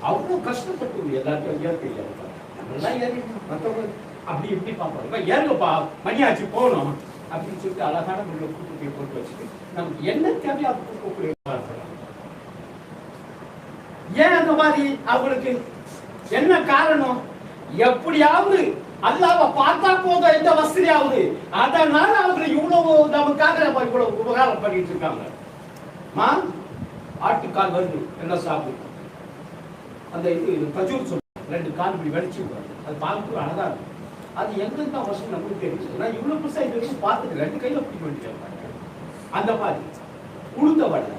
அவ்வளோ கஷ்டப்பட்டு எல்லாருக்கும் இயற்கை நம்மளாம் ஏறி மற்றவங்க அப்படி இப்படி பார்ப்பாங்க ஏறுங்கப்பா மணியாச்சு போகணும் அப்படின்னு சொல்லிட்டு அழகான முறையில் கூட்டு போட்டு வச்சுட்டு நமக்கு என்ன தேவையோ அது கூட்டக்கூடிய ஏன் அந்த மாதிரி அவங்களுக்கு என்ன காரணம்? எப்படியாவது அல்லாஹ்வை பார்த்தா போதும் எந்த வசதியாவது, அதனால அவங்க இவ்வளவு நமக்காக இவ்வளவு உபகாரம் பண்ணிட்டு இருக்காங்க. ஆட்டுக்கால் வருது என்ன சாப்பிடு அந்த இது கஜூர் சொல்லுவாங்க, 2 கால் இப்படி வெடிச்சு அது பார்க்க அழகா இருக்கும். அது எங்கிருந்தா வருஷம் நமக்கு தெரியும். நான் இவ்வளவு புதுசா இது வரைக்கும் பார்த்துட்டு 2 கையில பிடி பண்ணிட்டு அந்த மாதிரி உளுந்த வடை,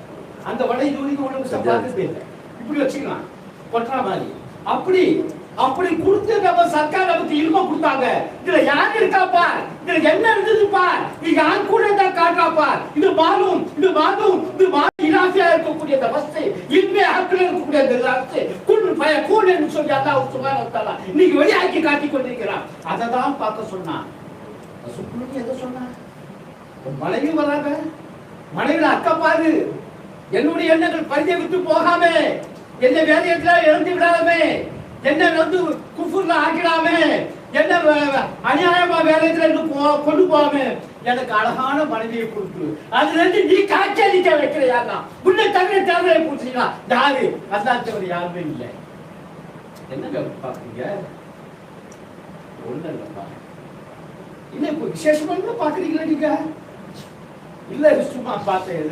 அந்த வடை இது வரைக்கும் உள்ள புதுசா பார்த்ததே இல்லை. இப்படி வச்சுக்கலாம் கொட்டுற மாதிரி அப்படி அப்படி கொடுத்து நம்ம சர்க்கார் நமக்கு இல்ம கொடுத்தாங்க. இதுல யார் இருக்காப்பா, இதுல என்ன இருந்ததுப்பா, இது யார் கூட தான் காட்டாப்பா, இது மாலும் இது மாலும் இது மாலும் இராசியா இருக்கக்கூடிய அந்த வஸ்து இல்மே ஆக்கில் இருக்கக்கூடிய அந்த வஸ்து குள் பய கூல் என்று சொல்லி அல்லாஹ் சுப்ஹானஹு வ தஆலா இன்னைக்கு வெளியாக்கி காட்டி கொண்டிருக்கிறான். அதை தான் பார்க்க சொன்னான். சுப்ஹானஹு எதை சொன்னா? மனைவி வராங்க, மனைவில அக்கா பாரு, என்னுடைய எண்ணங்கள் பரிதை விட்டு போகாம என்ன வேலையத்துல இழந்து விடாமே, என்ன வந்து குஃபுர்ல ஆக்கிடாமே, என்ன அநியாயமா வேலையத்துல கொண்டு போகாம எனக்கு அழகான மனைவியை கொடுத்து அதுல இருந்து நீ காட்சி அளிக்க வைக்கிறையா? உன்னை தவிர தேவையை கொடுத்தீங்களா? யாரு அல்லாதவர் யாருமே இல்லை. என்ன பாக்குறீங்க? ஒண்ணு இல்லப்பா, இல்ல இப்ப விசேஷமா பாக்குறீங்களா நீங்க? இல்ல சும்மா பார்த்தேன்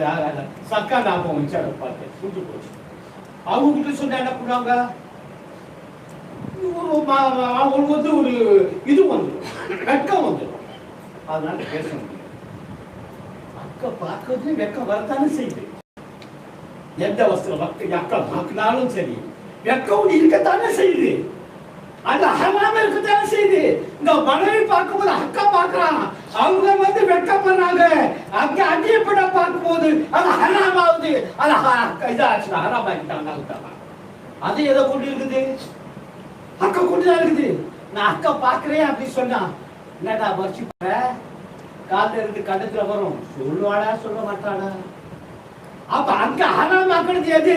சக்கா ஞாபகம் வச்சு பார்த்தேன் புரிஞ்சு போச்சு. அவங்க கிட்ட சொன்ன என்ன பண்ணுவாங்க, அவங்களுக்கு வந்து ஒரு இது வந்துடும், வெட்கம் வந்துடும், அதனால பேச முடியும். அக்கா பார்க்கறது வெட்கம் வரத்தானே செய்யுது. எந்த வசதியில் அக்கா பார்க்கினாலும் சரி வெட்கம் இருக்கத்தானே செய்யுது, அது அகலாம இருக்கத்தானே செய்யுது. இந்த மனைவி பார்க்கும்போது அக்கா பார்க்கறான், அவங்க வந்து வெட்கப்படுறாங்க. அங்க அந்நியப்பட பார்க்கும்போது அது ஹராமாவது, அது இதாச்சு ஹராமாக்கிட்டாங்க. அது எதை கொண்டு இருக்குது? அக்கா கொண்டுதான் இருக்குது. நான் அக்கா பார்க்கிறேன் அப்படி சொன்னா என்னடா மறைச்சு கால இருந்து கண்டத்துல வரும், சொல்லுவாடா சொல்ல மாட்டாடா? அப்ப அங்க ஹராமாக்குறது எது?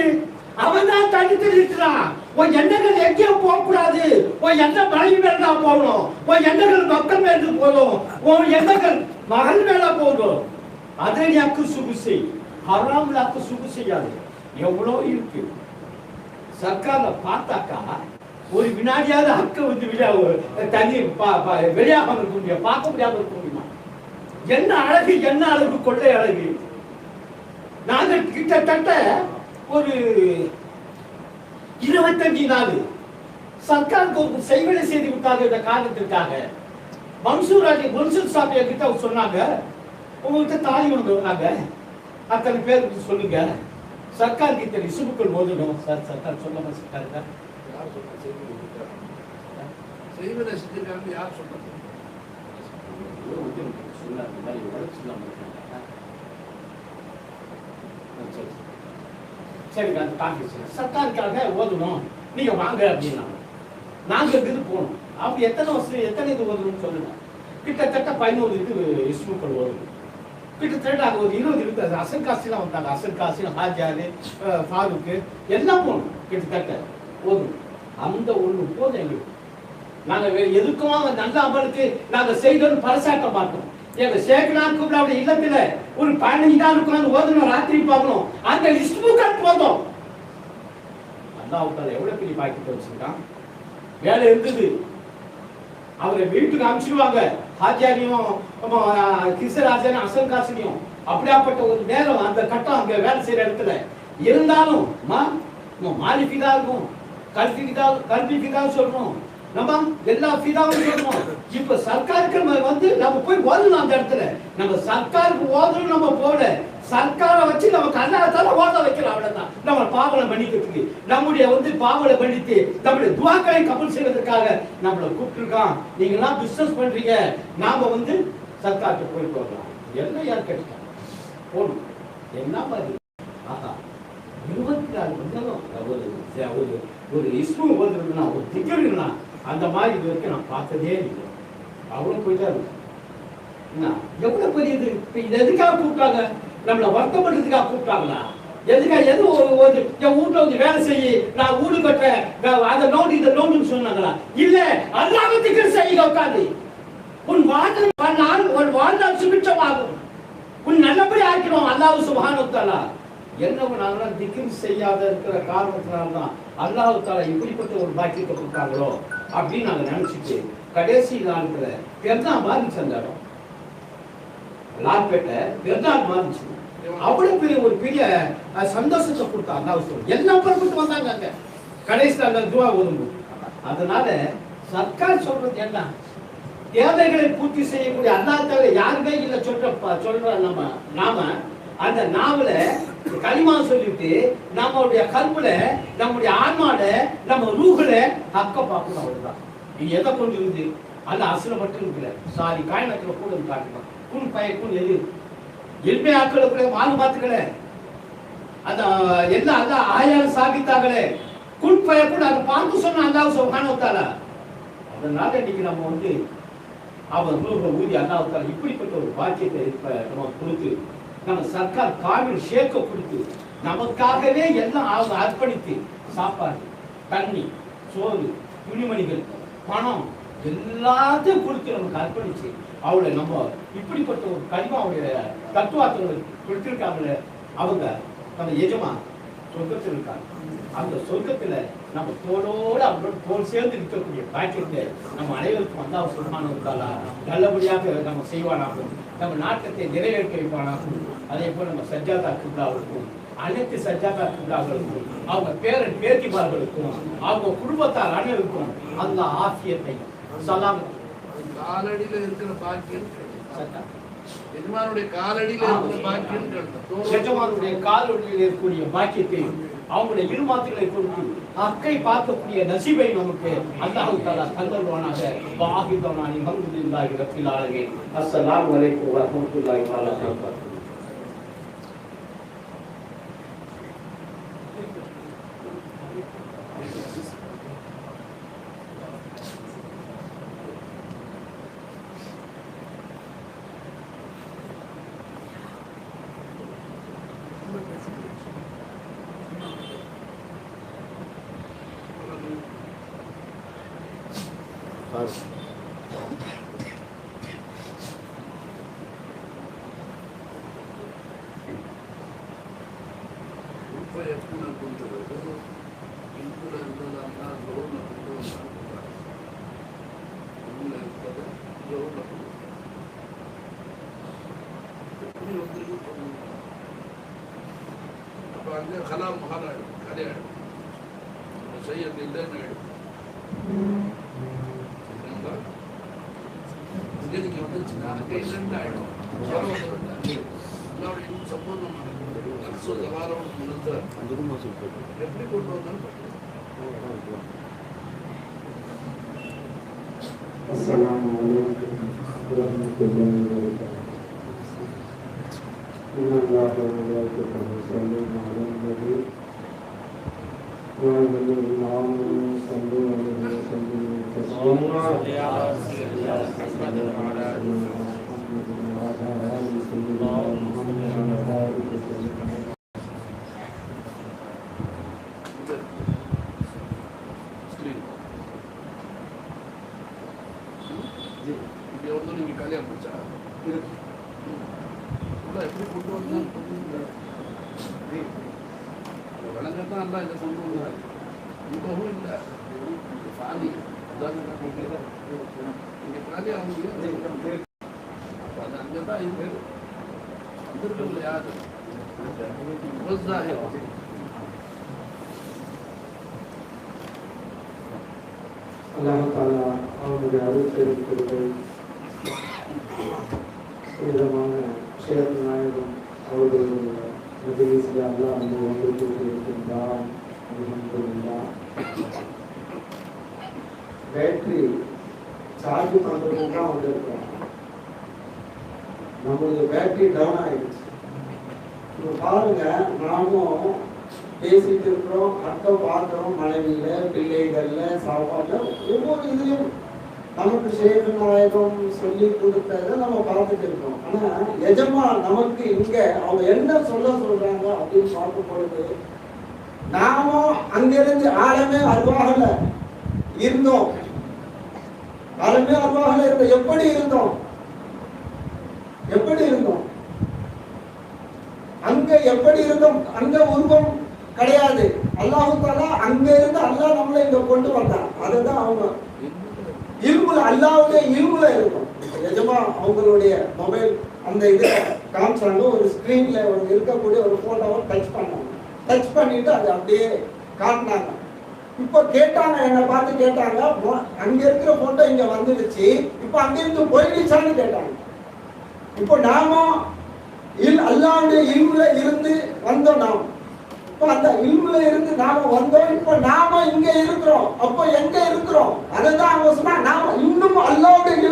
அவன் தான் தடுத்து இருக்கிறான். உன் எண்ணங்கள் எங்கேயும் போக கூடாது. உன் எண்ண மனைவி மேல தான் போகணும், உன் எண்ணங்கள் மக்கள் மேல போதும், உன் எண்ணங்கள் மகள் மேல போதும். அதை நீ அக்கு சுகு செய், ஹராம்ல அக்கு சுகு செய்யாது. எவ்வளோ இருக்கு சர்க்கார்ல பார்த்தாக்கா ஒரு வினாடியாவது அக்க வந்து தண்ணி வெளியாகாம இருக்க முடியும், பார்க்க முடியாம இருக்க முடியுமா? என்ன அழகு, என்ன அழகு, கொள்ளை அழகு. நாங்கள் கிட்டத்தட்ட ஒரு 25 நாள் சர்க்காருக்கு ஒரு செய்வனை செய்து விட்டாங்க. இந்த காரணத்திற்காக மன்சூர் சாப்பிய கிட்ட சொன்னாங்க, உங்ககிட்ட தாலி ஒன்று வராங்க, அத்தனை பேருக்கு சொல்லுங்க, சர்க்கார் கிட்ட இசுபுக்கள் ஓதணும். சார் சர்க்கார் சொல்லாம சர்க்காருக்கா செய்வனை செஞ்சிருக்காங்க, யார் சொல்றது? சரி சர்க்காருக்காக ஓதணும், நீங்க வாங்க அப்படின்னா நாங்க இருந்து போனோம். அப்படி எத்தனை வருஷம் எத்தனை இது ஓதணும்னு சொல்லுங்க. கிட்டத்தட்ட 11 இது இஸ்முக்கள் ஓதணும். கிட்டத்தட்ட அது ஒரு 20 இருக்கு. அசல் காசிலாம் வந்தாங்க, அசல் காசி, ஹாஜாரு, ஃபாரூக்கு எல்லாம் போகணும். கிட்டத்தட்ட ஓதணும். அந்த ஒண்ணு போதும் எங்களுக்கு. நாங்க எதுக்கும் நல்ல அமலுக்கு நாங்க செய்தோம் பரசாட்ட மாட்டோம். எங்க சேகனாக்கு அப்படி இல்லத்துல ஒரு 15 நாள் உட்கார்ந்து ஓதணும், ராத்திரி பார்க்கணும். அந்த இஸ்முக்கள் போதும். அல்லாஹ் எவ்வளவு பெரிய பாக்கிட்டு வச்சிருக்கான். வேலை இருந்தது, அவரை வீட்டுக்கு அனுப்பிச்சிடுவாங்க. ஹாஜாரியும் கிசராஜனும் அசல் காசினியும் அப்படியாப்பட்ட ஒரு நேரம் அந்த கட்டம் அங்க வேலை செய்யற இடத்துல இருந்தாலும் மாலிஃபிதா இருக்கும், கல்விஃபிதா சொல்லணும், நம்ம எல்லா ஃபிதாவும் சொல்லணும். இப்ப சர்க்காருக்கு வந்து நம்ம போய் ஓதணும். அந்த இடத்துல நம்ம சர்க்காருக்கு ஓதணும். நம்ம போல சர்க்காரை வச்சு நமக்கு அல்லாஹ்தால ஓத வைக்கலாம். அவ்வளவுதான். நம்ம பாவங்களை மன்னிக்கிறதுக்கு, நம்முடைய வந்து பாவங்களை மன்னித்து நம்முடைய துஆக்களை கபூல் செய்வதற்காக நம்மளை கூப்பிட்டுருக்கான். நீங்க எல்லாம் பிசினஸ் பண்றீங்க, நாம வந்து சர்க்காருக்கு போய் போகலாம். எல்லாம் யார் கேட்டாங்க போகணும். என்ன மாதிரி ஆஹா 24 மணி ஒரு இஸ்மு ஓதுறதுன்னா, ஒரு திகழ்னா அந்த மாதிரி இது வரைக்கும் நான் பார்த்ததே இல்லை. அவ்வளவு போயிட்டா இருக்கு. எவ்வளவு பெரிய இது. இது எதுக்காக கூப்பிட்டாங்க? நம்மளை வருத்தம் பண்றதுக்காக கூப்பிட்டாங்களா? எது என் வீட்டுல வந்து வேலை செய்யி, நான் வீடு கட்டுறேன், அதை நோண்டி இதை நோண்டுன்னு சொன்னாங்களா? இல்ல, அல்லாஹ்வை திக்ர் செய்யுங்க உட்கார்ந்து. உன் வாழ்நாள் சுபிட்சமாகும். உன் நல்லபடி ஆக்கிடும் அல்லாஹ் சுப்ஹானஹு வ தஆலா. என்னவோ நாங்களாம் திக்ர் செய்யாத இருக்கிற காரணத்தினால்தான் அல்லாஹ் தஆலா இப்படிப்பட்ட ஒரு பாக்கியத்தை கொடுத்தாங்களோ அப்படின்னு நாங்க நினைச்சிட்டு கடைசி நாட்கள பெருநாள் மாறிச்சு. அந்த இடம் லால்பேட்டை பெருநாள் மாறிச்சு. அவ்வளவு பெரிய ஒரு பெரிய சந்தோஷத்தை கொடுத்தா அல்லாஹ் சொல்லி எல்லாம் புறப்பட்டு வந்தாங்க அங்க கடைசி அந்த துவா ஓதும். அதனால சர்க்கார் சொல்றது என்ன, தேவைகளை பூர்த்தி செய்யக்கூடிய அல்லாஹ் தவிர யாருமே இல்லை சொல்ற நாம அந்த நாவல களிமா சொல்லிட்டு நம்மளுடைய கல்புல, நம்முடைய ஆன்மால, நம்ம ரூஹுல ஹக்க பார்க்கணும். அவ்வளவுதான். இது எதை கொண்டு இருந்து அல்ல அசுல மட்டும் இருக்குல்ல, சாரி காயனத்துல கூட காட்டணும். குன் பயக்கும் எது எல்மே ஆக்களுக்குள்ள மாலுமாத்துக்களே அந்த எல்லாம் அல்லாஹ் ஆயால் சாபித்தாங்களே, குன் பயக்கும் அதை பார்த்து சொன்ன அல்லாஹ் சுப்ஹானஹு வ தஆலா. அதனால இன்னைக்கு நம்ம வந்து அவன் ரூஹ ஊதி அல்லாஹ் தஆலா இப்படிப்பட்ட ஒரு பாக்கியத்தை நமக்கு கொடுத்து, நம்ம சர்க்கார் காமில் ஷேக்க கொடுத்து, நமக்காகவே எல்லாம் அவங்க அர்ப்பணித்து சாப்பாடு, தண்ணி, சோறு, துணிமணிகள், பணம் எல்லாத்தையும் கொடுத்து நமக்கு அர்ப்பணிச்சு அவளை நம்ம இப்படிப்பட்ட ஒரு கலிமாவுடைய தத்துவார்த்தங்களை கொடுத்திருக்காங்களே, அவங்க நம்ம எஜமா சொர்க்கத்தில் இருக்காங்க. அந்த சொர்க்கத்துல நம்ம தோளோடு அவங்களோட தோல் சேர்ந்து இருக்கக்கூடிய பாக்கியத்தை நம்ம அனைவருக்கும் அல்லாஹ் சுப்ஹானஹு வ தஆலா நல்லபடியாக நம்ம செய்வானாகும். நம்ம நாட்டத்தை நிறைவேற்ற வைப்பானாகும். அதே போல நம்ம சஜ்ஜாதா கிப்லாவுக்கும், அனைத்து சஜ்ஜாதா கிப்லாவுக்கும், அவங்க பேரன் பேத்திமார்களுக்கும், அவங்க குடும்பத்தார் அனைவருக்கும் அல்லாஹ் ஆஃபியத்தை சலாம் காலடியில இருக்கிற பாக்கியம் எஜமானுடைய காலடியில இருக்கிற பாக்கியம் எஜமானுடைய காலடியில் இருக்கக்கூடிய பாக்கியத்தை அவங்களுடைய இருமாத்துகளை கொடுத்து அக்கை பார்க்கக்கூடிய நசீபை நமக்கு அல்லாஹ் தஆலா தந்தருவானாக. வாஹிதனானி அல்ஹம்துலில்லாஹி ரப்பில் ஆலமீன். அஸ்ஸலாமு அலைக்கும் வ ரஹ்மத்துல்லாஹி வ பரகாத்துஹு. خلام مهارة عليه شيء اللي لنا jadi kita cakap kaitan dah. Kalau ini sempurna, langsung jalan menentu. எப்படி கொண்டு வந்தாலும் Assalamualaikum warahmatullahi wabarakatuh. Inna Allaha wa malaikatahu yusalluna 'alan nabi. Ya ayyuhallazina amanu sallu 'alaihi wa sallimu taslima. Dia orang ni kalian baca. Sudah எப்படி கொண்டு வந்தால் வழங்கத்தான் அல்ல இதை கொண்டு வந்தார். இப்பவும் இல்லை சாதி இங்கே காலி அவங்க அது அங்கே தான் இது வந்திருக்கவில்லை யாரு விவசாயம் அல்லாஹ் தஆலா அவனுடைய அருட்பெருக்கிருபை விதமான ஷேர் நாயகம் அவர்களுடைய மஜ்லிஸில் அல்லாஹ் வந்து ஒன்று கூட்டியிருக்கின்றார். அல்ஹம்துலில்லாஹ். பேட்டரி சார்ஜ் பண்ணுறதுக்கு தான் வந்திருக்கோம். நம்மளுடைய பேட்டரி டவுன் ஆயிடுச்சு. இப்போ பாருங்க, நாமும் பேசிட்டு இருக்கிறோம், அக்கம் பார்க்குறோம், மனைவியில, பிள்ளைகள்ல, சாப்பாடுல, ஒவ்வொரு இதுலையும் நமக்கு ஷேக் நாயகம் சொல்லி கொடுத்ததை நம்ம பார்த்துட்டு இருக்கோம். ஆனா எஜமான் நமக்கு இங்க அவங்க என்ன சொல்றாங்க அப்படின்னு பார்க்கும் பொழுது, நாமும் அங்கிருந்து ஆழமே அருவாகல இருந்தோம். ஆழமே அருவாகல இருந்தோம். எப்படி இருந்தோம் அங்க எப்படி இருந்தோம்? அங்க உருவம் கிடையாது. அல்லாஹ் தஆலா அங்க இருந்து அல்லாஹ் நம்மளை இங்க கொண்டு வந்தான். அதுதான் அவங்க இல்முல, அல்லாஹ்வுடைய இல்முல இருக்கும். எஜமா அவங்களுடைய மொபைல் அந்த இதை காமிச்சாங்க. ஒரு ஸ்கிரீன்ல ஒரு இருக்கக்கூடிய ஒரு போட்டோவை டச் பண்ணிட்டு அது அப்படியே காட்டினாங்க. இப்போ கேட்டாங்க, என்னை பார்த்து கேட்டாங்க, அங்க இருக்கிற போட்டோ இங்க வந்துடுச்சு, இப்போ அங்கிருந்து போயிடுச்சான்னு கேட்டாங்க. இப்போ நாம அல்லாஹ்வுடைய இல்முல இருந்து வந்தோம். நாம் இப்போ அந்த இல்முல இருந்து நாம வந்தோம். இப்போ நாம இங்க இருக்கிறோம். அப்போ எங்க இருக்கிறோம்? அதுதான் அவங்க சொன்னா, நாம இன்னும் அல்லாஹ்வுடைய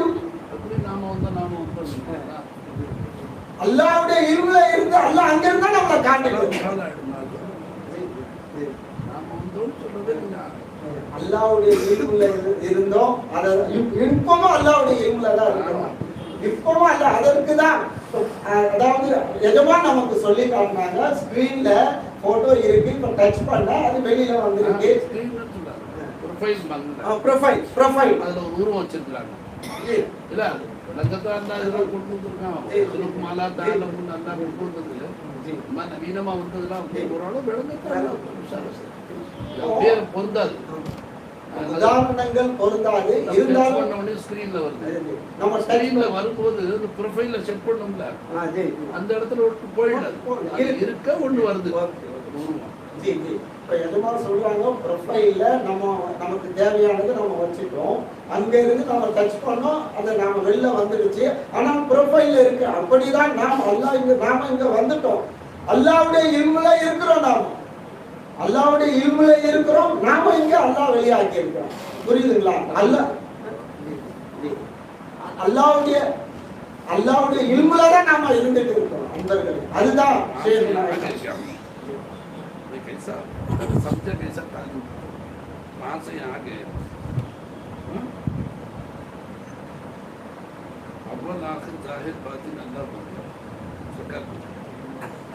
அல்லாஹ்வுடைய இல்முல இருந்து அல்லாஹ் அங்க இருந்தா நம்மளை காட்டுறாங்க. அல்லாஹ்வுடைய இல்முல இருந்தோம். இப்பவும் அல்லாஹ்வுடைய இல்முல தான் இருக்கிறோம். இப்பவும் அல்ல, அதற்கு தான் அதாவது எஜமான் நமக்கு சொல்லி காட்டினாங்க. ஸ்கிரீன்ல போட்டோ இருக்கு, இப்ப டச் பண்ணா அது வெளியில வந்துருக்கு. ப்ரொஃபைல் அதுல ஒரு உருவம் வச்சிருக்காங்க இல்ல, லங்கத்தா இருந்தா இதெல்லாம் கொண்டு வந்துருக்காங்க. மாலா தால முன்ன அந்த கொண்டு வந்தது நவீனமா வந்ததுலாம் ஓரளவு விளங்கத்தான் பேர் பொருந்தாது, உதாரணங்கள் பொருந்தாது. இருந்தாலும் ஸ்கிரீன்ல வருது. நம்ம ஸ்கிரீன்ல வரும்போது ப்ரொஃபைல்ல செட் பண்ணோம்ல, அந்த இடத்துல போயிடாது, இருக்க ஒண்ணு வருது. இப்ப எதுமா சொல்றாங்க, ப்ரொஃபைல்ல நமக்கு தேவையானது நம்ம வச்சுட்டோம், அங்க இருந்து நம்ம டச் பண்ணோம், அதை நாம வெளில வந்துடுச்சு. ஆனா ப்ரொஃபைல்ல இருக்கு. அப்படிதான் நாம நாம இங்க வந்துட்டோம். அல்லாஹ்வுடைய இல்முல இருக்கிறோம். அல்லாஹ்வுடைய இல்முல இருக்கிறோம். நாம இங்க அல்லாஹ் வெளியாக்கி இருக்கிறோம். புரியுதுங்களா? அல்லாஹ்வுடைய இல்முல தான் நாம இருந்துட்டு இருக்கிறோம் அன்பர்களே. அதுதான் समझा कैसा ताल्लुक वहां से यहाँ गए। अव्वल आखिर जाहिर बातिन अल्लाह बोले शकल,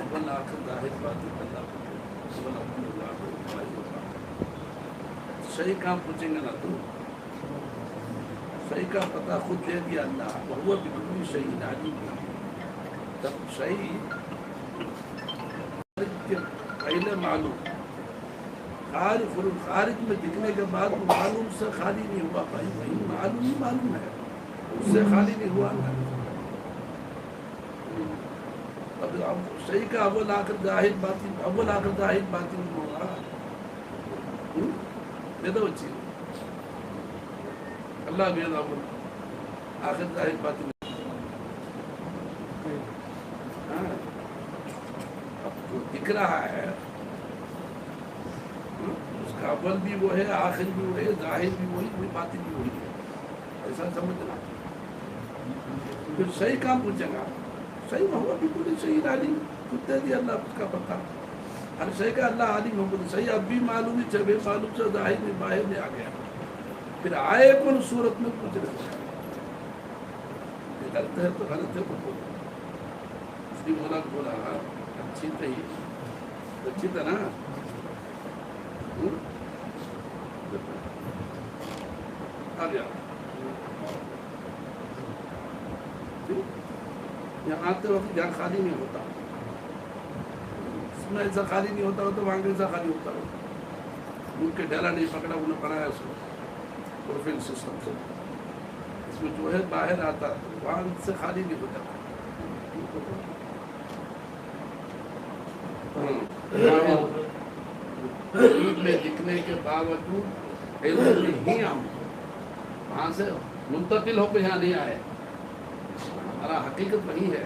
अव्वल आखिर जाहिर बातिन अल्लाह बोले। सही काम पूछेंगे ना तुम, सही का पता खुद दे दिया अल्लाह, वो बिल्कुल सही नाजी। तब सही पहले मालूम, खारिज में दिखने के बाद मालूम से खाली नहीं हुआ। भाई वही मालूम है, उससे खाली नहीं हुआ ना। अब सही का अव्वल आखिर जाहिर बातिन होगा। ये तो अच्छी अल्लाह भी अव्वल आखिर जाहिर बातिन। दिख रहा है उसका अव्वल भी वो है, आखिर भी वो है, जाहिर भी वही, कोई बातें भी वही है, ऐसा समझना। फिर सही काम पूछेगा, सही मोहब्बत भी पूरी सही आलिम खुद दे दिया अल्लाह उसका पता। हर सही का अल्लाह आलिम मोहब्बत सही अब भी मालूम ही छबे मालूम से जाहिर में बाहर में आ गया। फिर आए कौन सूरत में कुछ गलत है तो गलत है बोलो। उसकी बोला अच्छी था ना। आ गया यहाँ आते वक्त जहाँ खाली नहीं होता, इसमें ऐसा खाली नहीं होता, तो वहाँ कैसा खाली होता हो। उनके डेरा नहीं पकड़ा, उन्हें बनाया उसको प्रोफाइल सिस्टम से। इसमें जो है बाहर आता, वहाँ से खाली नहीं होता। में दिखने के बावजूद नहीं आऊँ, वहाँ से मुंतकिल होकर यहाँ नहीं आए। हमारा हकीकत वही है।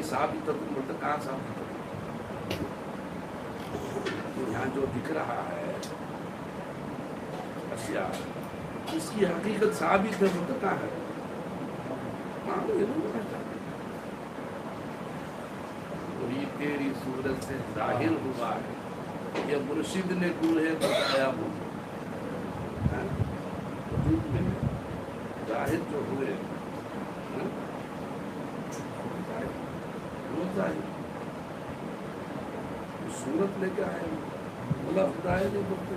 साबित कहाँ साबित यहाँ जो दिख रहा है अशिया, इसकी हकीकत साबित है वो कहाँ है? तेरी सूरत से जाहिर हुआ है, ये मुर्शिद ने गुल है बताया मुझे। वजूद में जाहिर जो हुए वो जाहिर सूरत लेके आए बोला खुदाए ने बोलते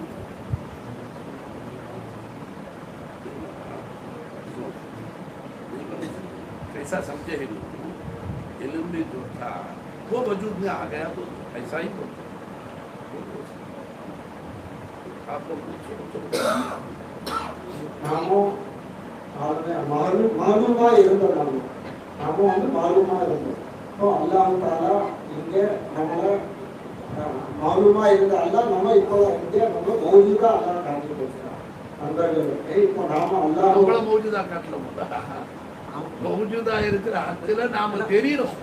कैसा समझे है इल्म में जो था वो वजूद में आ गया तो ऐसा ही बोलते आप लोग நாமும் மாலூமா இருந்தோம். நாம வந்து மாலூமா இருந்தோம். இப்போ அல்லாஹ் தாலா இங்க நம்மள மாலூமா இருந்த அல்லாஹ் நம்ம இப்போ இங்க நம்ம மௌஜூதா அல்லாஹ் காட்டி கொடுக்கிறான். நண்பர்களே இப்போ நாம அல்லாஹ் மௌஜூதா காட்டல மௌஜூதா இருக்கிற அதுல நாம தெரியறோம்.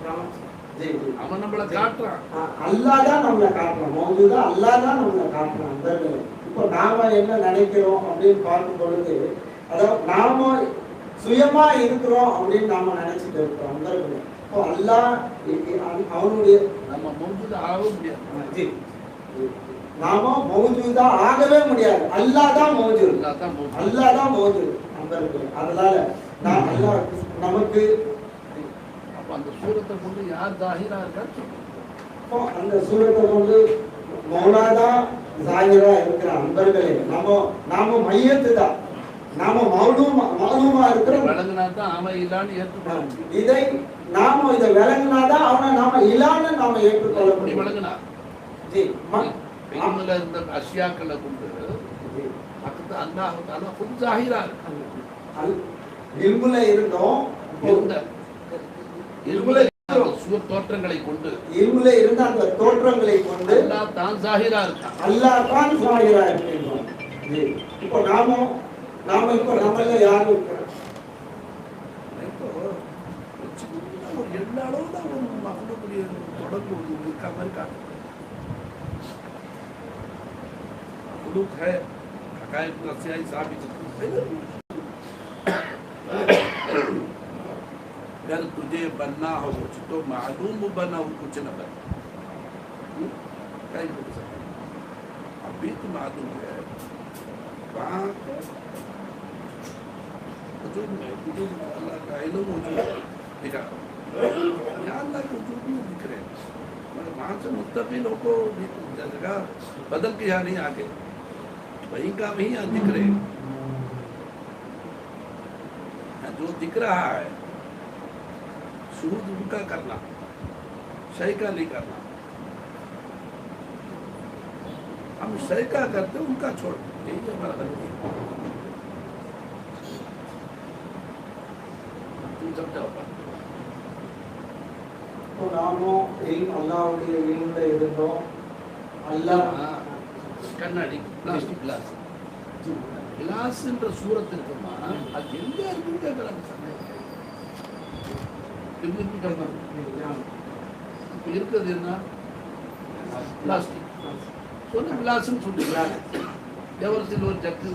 அவன் நம்மள காட்டுறான். அல்லாஹ் தான் நம்மளை காட்டுறான். மௌஜூதா அல்லாஹ் தான் நம்மளை காட்டுறான். நண்பர்களே இப்போ நாம என்ன நினைக்கிறோம் அப்படின்னு பார்க்கும் பொழுது அதாவது நாம சுயமா இருக்கிறோம் அப்படின்னு நாம நினைச்சிட்டு இருக்கிறோம். நண்பர்களே இப்போ அல்லாஹ் அவனுடைய நம்ம மௌஜூதா ஆக முடியாது. நாம மௌஜூதா ஆகவே முடியாது. அல்லாஹ் தான் மௌஜூத். அல்லாஹ் தான் மௌஜூத். நண்பர்களே அதனால நான் அல்லாஹ் நமக்கு அந்த சூரத்தை கொண்டு யார் ஜாஹிரா இருக்கான்னு அந்த சூரத்தை கொண்டு மௌலாதா ஜாஹிரா இருக்கிற நண்பர்களே நாம மையத்து தான். நாம மாலூமா இருக்கிறோம். விளங்குனாதான் அவன் இல்லான்னு ஏற்றுக்கொள்ள இதை நாம இதை விளங்குனாதான் அவனை நாம இல்லான்னு நாம ஏற்றுக்கொள்ள முடியும். விளங்குனா இல்முல இருந்த அஷ்யாக்களை கொண்டு பக்கத்து அல்லாஹ் தஆலா खुद ஜாஹிரா இருக்கு. இல்முல இருந்தோம் தோற்றங்களை கொண்டு இல்முல இருந்த அந்த தோற்றங்களை கொண்டு அல்லாஹ் தான் ஜாஹிரா இருக்கான். அல்லாஹ் தான் ஜாஹிரா இருக்கான். இப்போ நாம இப்போ நம்மள யாரு இருக்கிறோம்? ஒரு எல்லா அளவு தான் ஒரு மக்களுடைய தொடர்பு இருக்க மாதிரி காட்டும். खुलूक है हकायत रसियाई साबित अगर तुझे बनना हो कुछ तो मालूम बना हो कुछ न बन कहीं बोल सकते अभी तो मालूम है वहाँ अल्लाह का इल्म मौजूद दिखा यहाँ अल्लाह के वजूद में दिख रहे मगर वहाँ से मुत्तकी लोग को जगह बदल के यहाँ नहीं आगे वहीं का वहीं यहाँ दिख रहे जो दिख रहा है शुरू उनका करना शय का नहीं करना. हम शय का करते उनका छोड़ यही हमारा गलती है. तुम समझा होगा तो नामो அல்லாஹ்வுடைய இல்முல இருந்தோம். அல்லாஹ் கண்ணாடி பிளாஸ்டிக் கிளாஸ் கிளாஸ் என்ற சூரத் இருக்குமா அது எங்க இருக்குன்னு கேட்கறாங்க. இருக்கிறது என்ன பிளாஸ்டிக் சொன்ன கிளாஸ்ன்னு சொல்லிக்கலாம். எவரத்தில் ஒரு ஜக்கு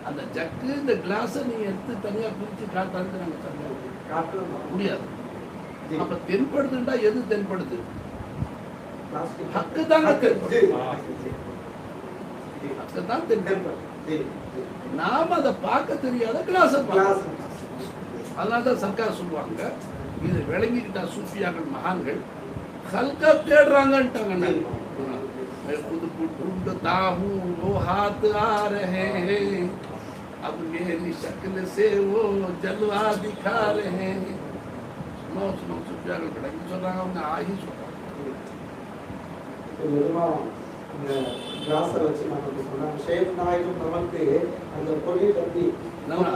அந்த ஜக்கு இந்த கிளாஸை நீ எடுத்து தனியா பிரிச்சு காட்டான்னு நாங்க காட்ட முடியாது. அப்ப தென்படுதுண்டா எது தென்படுது? ஹக்கு தாங்க தென்படுது. நாம அதை பார்க்க தெரியாத கிளாஸ். அதனால்தான் சர்க்கார் சொல்லுவாங்க இது விளங்கிக்கிட்டா சூஃபியாக்கள் மகான்கள் ஹல்கா தேடுறாங்கன்ட்டாங்க. मैं खुद को ढूंढता हूँ वो हाथ आ रहे हैं अब मेरी शक्ल से वो जलवा दिखा रहे हैं. सुनो சூஃபியாக்கள் விளங்கி சொல்றாங்க அவங்க ஆகி சொல்றாங்க.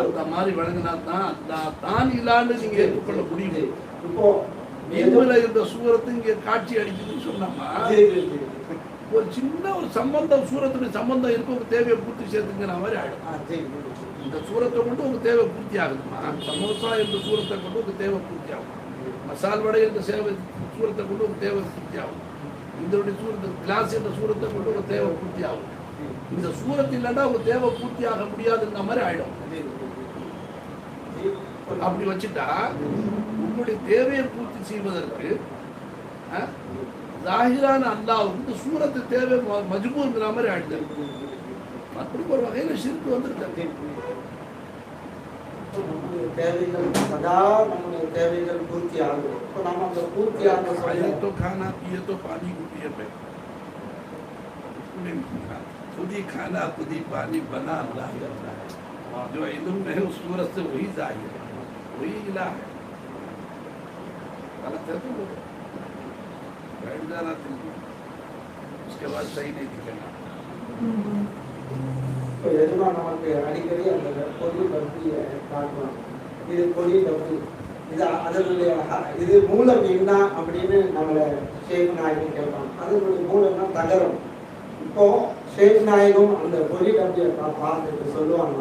அந்த மாதிரி வழங்கினா தான் இல்லான்னு நீங்க ஏற்றுக்கொள்ள முடியுது. இப்போ இல்முல இருந்த சூரத்து இங்க காட்சி அடிக்குதுன்னு சொன்னாமா ஒரு சின்ன ஒரு சம்பந்தம் சூரத்துடைய சம்பந்தம் இருக்கு உங்க தேவையை பூர்த்தி சேர்த்துங்கிற மாதிரி ஆயிடும். இந்த சூரத்தை கொண்டு உங்க தேவை பூர்த்தி ஆகுதுமா. சமோசா என்ற சூரத்தை கொண்டு உங்க தேவை பூர்த்தி ஆகும். மசால் வடை என்ற சூரத்தை கொண்டு உங்க தேவை பூர்த்தி ஆகும். இந்த சூரத்து கிளாஸ் என்ற சூரத்தை கொண்டு உங்க தேவை பூர்த்தி ஆகும். இந்த சூரத்து இல்லைன்னா உங்க தேவை பூர்த்தி ஆக முடியாதுன்ற மாதிரி ஆயிடும். அப்படி வச்சுட்டா உங்களுடைய தேவையை பூர்த்தி செய்வதற்கு ஜாஹிரான அல்லாஹ்வுக்கு இந்த சூரத்து தேவை மஜ்பூர்ங்கிற மாதிரி ஆயிடுது. அப்படி ஒரு வகையில ஷிர்க் வந்துருக்காங்க. நம்முடைய தேவைகள் சதா நம்முடைய தேவைகள் பூர்த்தி ஆகும். இப்போ நம்ம அந்த பூர்த்தி ஆக खाए तो खाना पिए तो पानी को पिए पे खुद ही खाना खुद ही पानी बना अल्लाह करता है. जो इल्म में है उस सूरत से वही जाहिर है, वही इला है. गलत है तो बैठ जाना चाहिए, उसके बाद सही नहीं दिखेगा. இப்போ எதுனா நமக்கு அடிக்கடி அந்த பொருள் பற்றிய காட்டலாம். இது பொருள் பற்றி இது அதனுடைய இது மூலம் என்ன அப்படின்னு நம்மளை ஷேக் நாயகம் கேட்பாங்க. அதனுடைய மூலம்னா தகரம். இப்போ ஷேக் நாயகம் அந்த பொருள் அப்படியே பார்த்துட்டு சொல்லுவாங்க.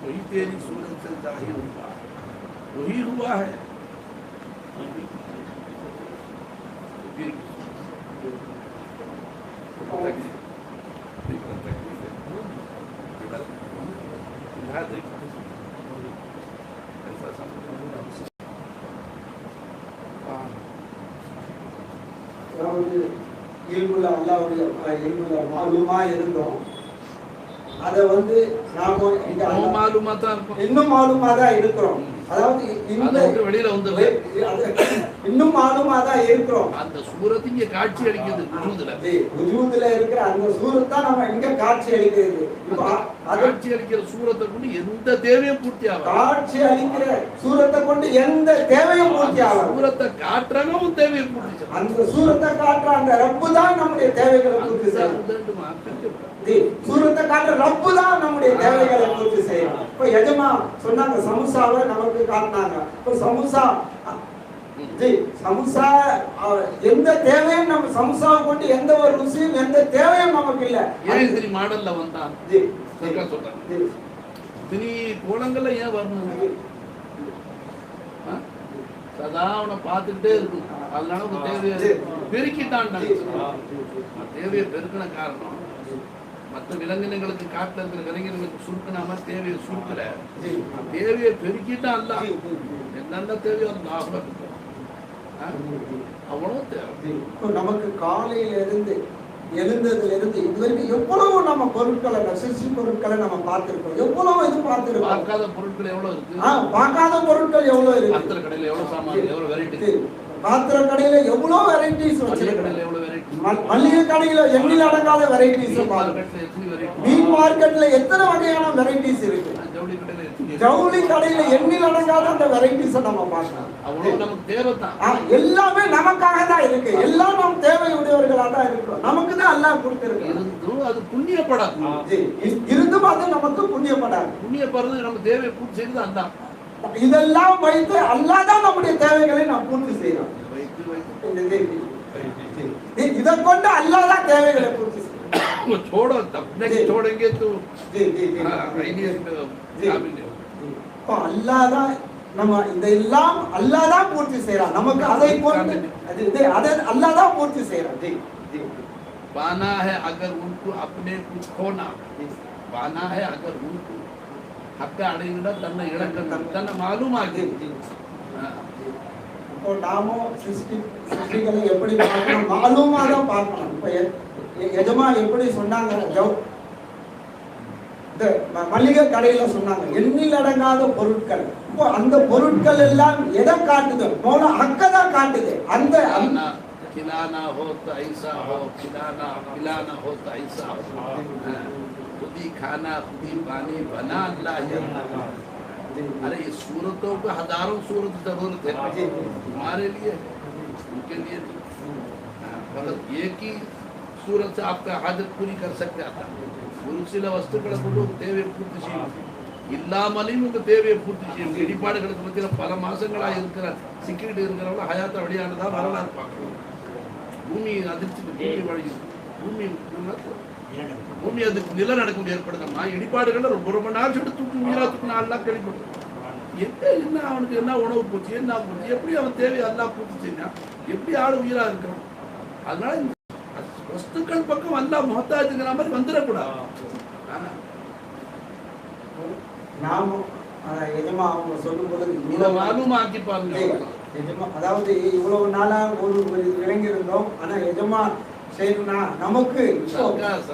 वही तेरी सूरत से जाहिर हुआ, वही हुआ है. அதாவது இல்முல அல்லாஹ்வுடைய இல்முல மாலூமா இருந்தோம். அதை வந்து நாம இன்னும் மாலுமா தான் இருக்கும், இன்னும் மாலுமா தான் இருக்கிறோம். அதாவது இந்த வெளியில வந்து இன்னும் மாலுமா தான் இருக்கிறோம். அந்த சூரத் இங்க காட்சி அளிக்கிறது உஜூதுல இருக்கிற அந்த சூரத் தான் நம்ம இங்க காட்சி அளிக்கிறது. காட்சி அளிக்கிற சூரத்தை கொண்டு எந்த தேவையும் பூர்த்தி ஆகும். காட்சி அளிக்கிற சூரத்தை கொண்டு எந்த தேவையும் பூர்த்தி ஆகும். சூரத்தை காட்டுறவும் தேவையை பூர்த்தி, அந்த சூரத்தை காட்டுற அந்த ரப்பு தான் நம்முடைய தேவைகளை பூர்த்தி செய்யும். சூரத்தை காட்டுற ரப்பு தான் நம்முடைய தேவைகளை பூர்த்தி செய்யும். இப்ப எஜமா சொன்னாங்க சமுசாவை நமக்கு காட்டினாங்க. இப்ப சமுசா சமுசா எந்த தேவையும் நம்ம சமுசாவை கொண்டு எந்த ஒரு ருசியும் எந்த தேவையும் நமக்கு இல்ல. ஏன் மாடல்ல வந்தான் சொல்றாங்க இனி கோலங்கள்ல ஏன் வரணும்? சதா அவனை பார்த்துக்கிட்டே இருக்கும். அதனால உங்க தேவையை பெருக்கிட்டான். தேவையை பெருக்கின காரணம் மற்ற விலங்கினங்களுக்கு காட்டுல இருக்கிற விலங்கினங்களுக்கு சுருக்கினாம தேவையை சுருக்கல, தேவையை பெருக்கிட்டான். அல்ல என்னென்ன தேவையோ அந்த அவ்வளவு தேவை. நமக்கு காலையில இருந்து எழுந்ததுல இருந்து இதுவரைக்கும் எவ்வளவு நம்ம பொருட்களை நசிசி பொருட்களை நம்ம பார்த்திருக்கோம். எவ்வளவு இது பார்த்திருக்கோம். பார்க்காத பொருட்கள் எவ்வளவு இருக்கு, பார்க்காத பொருட்கள் எவ்வளவு இருக்கு. பாத்திர கடையில எவ்வளவு சாமான், எவ்வளவு வெரைட்டி, பாத்திர கடையில எவ்வளவு வெரைட்டிஸ் வச்சிருக்காங்க. மளிகை கடையில எண்ணில் அடங்காத வெரைட்டிஸ், மீன் மார்க்கெட்ல எத்தனை வகையான வெரைட்டிஸ் இருக்கு. ஜவுளி கடையில எண்ணில் அடங்காத அந்த வெரைட்டிஸ் நம்ம பார்க்கலாம். அவ்வளவு நமக்கு தேவை தான், எல்லாமே நமக்காக தான் இருக்கு. எல்லாம் நம் தேவையுடையவர்களா தான் இருக்கிறோம். நமக்கு தான் அல்லாஹ் கொடுத்திருக்கான். அது புண்ணியப்படாது, இருந்தும் அது நமக்கு புண்ணியப்படாது. புண்ணியப்படுறது நம்ம தேவையை பூர்த்தி செய்து அல்லாஹ். இதெல்லாம் வைத்து அல்லாஹ் தான் நம்முடைய தேவைகளை நாம் பூர்த்தி செய்யறோம். इधर कौन सा अल्लाह का देवे गले पूछी वो छोड़ो अपने की छोड़ेंगे तो ஐடியஸ் காபில் இப்போ அல்லாஹ் தான் நம்ம இதெல்லாம் அல்லாஹ் தான் பூர்த்தி செய்றான். நமக்கு அதை கொண்டு அது அல்லாஹ் தான் பூர்த்தி செய்றான். जी जी बाना है अगर उनको अपने कुछ खोना, बाना है अगर उनको हक्का अड़ेंगे तन्ने इळक्कन्न तन्ने मालूम आगे. இப்போ நாமோ சிருஷ்டிகளை எப்படி பார்க்கணும், மாலூமா தான் பார்க்கணும். இப்போ எஜமா எப்படி சொன்னாங்க, இந்த மளிகை கடையில சொன்னாங்க எண்ணில் அடங்காத பொருட்கள். இப்போ அந்த பொருட்கள் எல்லாம் எதை காட்டுது, மௌன ஹக்கதா காட்டுது. அந்த खिलाना हो तो ऐसा हो, खिलाना हो तो ऐसा हो, खुद ही खाना खुद ही पानी बना अल्लाह. अरे ये सूरतों को हजारों सूरत जरूरत है तुम्हारे लिए, उनके लिए मतलब एक ही सूरत से आपका हाजत पूरी कर सकते आता. ಉರುಸಿಲ ವಸ್ತುಗಳ ಕೊಡು தேவை பூர்த்தி செய்யும், இல்லாமலையும் உங்க தேவையை பூர்த்தி செய்யும். இடிபாடுகளுக்கு மத்தியில் பல மாசங்களா இருக்கிற சிக்கிட்டு இருக்கிறவங்க ஹயாத்த வழியானதான் வரலாறு பார்க்கணும். பூமி அதிர்ச்சிக்கு பூமி வழியும் பூமி அதுக்கு நிலநடுக்கம் ஏற்படுதம்மா. இடிபாடுகள் ரொம்ப நாள் எடுத்து உயிராத்துக்கு நாளெல்லாம் கேள்விப்படும். என்ன அவனுக்கு என்ன உணவு போச்சு, என்ன போச்சு, எப்படி அவன் தேவையை எல்லாம் பூர்த்தி செய்யணும், எப்படி ஆள் உயிரா இருக்கிறான். அதனால வஸ்துக்கள் பக்கம் அல்லா முஹத்தாஜ்ங்கிற மாதிரி வந்துடக்கூடாது. நாம் எஜமா அவங்க சொல்லும் பொழுது இதை மாலுமாக்கி பாருங்க. எஜமா அதாவது இவ்வளவு நாளா ஒரு இறங்கி இருந்தோம். ஆனா எஜமா ஷேகுனா நமக்கு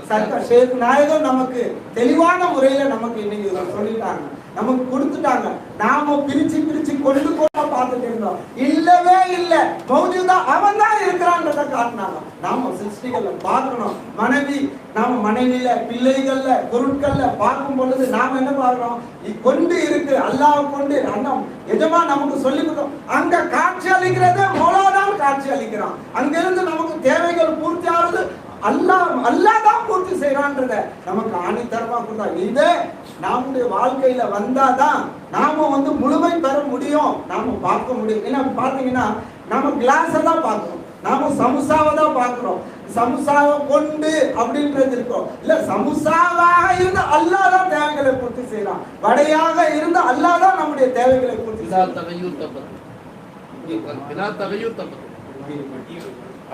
சர்க்கார் ஷேக் நாயகம் நமக்கு தெளிவான முறையில நமக்கு இன்னைக்கு சொல்லிட்டாங்க, நமக்கு கொடுத்துட்டாங்க. நாம பிரிச்சு பிரிச்சு கொண்டு போக பார்த்துட்டு இருந்தோம். இல்லவே இல்லை, மௌஜூதா அவன் தான் இருக்கிறான்றத காட்டினாங்க. நாம சிருஷ்டிகள்ல பார்க்கணும். நாம மனைவியில பிள்ளைகள்ல பொருட்கள்ல பார்க்கும் பொழுது நாம என்ன பார்க்கிறோம்? கொண்டு இருக்கு அல்லாஹ் கொண்டு அண்ணம் எஜமா நமக்கு சொல்லி கொடுத்தோம். அங்க காட்சி அளிக்கிறதே மௌலாதான் காட்சி அளிக்கிறான். அங்கிருந்து நமக்கு தேவைகள் பூர்த்தி ஆகுது அல்லாஹ் தான் பூர்த்தி செய்யறான்றத நமக்கு ஆணித்தரமா கொடுத்தா. இதே நம்முடைய வாழ்க்கையில வந்தாதான் நாம முழுமை பெற முடியும், நாம பார்க்க முடியும். என்ன பாத்தீங்கன்னா நாம கிளாஸை தான் பார்க்கிறோம், நாம சமுசாவை தான் பார்க்கிறோம். சமுசாவை கொண்டு அப்படின்றது இருக்கும் இல்ல, சமுசாவாக இருந்து அல்லாஹ் தான் தேவைகளை பூர்த்தி செய்யலாம். வடையாக இருந்து அல்லாஹ் தான் நம்முடைய தேவைகளை பூர்த்தி செய்யலாம்.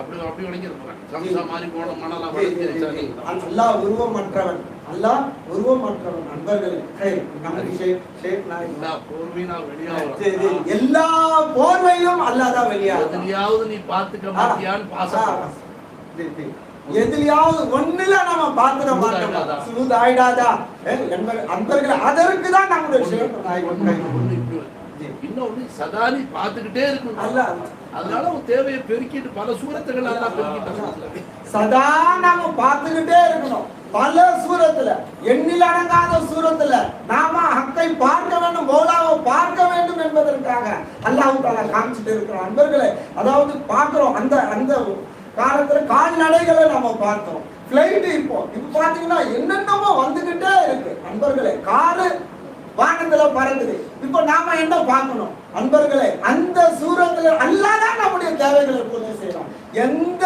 அப்படி அல்லாஹ் உருவமற்றவன், அல்லாஹ் உருவமற்றவன். நண்பர்களே, எல்லா போர்வையிலும் அல்லாஹ் தான் வெளியாகுது. நீ பாத்துக்க மாட்டியான்னு எதிலையாவது ஒண்ணுல நம்ம பாத்துட மாட்டோம். சுருது ஆயிடாதா அன்பர்களே, அதற்கு தான் நம்முடைய ஷேக் நாயகம் இன்னொன்னு சதானி பார்த்துக்கிட்டே இருக்கும். அதனால உன் தேவையை பெருக்கிட்டு பல சூரத்துகள் எல்லாம் பெருக்கிட்டு சதா நாம பார்த்துக்கிட்டே இருக்கணும். பல சூரத்துல, எண்ணில் அடங்காத சூரத்துல நாம ஹக்கை பார்க்க வேண்டும், மௌலாவை பார்க்க வேண்டும் என்பதற்காக அல்லாஹ் தஆலா காமிச்சிட்டு இருக்கிறோம். அன்பர்களே, அதாவது பார்க்கிறோம். அந்த காலத்துல கால்நடைகளை நாம பார்த்தோம். பிளைட் இப்ப பாத்தீங்கன்னா என்னென்னமோ வந்துகிட்டே இருக்கு. அன்பர்களே, காரு வானத்துல பறக்குது. இப்ப நாம என்ன பார்க்கணும்? அன்பர்களே, அந்த சூரத்துல அல்லாஹ் தான் நம்முடைய தேவைகளை பூர்த்தி செய்யலாம். எந்த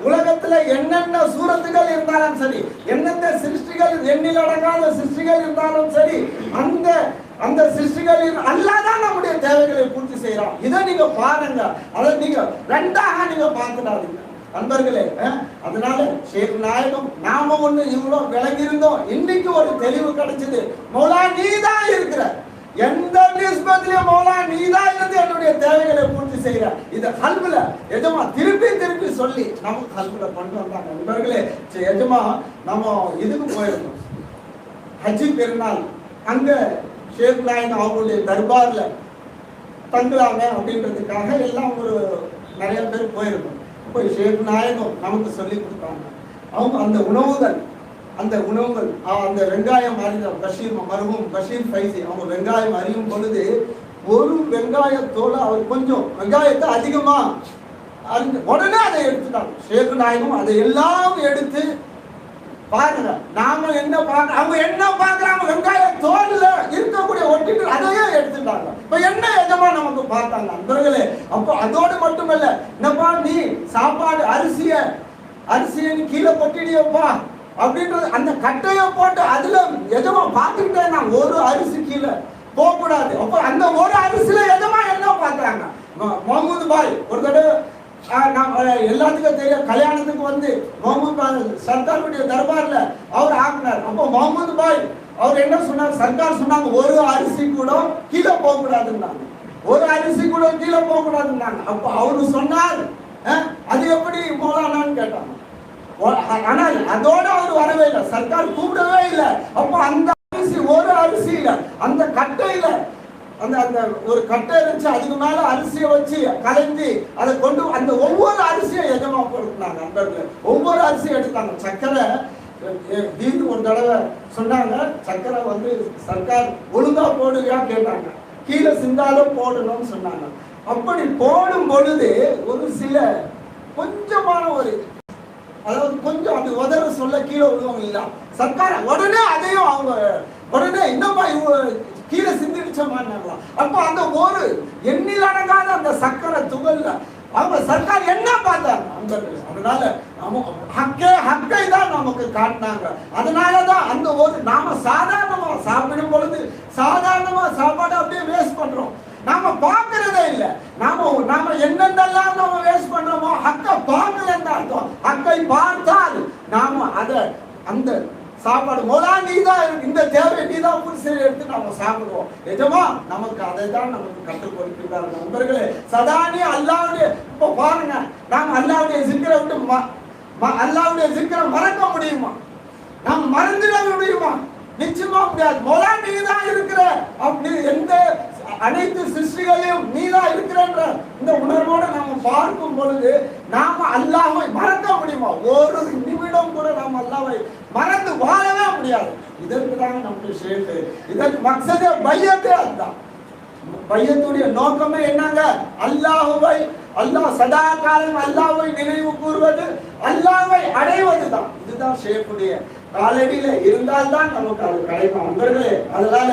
உலகத்துல என்னென்ன சூரத்துகள் இருந்தாலும் சரி, எந்தெந்த சிருஷ்டிகள் எண்ணில் அடங்காத சிருஷ்டிகள் இருந்தாலும் சரி, அந்த சிருஷ்டிகளில் அல்லாஹ் தான் நம்முடைய தேவைகளை பூர்த்தி செய்யலாம். இதை நீங்க பாருங்க, அதை நீங்க ரெண்டாக நீங்க பார்த்துடாதீங்க அன்பர்களே. அதனால ஷேக் நாயகம் நாம ஒண்ணு இவ்வளவு விளங்கி இருந்தோம், இன்னைக்கு ஒரு தெளிவு கிடைச்சது. மௌலா நீ தான் இருக்கிற, எந்த நிஸ்பத்திலும் மௌலா நீ தான் இருந்து என்னுடைய தேவைகளை பூர்த்தி செய்யற. இது கல்வில எஜமா திருப்பி சொல்லி நமக்கு கல்வில கொண்டு வந்தாங்க. நண்பர்களே, எஜமா நம்ம இதுக்கு போயிருந்தோம், ஹஜ்ஜி பெருநாள். அங்க ஷேக் நாயகம் அவங்களுடைய தர்பார்ல தங்கலாமே அப்படின்றதுக்காக எல்லாம் ஒரு நிறைய பேர் போயிருந்தோம். போய் ஷேக் நாயகம் நமக்கு சொல்லி கொடுத்தாங்க. அவங்க அந்த உணவுகள் அந்த வெங்காயம் மருகும் பஷீர் ஃபைசி அவங்க வெங்காயம் அறியும் பொழுது ஒரு வெங்காயத்தோட அவர் கொஞ்சம் வெங்காயத்தை அதிகமா உடனே அதை எடுத்துட்டாங்க. ஷேக் நாயகம் அதை எல்லாம் எடுத்து பாருங்க, நாம என்ன பார்க்க அவங்க என்ன பார்க்கறாங்க, வெங்காய தோல்ல இருக்கக்கூடிய ஒட்டிட்டு அதையே எடுத்துட்டாங்க. இப்ப என்ன எஜமா நமக்கு பார்த்தாங்க நண்பர்களே. அப்போ அதோடு மட்டுமல்ல, என்னப்பா நீ சாப்பாடு அரிசியை நீ கீழே கொட்டிடியப்பா அப்படின்றது அந்த கட்டையை போட்டு அதுல எஜமா பார்த்துக்கிட்டேன் நான், ஒரு அரிசி கீழே போக கூடாது. அப்போ அந்த ஒரு அரிசியில எஜமா என்ன பார்க்கறாங்க. முகமது பாய் ஒரு தடவை எல்லாத்துக்கும் தெரியும், கல்யாணத்துக்கு முகமது சர்க்காருடைய தர்பார்ல அவர் ஆக்கினார். அப்போ முகமது பாய் அவர் என்ன சொன்னார், சர்க்கார் சொன்னாங்க ஒரு அரிசி கூட கீழே போக கூடாதுன்னாங்க, ஒரு அரிசி கூட கீழே போக கூடாதுன்னாங்க. அப்போ அவரு சொன்னார், அது எப்படி மௌலானான்னு கேட்டாங்க. ஆனால் அதோட அவர் வரவே இல்லை, சர்க்கார் கூப்பிடவே இல்லை. அப்போ அந்த அரிசி ஒரு அரிசியில அந்த கட்டையில அந்த ஒரு கட்டை இருந்துச்சு, அதுக்கு மேல அரிசியை வச்சு கலந்து அதை கொண்டு அந்த ஒவ்வொரு அரிசியை எஜமா கொடுத்தாங்க. நண்பர்கள் ஒவ்வொரு அரிசியும் எடுத்தாங்க. சக்கரை தீர்ந்து ஒரு தடவை சொன்னாங்க, சக்கரை சர்க்கார் ஒழுங்கா போடுவியா கேட்டாங்க, கீழே சிந்தாலும் போடணும்னு சொன்னாங்க. அப்படி போடும் பொழுது ஒரு சில கொஞ்சமான அதாவது கொஞ்சம் அப்படி உதற சொல்ல கீழே விழுவாங்க இல்ல, சர்க்கார் உடனே அதையும் அவங்க உடனே இன்னமா இவங்க கீழே சிந்திச்சோமான்னாங்களா. அப்ப அந்த ஒரு எண்ணில் அடங்காத அந்த சக்கரை துகள்ல அவங்க சர்க்கார் என்ன பார்த்தாங்க. அதனால ஹக்கை தான் நமக்கு காட்டினாங்க. அதனாலதான் அந்த ஒரு நாம சாதாரணமா சாப்பிடும் பொழுது சாதாரணமா சாப்பாடு அப்படியே வேஸ்ட் பண்றோம், நாம பார்க்கறதே இல்லை. நாம என்னென்னலாம் நாம வேஸ்ட் பண்றோமோ ஹக்கை பார்க்கலன்னு அர்த்தம். ஹக்கை பார்த்தால் நாம அந்த சாப்பாடு மோலா நீதான் இந்த தேவை நீதான் மக்சரை எடுத்து நம்ம சாப்பிடுவோம். எஜமா நமக்கு அதை தான் நமக்கு கற்றுக் கொடுக்கிறார். நண்பர்களே, சதானி அல்லாவுடைய, இப்ப பாருங்க, நாம் அல்லாவுடைய சிக்கரை விட்டு அல்லாவுடைய சிக்கரை மறக்க முடியுமா? நாம் மறந்துட முடியுமா? நிச்சயமா முடியாது. மௌலா நீதான் இருக்கிற அப்படி எந்த அனைத்து சிருஷ்டிகளையும் நீதான் இருக்கிறன்ற இந்த உணர்வோடு நாம பார்க்கும் பொழுது நாம அல்லாஹ்வை மறக்க முடியுமா? ஒரு நிமிடம் கூட நாம் அல்லாஹ்வை மறந்து வாழவே முடியாது. இதற்கு தான் நம்முடைய ஷேக், இதற்கு மக்சதே பையத்தே அதுதான். பையத்துடைய நோக்கமே என்னங்க? அல்லாஹ்வை, அல்லாஹ் சதா காலம் அல்லாஹ்வை நினைவு கூறுவது, அல்லாஹ்வை அடைவதுதான். இதுதான் ஷேக்குடைய காலடியில இருந்தால்தான் நமக்கு அது கிடைக்கும். அன்பர்களே, அதனால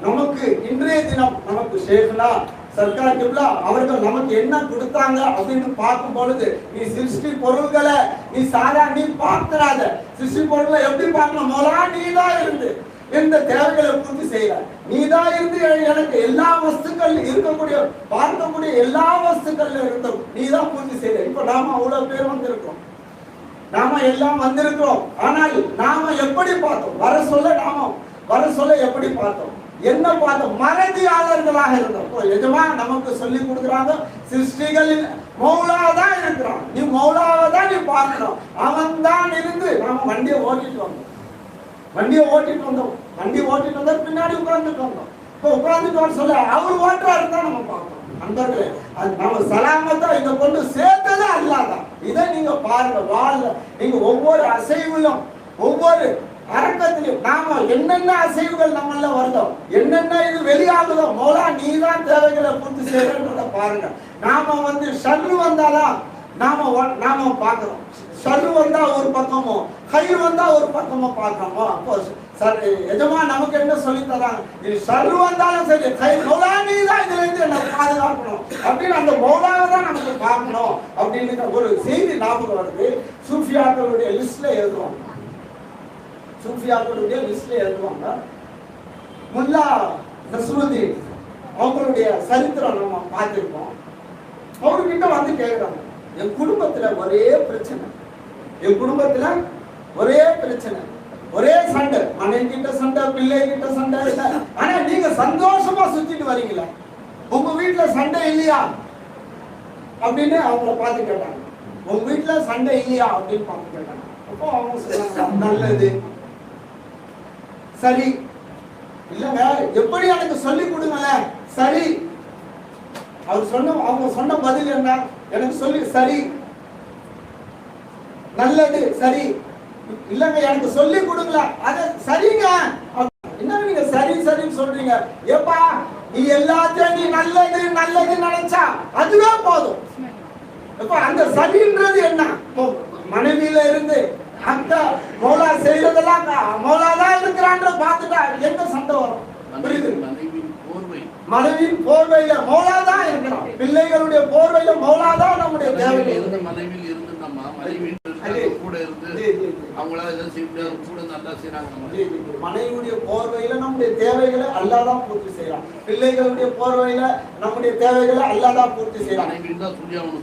நமக்கு இன்றைய தினம் நமக்கு ஷேக்னா சர்க்கார் கிப்லா அவர்கள் நமக்கு என்ன கொடுத்தாங்க அப்படின்னு பார்க்கும் பொழுது, நீ சிருஷ்டி பொருள்களை நீ சாரா நீ பார்க்கிறாத, சிருஷ்டி பொருள்களை எப்படி பார்க்கணும்? மௌலா நீதான் இருந்து எந்த தேவைகளை பூர்த்தி செய்யற, நீதான் இருந்து எனக்கு எல்லா வஸ்துக்கள் இருக்கக்கூடிய பார்க்கக்கூடிய எல்லா வஸ்துக்கள்ல இருந்தும் நீதான் பூர்த்தி செய்யற. இப்ப நாம அவ்வளவு பேர் வந்திருக்கோம், நாம எல்லாம் வந்திருக்கிறோம். ஆனால் நாம எப்படி பார்த்தோம்? வர சொல்ல எப்படி பார்த்தோம்? என்ன பார்த்தோம்? மறதியாளர்களாக இருந்தோம். எஜமா நமக்கு சொல்லி கொடுக்குறாங்க, சிருஷ்டிகளில் மௌலாதான் இருக்கிறான், நீ மௌலாவை தான் நீ பார்க்கணும். அவன் தான் இருந்து நாம வண்டியை ஓட்டிட்டு வந்தோம். வண்டி ஓட்டிட்டு வந்தா பின்னாடி உட்கார்ந்துட்டு வந்தோம். இப்போ உட்கார்ந்துட்டு சொல்ல அவர் ஓட்டுறாரு தான் நம்ம பார்க்கணும். அன்பர்களே, நம்ம சலாமத்தா இதை கொண்டு சேர்த்தது அல்லாதான். இதை நீங்க பாருங்க, வாழ்ல நீங்க ஒவ்வொரு அசைவிலும் ஒவ்வொரு அரக்கத்திலும் நாம என்னென்ன அசைவுகள் நம்மள வருதோ, என்னென்ன இது வெளியாகுதோ, மௌலா நீதான் தேவைகளை பூர்த்தி செய்யறத பாருங்க. நாம ஷர்ரு வந்தாதான் நாம பார்க்கிறோம். ஷர்ரு வந்தா ஒரு பக்கமோ, கயிறு வந்தா ஒரு பக்கமோ பார்க்கறோம். அப்போ எஜமா நமக்கு என்ன சொல்லி தராங்க? இது ஷர்ரு வந்தாலும் சரி, கயிறு மௌலா நீதான் இதுல இருந்து என்ன பாதுகாக்கணும் அப்படின்னு அந்த மௌலாவை தான் நமக்கு பார்க்கணும் அப்படின்னு ஒரு செய்தி ஞாபகம் வருது. சூஃபியாக்களுடைய லிஸ்ட்ல எழுதுவாங்க. முல்லா நஸ்ருதீன் அவங்களுடைய சரித்திரம் நம்ம பார்த்திருக்கோம். அவர்கிட்ட கேட்கிறாங்க, என் குடும்பத்துல ஒரே பிரச்சனை, ஒரே சண்டை, மனைவி கிட்ட சண்டை, பிள்ளை கிட்ட சண்டை. ஆனா நீங்க சந்தோஷமா சுத்திட்டு வரீங்களா? உங்க வீட்டுல சண்டை இல்லையா அப்படின்னு அவங்கள பார்த்து கேட்டாங்க. உங்க வீட்டுல சண்டை இல்லையா அப்படின்னு பார்த்து கேட்டாங்க. அப்போ அவங்க சொன்னாங்க, நல்லது, சரி, இல்லங்க எப்படி எனக்கு சொல்லி கொடுங்கல. சரி, அவங்க சொன்ன பதில் என்ன? எனக்கு சொல்லி, சரி, நல்லது, சரி, இல்லங்க எனக்கு சொல்லி கொடுங்கள. அத சரிங்க, என்ன நீங்க சரி சரின்னு சொல்றீங்க? ஏப்பா நீ எல்லாத்தையும் நீ நல்லது நல்லது நினைச்சா அதுவே போதும். இப்ப அந்த சரின்றது என்ன? மனைவியில இருந்து அந்த மௌலா செய்யறதெல்லாம் மௌலாதான் இருக்கிறான்ற பார்த்துட்டா எந்த சண்டை வரும்? மனைவியின் போர்வையில மௌலாதான் இருக்கிறான், பிள்ளைகளுடைய போர்வையில மௌலாதான் நம்முடைய தேவை. மனைவியில் இருந்து நம்ம மனைவி கூட இருந்து அவங்களால கூட நல்லா செய்யறாங்க. மனைவியுடைய போர்வையில நம்முடைய தேவைகளை அல்லாதான் பூர்த்தி செய்யலாம். பிள்ளைகளுடைய போர்வையில நம்முடைய தேவைகளை அல்லாதான் பூர்த்தி செய்யலாம். மனைவியின் தான் சொல்லி ஆகணும்.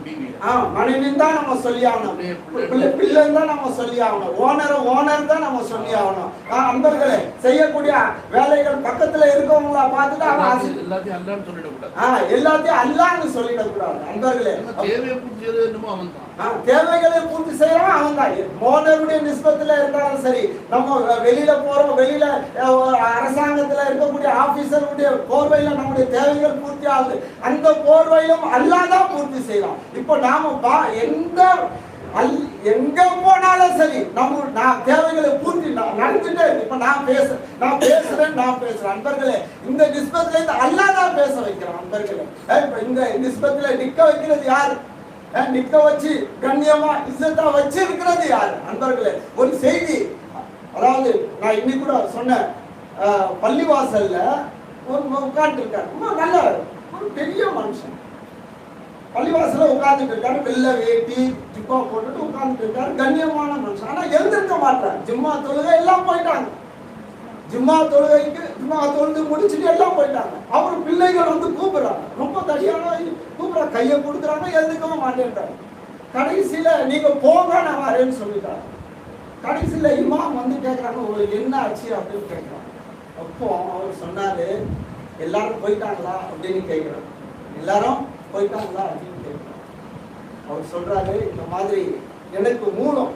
மனைவியின் தான் நம்ம சொல்லி ஆகணும். பிள்ளை தான் நம்ம சொல்லி ஆகணும். ஓனர் தான் நம்ம சொல்லி ஆகணும். அன்பர்களே, செய்யக்கூடிய வேலைகள் பக்கத்துல இருக்கவங்களா பார்த்துட்டு எல்லாத்தையும் அல்லான்னு சொல்லிடக்கூடாது. எல்லாத்தையும் அல்லான்னு சொல்லிடக்கூடாது. அன்பர்களே, தேவையை பூர்த்தி செய்யறது என்னமோ அவன் தான். தேவைகளை பூர்த்தி செய்யறவன் அவன் தான். மோனருடைய நிஸ்பத்துல இருந்தாலும் சரி, நம்ம வெளியில போறோம், வெளியில அரசாங்கத்துல இருக்கக்கூடிய ஆபீசருடைய போர்வையில நம்முடைய தேவைகள் பூர்த்தி ஆகுது. அந்த போர்வையிலும் அல்லாதான் பூர்த்தி செய்யலாம். இப்போ நாம எங்க போனாலும் சரி நம்ம தேவைகளை பூர்த்தி நடந்துட்டே. இப்ப நான் பேசுறேன். அன்பர்களே, இந்த நிஸ்பத்துல இருந்து அல்லாதான் பேச வைக்கிறேன். அன்பர்களே, இந்த நிஸ்பத்துல நிக்க வைக்கிறது யாரு? நிக்க வச்சு கண்ணியமா இஸ்ஸத்தா வச்சு இருக்கிறது யாரு? அன்பர்களே, ஒரு செய்தி, அதாவது நான் இன்னைக்கு கூட சொன்னேன், பள்ளிவாசல்ல ஒரு உட்கார்ந்து இருக்காரு, நல்ல ஒரு பெரிய மனுஷன் பள்ளிவாசல்ல உட்கார்ந்துட்டு இருக்காரு, வெள்ளை வேட்டி ஜிப்பா போட்டுட்டு உட்கார்ந்துட்டு இருக்காரு, கண்ணியமான மனுஷன். ஆனா எழுந்திருக்க மாட்டார். ஜும்மா தொழுகை எல்லாம் போயிட்டாங்க, ஜும்மா தொழுது முடிச்சுட்டு எல்லாம் போயிட்டாங்க. அவரு பிள்ளைகள் கூப்பிடுறாங்க, ரொம்ப தடியான கூப்பிடுற, கையை கொடுக்குறாங்க, எழுதுக்கவும் மாட்டேன்றாங்க. கடைசியில நீங்க போங்க நான் வரேன்னு சொல்லிட்டாங்க. கடைசியில இமாம் கேட்கறாங்க, உங்களுக்கு என்ன ஆச்சு அப்படின்னு கேட்கறாங்க. அப்போ அவர் சொன்னாரு, எல்லாரும் போயிட்டாங்களா அப்படின்னு கேட்கிறோம். எல்லாரும் போயிட்டாங்களா அப்படின்னு கேட்கிறோம். அவர் சொல்றாரு, இந்த மாதிரி எனக்கு மூலம்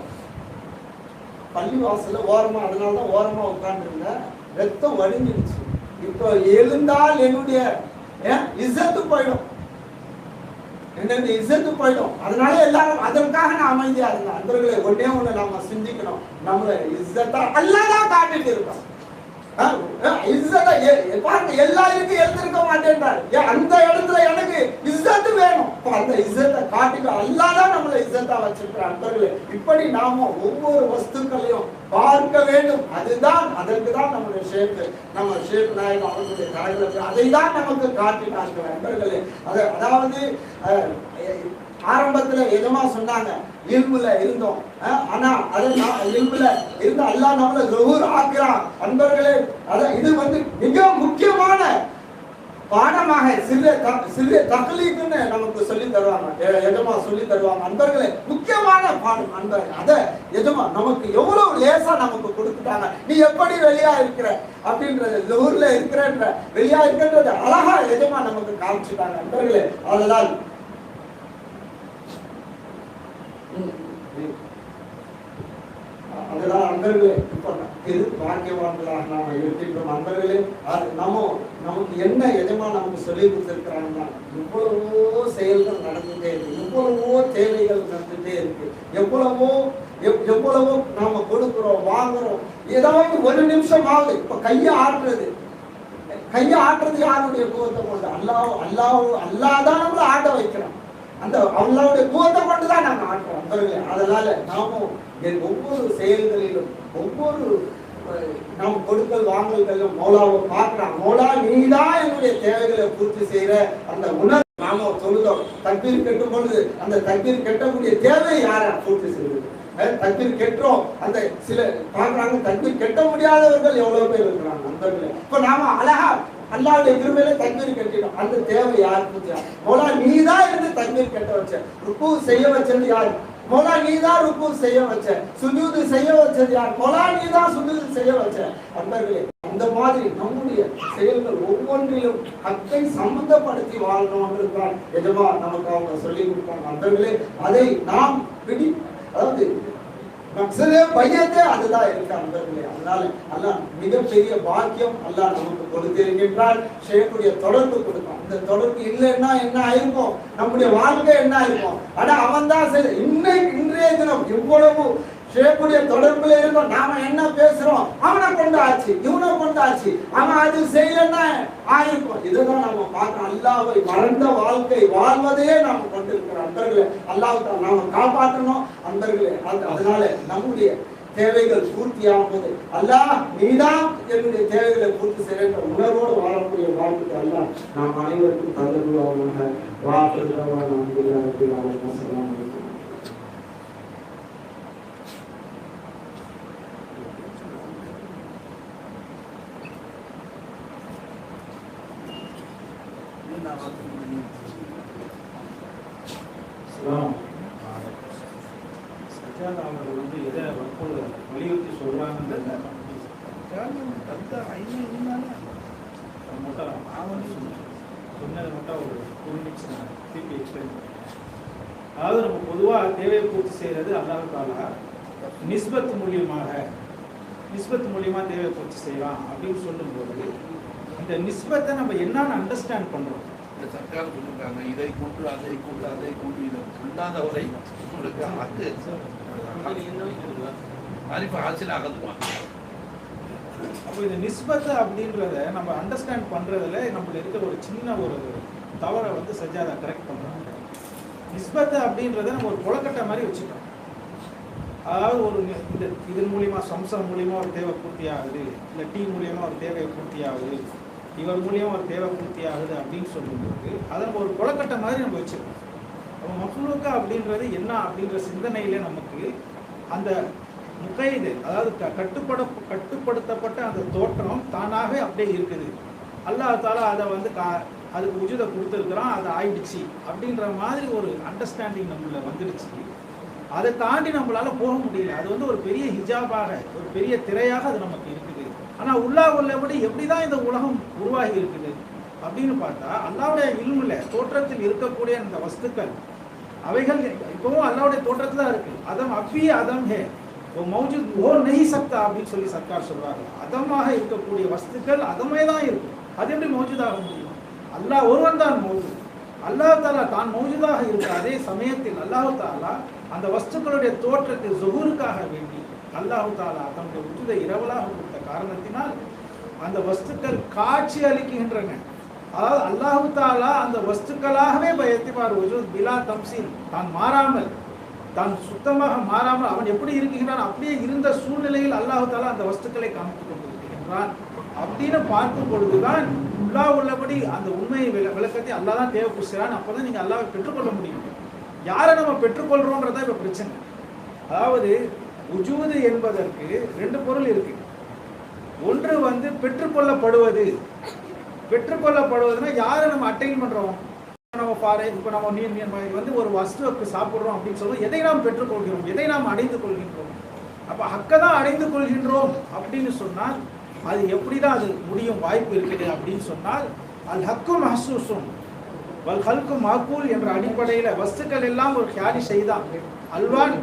பள்ளி வாசல்ல ஓரமா, அதனாலதான் ஓரமா உட்கார்ந்துருந்தேன், ரத்தம் வடிஞ்சிருச்சு. இப்போ எழுந்தால் என்னுடைய இஸ்ஸத்து போயிடும், என்னுடைய இஸ்ஸத்து போயிடும். அதனால எல்லாரும் அதற்காக நான் அமைதியா இருந்தேன். அன்பர்களே, ஒன்னே ஒண்ணு நாம சிந்திக்கணும், நம்மள இஸ்ஸத்தா அல்லாஹ் காட்டிட்டு இருக்கோம். எல்லாருக்கும் எழுந்திருக்க மாட்டேன்றார். அந்த இடத்துல எனக்கு இஸ்ஸத்து வேணும். அந்த இஸ்ஸத்தை காட்டிக்க அல்லாஹ் தான் நம்மளை இஸ்ஸத்தா வச்சிருக்கிறார். அன்பர்களே, இப்படி நாம ஒவ்வொரு வஸ்துக்களையும் பார்க்க வேண்டும். அதுதான், அதற்கு தான் நம்முடைய நம்ம ஷேக் நாயகம் அவர்களுடைய கலைஞர்கள் அதை தான் நமக்கு காட்டினார்கள். அன்பர்களே, அதாவது ஆரம்பத்துல எதுமா சொன்னாங்க, இல்முல இருந்தோம், ஆனா அது இல்முல இருந்து அல்லாஹ் நம்மள ஸுஹூர் ஆக்குறான். அன்பர்களே, இது மிக முக்கியமான பாடமாக சிறு தக்லீத்னு நமக்கு சொல்லி தருவாங்க, எஜமா சொல்லி தருவாங்க. அன்பர்களே, முக்கியமான பாடம் அன்பர்கள். அத எஜமா நமக்கு எவ்வளவு லேசா நமக்கு கொடுத்துட்டாங்க. நீ எப்படி வெளியா இருக்கிற அப்படின்றது, ஸுஹூர்ல இருக்கிறன்ற வெளியா இருக்கிறது அழகா எஜமா நமக்கு காமிச்சுட்டாங்க. அன்பர்களே, அதனால் அதெல்லாம் அன்பர்களே, இப்ப பாக்கியவான்களாக நாம இருக்கின்றோம். அன்பர்களே, நமக்கு என்ன எஜமா நமக்கு சொல்லி கொடுத்திருக்கிறாங்கன்னா, எவ்வளவோ செயல்கள் நடந்துட்டே இருக்கு, எவ்வளவோ தேவைகள் நடந்துட்டே இருக்கு, எவ்வளவோ நாம கொடுக்கிறோம், வாங்குறோம். ஏதாவது ஒரு நிமிஷம் ஆகுது, இப்ப கையை ஆட்டுறது யாருடைய கோவத்தை கொண்டு? அல்லாஹ் நம்மள ஆட்ட வைக்கிறோம். அந்த அல்லாஹ்வுடைய கோவத்தை கொண்டுதான் நாம ஆட்டுறோம். அதனால நாமும் ஒவ்வொரு செயல்களிலும், ஒவ்வொரு நாம் கொடுக்கல் வாங்கல்களும் மௌலாவை பார்க்கிறோம். மௌலா, நீதான் என்னுடைய தேவைகளை பூர்த்தி செய்யற அந்த உணர்வு நாம சொல்லுதோம். தக்பீர் கட்டும் பொழுது அந்த தக்பீர் கட்டக்கூடிய தேவை யாரை பூர்த்தி செய்யுது? தக்பீர் கெட்டோம், அந்த சில பார்க்கறாங்க, தக்பீர் கட்ட முடியாதவர்கள் எவ்வளவு பேர் இருக்கிறாங்க. நண்பர்களே, இப்ப நாம அழகா அல்லாஹ்வுடைய கிருபையில தக்பீர் கட்டிட்டோம். அந்த தேவை யார் பூர்த்தி? மௌலா, நீதான் இருந்து தக்பீர் கட்ட வச்ச, ருக்கு செய்ய வச்சது யார்? மௌலா, நீதான் ருக்கு செய்ய வச்ச, சுஜூது செய்ய வச்சது யார்? மௌலா, நீதான் சுஜூது செய்ய வச்ச. அன்பர்களே, அந்த மாதிரி நம்முடைய செயல்கள் ஒவ்வொன்றிலும் ஹக்கை சம்பந்தப்படுத்தி வாழணும் எஜமா நமக்கு அவங்க சொல்லி கொடுப்பாங்க. அன்பர்களே, அதை நாம் அதாவது பையத்தே அதுதான் இருக்கு. அன்பர்களே, அதனால அல்லாஹ் மிகப்பெரிய பாக்கியம் அல்லாஹ் நமக்கு கொடுத்திருக்கின்றால் ஷேக்குடைய தொடர்பு கொடுக்கும். இந்த தொடர்பு இல்லைன்னா என்ன ஆயிருக்கும்? நம்முடைய வாழ்க்கை என்ன ஆயிருக்கும்? ஆனா அவன் தான் இன்றைய தினம் இவ்வளவு ஷேக்குடைய தொடர்புல இருக்கும். நாம என்ன பேசுறோம்? அவனை கொண்டு ஆச்சு, இவனை கொண்டு ஆச்சு, அவன் அது செய்யலன்னா ஆயிருக்கும். இதுதான் நாம பார்க்கணும். அல்லாஹ்வை மறந்த வாழ்க்கை வாழ்வதையே நாம கொண்டிருக்கிறோம். அன்பர்களே, அல்லாஹ்வை நாம காப்பாற்றணும். அன்பர்களே, அதனால நம்முடைய தேவைகள் பூர்த்தியாகும் போது அல்லாஹ் நீதான் என்னுடைய தேவைகளை பூர்த்தி செய்கிற உணர்வோடு வாழக்கூடிய வாழ்க்கை அல்லாஹ் நாம் அனைவருக்கும் தந்தருவாக. அவர்கள் எதை வலியுறுத்தி சொல்றாங்கன்னு சொன்னதை மட்டும் ஒரு 2 நிமிஷம் திருப்பி எக்ஸ்பிளைன் பண்ணுறேன். அதாவது நம்ம பொதுவாக தேவையை பூர்த்தி செய்கிறது அல்லாஹ் தஆலா நிஸ்பத் மூலியமாக தேவையை பூர்த்தி செய்யலாம் அப்படின்னு சொல்லும்போது இந்த நிஸ்பத்தை நம்ம என்னன்னு அண்டர்ஸ்டாண்ட் பண்ணுறோம். இந்த சர்க்கார் சொல்லிருக்காங்க, இதை கொண்டு அதை இதை சொல்லாதவரை உங்களுக்கு அறிவு ஆட்சியில் அகதுவான். அப்போ இந்த நிஸ்பத்து அப்படின்றத நம்ம அண்டர்ஸ்டாண்ட் பண்றதுல நம்மள இருக்கிற ஒரு சின்ன ஒரு தவறை சஜாதா கரெக்ட் பண்றாங்க. நிஸ்பத்து அப்படின்றத நம்ம ஒரு புலக்கட்டை மாதிரி வச்சுட்டோம். அதாவது ஒரு இதன் மூலியமா சம்சம் மூலியமா ஒரு தேவை பூர்த்தி ஆகுது, இல்லை டீ மூலியமா ஒரு தேவை பூர்த்தி ஆகுது, இவர் மூலியமா ஒரு தேவை பூர்த்தி ஆகுது அப்படின்னு சொல்லும்போது அதை நம்ம ஒரு புலக்கட்டை மாதிரி நம்ம வச்சிருக்கோம். அப்போ மஃப்லூக்கா அப்படின்றது என்ன அப்படின்ற சிந்தனையில நமக்கு அந்த முகைது, அதாவது கட்டுப்படுத்தப்பட்ட அந்த தோற்றம் தானாகவே அப்படியே இருக்குது. அல்லாஹ் தஆலா அதை அதுக்கு உஜுதை கொடுத்துருக்குறான், அது ஆயிடுச்சு அப்படின்ற மாதிரி ஒரு அண்டர்ஸ்டாண்டிங் நம்மள வந்துடுச்சு. அதை தாண்டி நம்மளால போக முடியல. அது ஒரு பெரிய ஹிஜாபாக, ஒரு பெரிய திரையாக அது நமக்கு இருக்குது. ஆனா உள்ளா உள்ளபடி எப்படிதான் இந்த உலகம் உருவாகி இருக்குது அப்படின்னு பார்த்தா அல்லாவுடைய இல்முல தோற்றத்தில் இருக்கக்கூடிய இந்த வஸ்துக்கள் அவைகள் இப்பவும் அல்லாவுடைய தோற்றத்துல தான் இருக்கு. அதம் அப்பி அதம் ஹே மௌஜூத் ஓ நஹி சக்தா அப்படின்னு சொல்லி சர்க்கார் சொல்றாங்க. அதமாக இருக்கக்கூடிய வஸ்துக்கள் அதமே தான் இருக்கும். அது எப்படி மௌஜூதாக முடியும்? அல்லாஹ் ஒருவன் தான் மௌஜூத். அல்லாஹ் தாலா தான் மௌஜூதாக இருக்கிற அதே சமயத்தில் அல்லாஹ் தாலா அந்த வஸ்துக்களுடைய தோற்றத்தை ஜுஹூருக்காக வேண்டி அல்லாஹ் தாலா தன்னுடைய உஜுதை இரவலாக கொடுத்த காரணத்தினால் அந்த வஸ்துக்கள் காட்சி அளிக்கின்றன. அதாவது அல்லாஹ் தாலா அந்த வஸ்துக்களாகவே பயத்திபார் வஜூத் பிலா தம்சீல், தான் மாறாமல், தான் சுத்தமாக மாறாமல் அவன் எப்படி இருக்கின்றான் அப்படியே இருந்த சூழ்நிலையில் அல்லாஹ் தாலா அந்த வஸ்துக்களை காமித்துக் கொண்டிருக்கின்றான் அப்படின்னு பார்க்கும் பொழுதுதான் உள்ளபடி அந்த உண்மை விளக்கத்தை அல்லாஹ் தான் தேவைப்படுகிறான். அப்பதான் நீங்க அல்லாஹ்வை பெற்றுக்கொள்ள முடியும். யாரை நம்ம பெற்றுக்கொள்றோம்ன்றதா இப்ப பிரச்சனை. அதாவது உஜூது என்பதற்கு ரெண்டு பொருள் இருக்கு. ஒன்று பெற்றுக்கொள்ளப்படுவது. பெற்றுக்கொள்ளப்படுவதுன்னா யாரை நம்ம அட்டைன் பண்றோம்? நம்ம இப்போ நம்ம ஒரு வஸ்துவுக்கு சாப்பிடுறோம் அப்படின்னு சொல்லுவோம். எதை நாம் பெற்றுக்கொள்கிறோம், எதை நாம் அடைந்து கொள்கின்றோம். அப்ப ஹக்கதான் அடைந்து கொள்கின்றோம் அப்படின்னு சொன்னால் அது எப்படிதான் அது முடியும் வாய்ப்பு இருக்குது அப்படின்னு சொன்னால் அல் ஹக்கு மஹ்சூசும் வல் ஹல்கு மாக்கூல் என்ற அடிப்படையில வஸ்துக்கள் எல்லாம் ஒரு ஹியாரி செய்தான். அல்வான்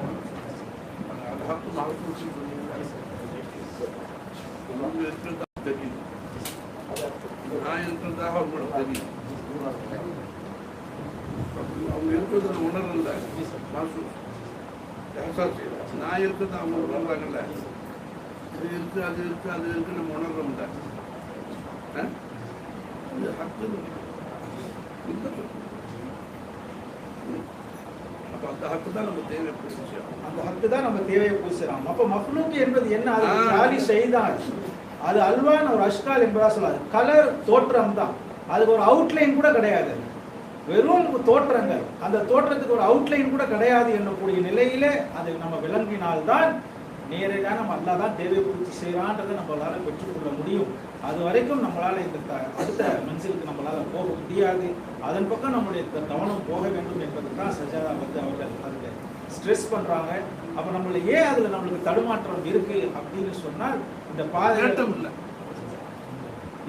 நான் இருக்கிறதாக உங்களுக்கு தெரியும். அவங்க இருக்கிறத உணரல, நான் இருக்கிறது அவங்க உணர்றாங்கல்ல. இது இருக்கு, அது இருக்கு, அது இருக்கு, நம்ம உணர்றோம்ல. அப்ப அந்த ஹக்கு தான் நம்ம தேவைப்படுற விஷயம். அந்த ஹக்கு தான் நம்ம தேவையை பூசுறோம். அப்ப மஃப்லூக் என்பது என்ன? அது ஜாலி செய்தான். அது அல்வான் ஒரு அஷ்கால் என்பதா சொல்லாது. கலர் தோற்றம் தான். அதுக்கு ஒரு அவுட்லைன் கூட கிடையாது. வெறும் தோற்றங்கள். அந்த தோற்றத்துக்கு ஒரு அவுட்லைன் கூட கிடையாது என்னக்கூடிய நிலையில அது நம்ம விளங்கினால்தான் நேரடியாக நம்ம அல்லாஹ் தான் தேவை பூர்த்தி செய்யறான்றதை நம்மளால பெற்றுக்கொள்ள முடியும். அது வரைக்கும் நம்மளால இந்த அடுத்த மனுஷனுக்கு நம்மளால போக முடியாது. அதன் பக்கம் நம்முடைய கவனம் போக வேண்டும் என்பதுதான் சஜாதா அவர்கள் அதுல ஸ்ட்ரெஸ் பண்றாங்க. அப்ப நம்மள ஏன் அதுல நம்மளுக்கு தடுமாற்றம் இருக்கு அப்படின்னு சொன்னால் இந்த பாதகம் இல்லை.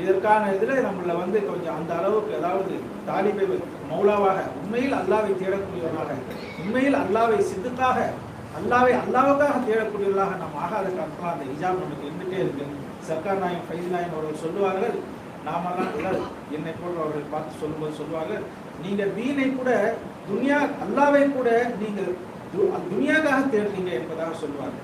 இதற்கான இதுல நம்மள கொஞ்சம் அந்த அளவுக்கு, அதாவது தாலிபை மௌலாவாக உண்மையில் அல்லாவை தேடக்கூடியவராக, உண்மையில் அல்லாவை சித்துக்காக, அல்லாவை அல்லாவுக்காக தேடக்கூடியவர்களாக நாம் ஆகாத காரணத்தால் அந்த ஹிஜாப் நமக்கு இருந்துட்டே இருக்கு. சர்க்கார் நாயம் ஃபைஸ் நாயம் அவர்கள் சொல்லுவார்கள், நாமெல்லாம் என்னை போன்ற அவர்கள் பார்த்து சொல்லும்போது சொல்லுவார்கள், நீங்க தீனை கூட துனியா அல்லாவை கூட நீங்கள் துனியாக்காக தேடுறீங்க என்பதாக சொல்லுவாங்க.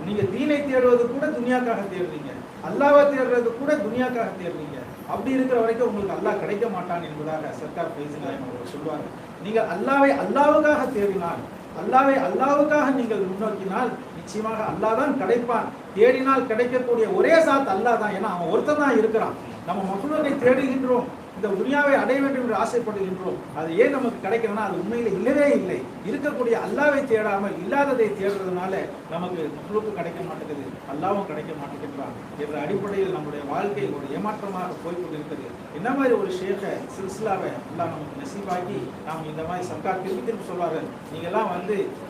நீங்க தீனை தேடுவது கூட துனியாக்காக தேடுறீங்க, அல்லாவை தேடுறது கூட துனியாக்காக தேடுறீங்க. அப்படி இருக்கிற வரைக்கும் உங்களுக்கு அல்லாஹ் கிடைக்க மாட்டான் என்பதாக சர்க்கார் ஃபைஸ் நாயம் அவர்கள் சொல்லுவாங்க. நீங்கள் அல்லாவை அல்லாவுக்காக தேடினால், அல்லாவை அல்லாவுக்காக நீங்கள் முன்னோக்கினால் நிச்சயமாக அல்லாஹ் தான் கிடைப்பான். தேடினால் கிடைக்கக்கூடிய ஒரே சாத் அல்லாஹ் தான். ஏன்னா அவன் ஒருத்தன் தான் இருக்கிறான். நம்ம மக்லூக்கை தேடுகின்றோம், இந்த துனியாவை அடைய வேண்டும் என்று ஆசைப்படுகின்றோம். அது ஏன் நமக்கு கிடைக்கணும்னா அது உண்மையில இல்லவே இல்லை. இருக்கக்கூடிய அல்லாவை தேடாமல் இல்லாததை தேடுறதுனால நமக்கு மக்லூக்கு கிடைக்க மாட்டேங்குது, அல்லாவும் கிடைக்க மாட்டேங்கிறான் என்ற அடிப்படையில் நம்முடைய வாழ்க்கை ஒரு ஏமாற்றமாக போய்கொண்டிருக்கிறது. என்ன மாதிரி ஒரு ஷேக சில்சிலாவை எல்லாம் நமக்கு நசீபாக்கி நாம் இந்த மாதிரி சர்க்கார் திருப்பி சொல்வார்கள், நீங்கெல்லாம்